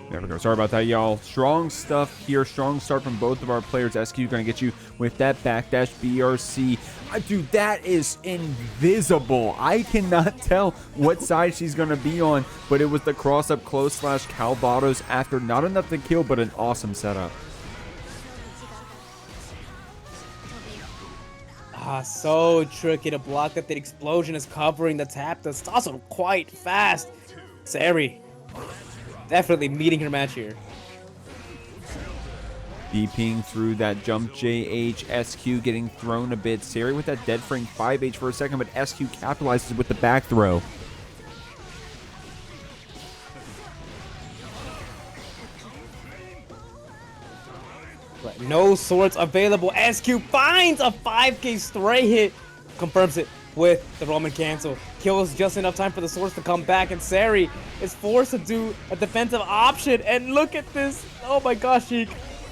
There we go. Sorry about that, y'all. Strong stuff here. Strong start from both of our players. SQ going to get you with that backdash BRC. Dude, that is invisible. I cannot tell what side she's going to be on, but it was the cross-up close slash Calvados after. Not enough to kill, but an awesome setup. So tricky to block that. The explosion is covering the tap. That's also quite fast. Seri definitely meeting her match here. DPing through that jump JH. SQ getting thrown a bit. Seri with that dead frame 5H for a second, but SQ capitalizes with the back throw. But no swords available. SQ finds a 5K stray hit. Confirms it with the Roman cancel. Kills just enough time for the swords to come back, and Seri is forced to do a defensive option. And look at this. Oh my gosh, Sheik.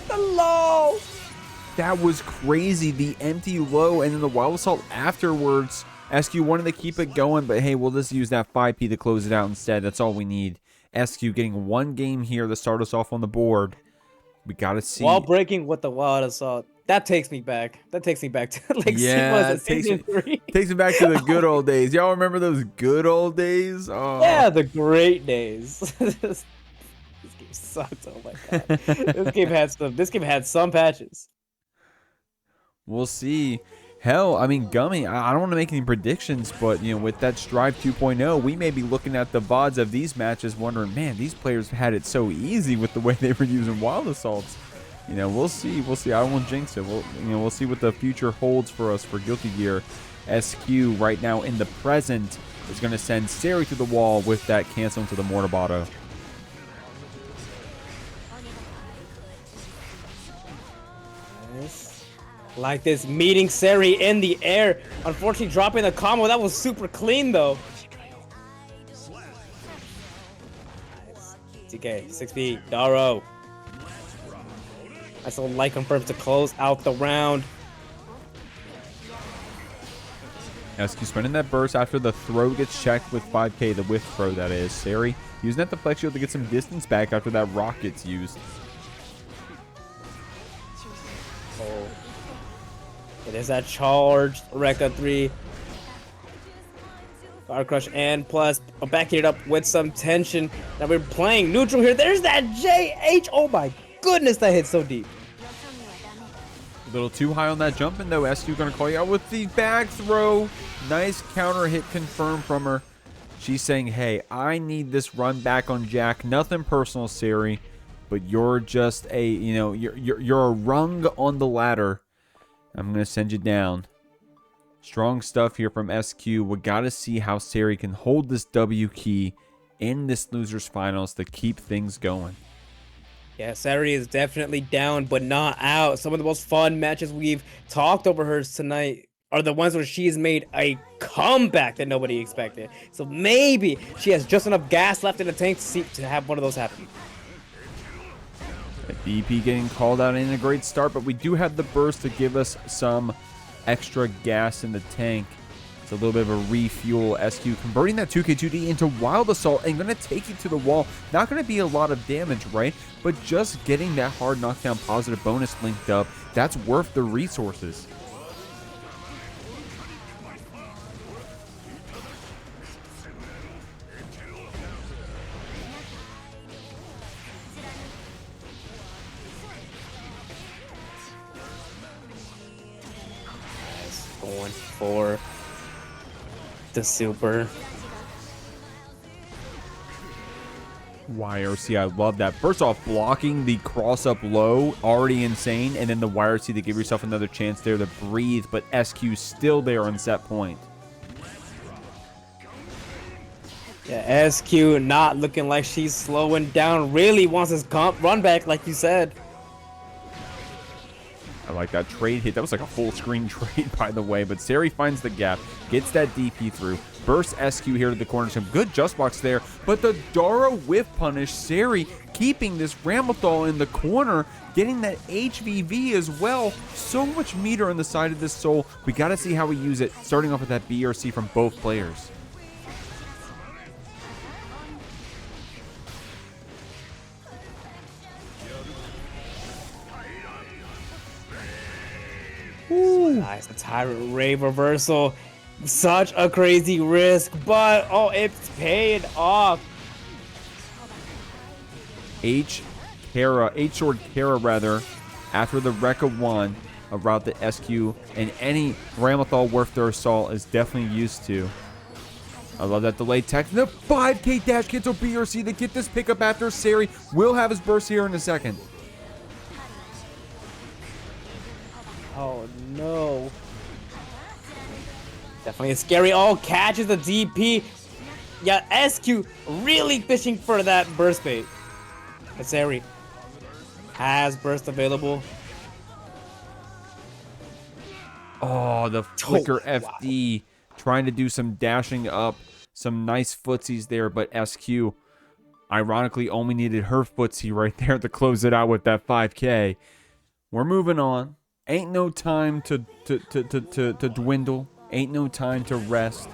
The low. That was crazy. The empty low and then the wild assault afterwards. SQ wanted to keep it going, but hey, we'll just use that 5P to close it out instead. That's all we need. SQ getting one game here to start us off on the board. We gotta see. While breaking with the wild assault. That takes me back. That takes me back to like season 3. Takes me back to the good old days. Y'all remember those good old days? Oh. Yeah, the great days. This game sucked. Oh my god. This game had some patches. We'll see. Hell, I mean, Gummy, I don't want to make any predictions, but, you know, with that Strive 2.0, we may be looking at the VODs of these matches wondering, man, these players had it so easy with the way they were using Wild Assaults. You know, we'll see. We'll see. I won't jinx it. We'll see what the future holds for us for Guilty Gear. SQ right now in the present is going to send Seri to the wall with that cancel into the Mortabato. Like this, meeting Seri in the air. Unfortunately, dropping the combo. That was super clean, though. TK, 6B, Daro. I saw Light confirms to close out the round. SQ spending that burst after the throw gets checked with 5K, the whiff throw that is. Seri using that deflect shield to get some distance back after that rock gets used. Oh. It is that charged Rekka 3. Fire Crush and plus backing it up with some tension. Now we're playing neutral here. There's that JH. Oh my goodness, that hit so deep. A little too high on that jump, and though SQ going to call you out with the back throw. Nice counter hit confirmed from her. She's saying, hey, I need this run back on Jack. Nothing personal, Seri, but you're just a, you know, you're a rung on the ladder. I'm going to send you down. Strong stuff here from SQ. We got to see how Seri can hold this W key in this losers finals to keep things going. Yeah, Seri is definitely down, but not out. Some of the most fun matches we've talked over her tonight are the ones where she has made a comeback that nobody expected. So maybe she has just enough gas left in the tank to have one of those happen. DP getting called out in a great start, but we do have the burst to give us some extra gas in the tank. It's a little bit of a refuel. SQ converting that 2K2D into Wild Assault and going to take it to the wall. Not going to be a lot of damage, right? But just getting that hard knockdown positive bonus linked up, that's worth the resources. Going for the super. YRC, I love that. First off, blocking the cross up low, already insane. And then the YRC to give yourself another chance there to breathe. But SQ still there on set point. Yeah, SQ not looking like she's slowing down. Really wants his run back, like you said. I like that trade hit. That was like a full screen trade, by the way. But Seri finds the gap, gets that DP through, bursts SQ here to the corner. Some good just box there. But the Dara whiff punish, Seri keeping this Ramlethal in the corner, getting that HVV as well. So much meter on the side of this soul. We got to see how we use it, starting off with that BRC from both players. Ooh. Nice, the Tyrant Rave reversal. Such a crazy risk, but oh, it's paid off. H-Sword Kara rather, after the Rekka 1, a route that SQ and any Ramlethal worth their assault is definitely used to. I love that delay tech. The 5K dash cancel BRC to get this pickup after Seri will have his burst here in a second. Oh no. Definitely scary. Oh, catches the DP. Yeah, SQ really fishing for that burst bait. But Seri has burst available. Oh, the flicker FD. Trying to do some dashing up. Some nice footsies there, but SQ ironically only needed her footsie right there to close it out with that 5K. We're moving on. Ain't no time to dwindle. Ain't no time to rest,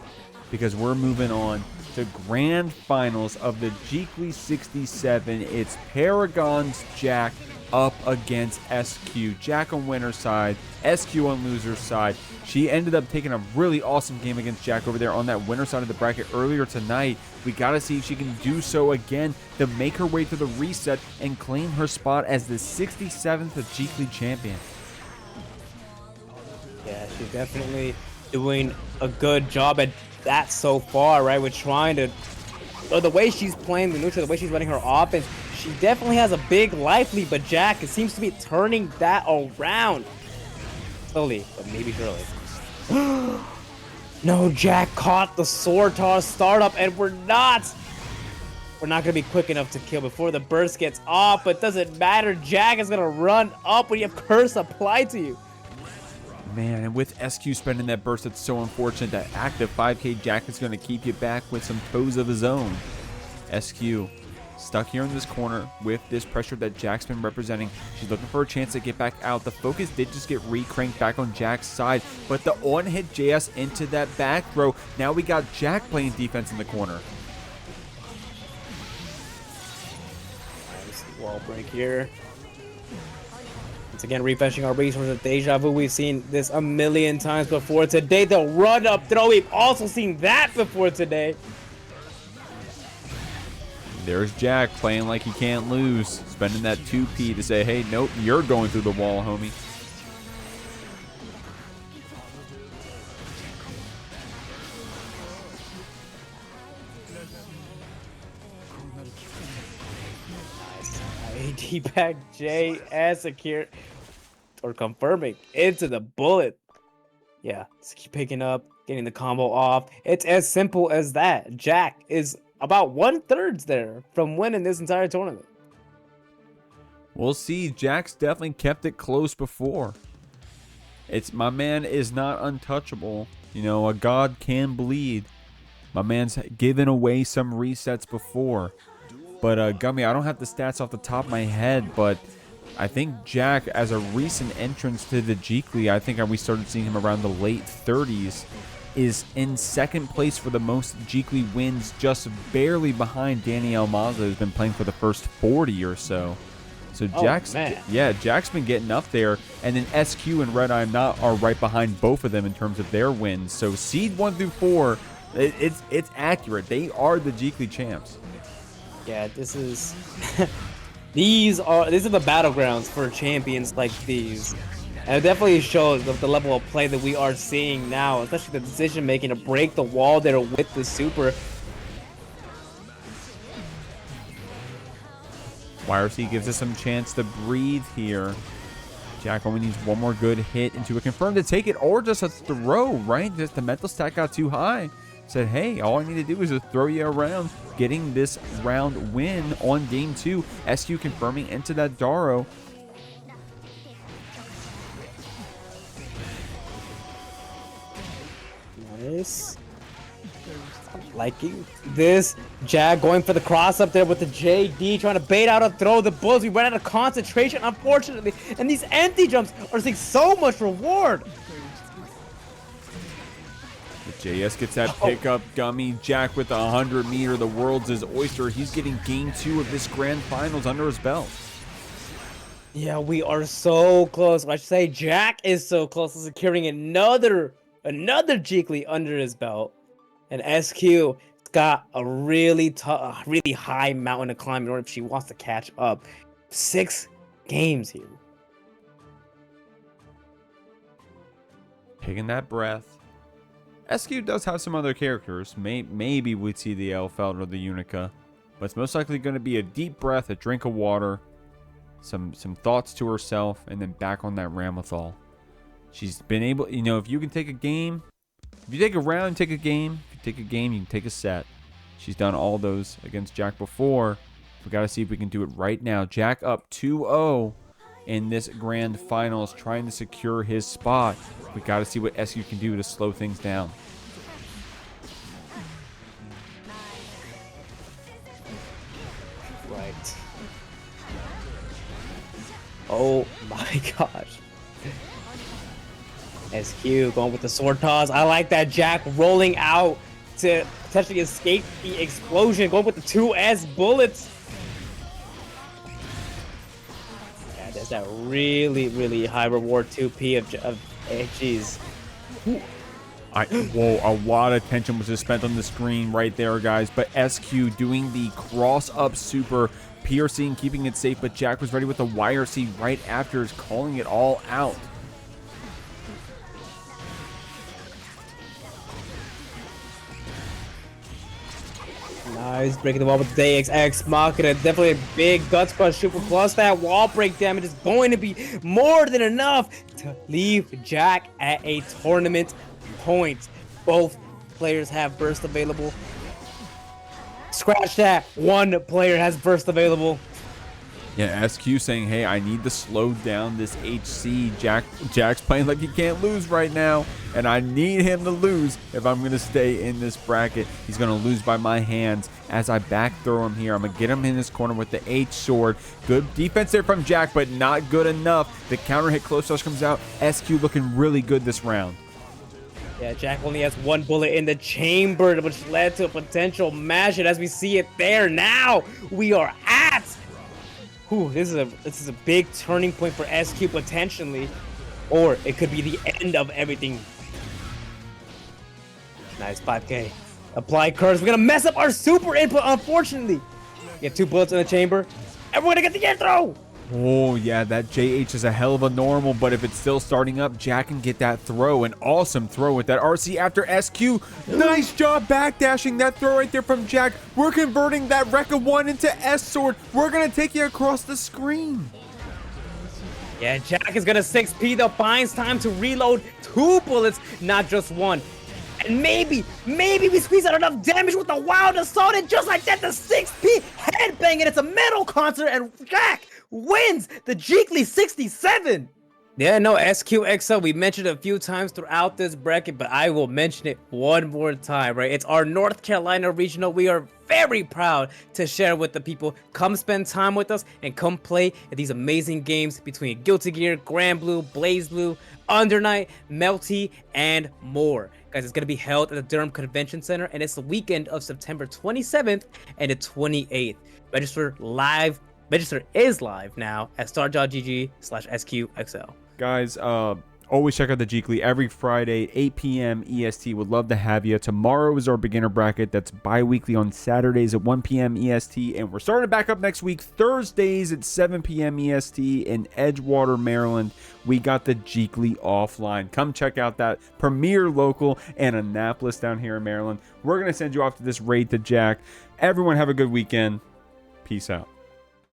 because we're moving on to grand finals of the Jeekly 67. It's Paragon's Jack up against SQ. Jack on winner's side, SQ on loser's side. She ended up taking a really awesome game against Jack over there on that winner side of the bracket earlier tonight. We got to see if she can do so again to make her way to the reset and claim her spot as the 67th Jeekly champion. Yeah, She's definitely doing a good job at that so far, right? We're trying to, or the way she's playing the neutral, the way she's running her offense, she definitely has a big life lead, but Jack seems to be turning that around. Slowly, but maybe surely. No, Jack caught the sword toss startup, and we're not gonna be quick enough to kill before the burst gets off, but doesn't matter. Jack is gonna run up when you have curse applied to you. Man, and with SQ spending that burst, it's so unfortunate that active 5k Jack is going to keep you back with some toes of his own. SQ stuck here in this corner with this pressure that Jack's been representing. She's looking for a chance to get back out. The focus did just get recranked back on Jack's side, but the on hit JS into that back throw. Now we got Jack playing defense in the corner. Wall break here. Once again, refreshing our resources. Deja vu. We've seen this a million times before today. The run up throw. We've also seen that before today. There's Jack playing like he can't lose, spending that 2p to say, hey, nope, you're going through the wall, homie. AD back JS here, or confirming into the bullet. Yeah, just keep picking up, getting the combo off. It's as simple as that. Jack is about 1/3 there from winning this entire tournament. We'll see. Jack's definitely kept it close before. It's my man is not untouchable. You know, a god can bleed. My man's given away some resets before. But Gummy, I don't have the stats off the top of my head, but I think Jack, as a recent entrance to the Jeekly, I think we started seeing him around the late 30s, is in second place for the most Jeekly wins, just barely behind Danielle Mazza, who's been playing for the first 40 or so. So Jack's, Jack's been getting up there, and then SQ and RedIAmNot are right behind both of them in terms of their wins. So seed 1 through 4, it's accurate. They are the Jeekly champs. Yeah, this is these are the battlegrounds for champions like these. And it definitely shows the level of play that we are seeing now, especially the decision making to break the wall there with the super. YRC gives us some chance to breathe here. Jack only needs one more good hit into a confirm to take it, or just a throw, right? Just the mental stack got too high. Said, hey, all I need to do is just throw you around, getting this round win on game 2. SQ confirming into that Daro. Nice. Liking this. Jag going for the cross up there with the JD, trying to bait out a throw. The Bulls, we ran out of concentration, unfortunately. And these empty jumps are seeing so much reward. JS gets that pickup. Gummy Jack with the 100-meter. The world's his oyster. He's getting game 2 of this grand finals under his belt. Yeah, we are so close. I should say Jack is so close to securing another Jeekly under his belt. And SQ's got a really high mountain to climb in order if she wants to catch up. 6 games here. Taking that breath. SQ does have some other characters. Maybe we'd see the Elfeld or the Unika. But it's most likely going to be a deep breath, a drink of water, some thoughts to herself, and then back on that Ramlethal. She's been able, you know, if you can take a game, if you take a round, take a game. If you take a game, you can take a set. She's done all those against Jack before. We got to see if we can do it right now. Jack up 2-0 in this grand finals, trying to secure his spot. We got to see what SQ can do to slow things down. Right. Oh my gosh. SQ going with the sword toss. I like that. Jack rolling out to potentially escape the explosion. Going with the 2S bullets. Yeah, there's that really high reward 2P of geez. Whoa, a lot of tension was just spent on the screen right there, guys. But SQ doing the cross-up super, piercing, keeping it safe. But Jack was ready with the YRC right after, calling it all out. Nice, breaking the wall with the Ex Machina. Definitely a big Guts Crush Super. Plus that wall break damage is going to be more than enough to leave Jack at a tournament point. Both players have burst available. Scratch that. One player has burst available. Yeah, SQ saying, hey, I need to slow down this HC. Jack's playing like he can't lose right now, and I need him to lose if I'm going to stay in this bracket. He's going to lose by my hands as I back throw him here. I'm going to get him in this corner with the H sword. Good defense there from Jack, but not good enough. The counter hit close touch comes out. SQ looking really good this round. Yeah, Jack only has one bullet in the chamber, which led to a potential match. And as we see it there now, we are at... Ooh, this is a big turning point for SQ potentially, or it could be the end of everything. Nice 5K. Apply curves. We're gonna mess up our super input, unfortunately. You have 2 bullets in the chamber, and we're gonna get the air throw. Oh, yeah, that JH is a hell of a normal, but if it's still starting up, Jack can get that throw. An awesome throw with that RC after SQ. Nice job backdashing that throw right there from Jack. We're converting that Rekka 1 into S-Sword. We're going to take you across the screen. Yeah, Jack is gonna 6P though, finds time to reload 2 bullets, not just 1. And maybe we squeeze out enough damage with the wild assault, and just like that, the 6P headbang, and it's a metal concert, and Jack wins the Jeekly 67. Yeah, no, SQXL, we mentioned it a few times throughout this bracket, but I will mention it one more time, right? It's our North Carolina regional. We are very proud to share with the people. Come spend time with us and come play at these amazing games between Guilty Gear, Grand Blue, Blaze Blue, Undernight, Melty, and more. Guys, it's going to be held at the Durham Convention Center, and it's the weekend of September 27th and the 28th. Register is live now at star.gg/SQXL. Guys, always check out the Jeekly every Friday, 8 p.m. EST. Would love to have you. Tomorrow is our beginner bracket. That's bi-weekly on Saturdays at 1 p.m. EST. And we're starting back up next week, Thursdays at 7 p.m. EST in Edgewater, Maryland. We got the Jeekly offline. Come check out that premier local in Annapolis down here in Maryland. We're going to send you off to this raid to Jack. Everyone have a good weekend. Peace out.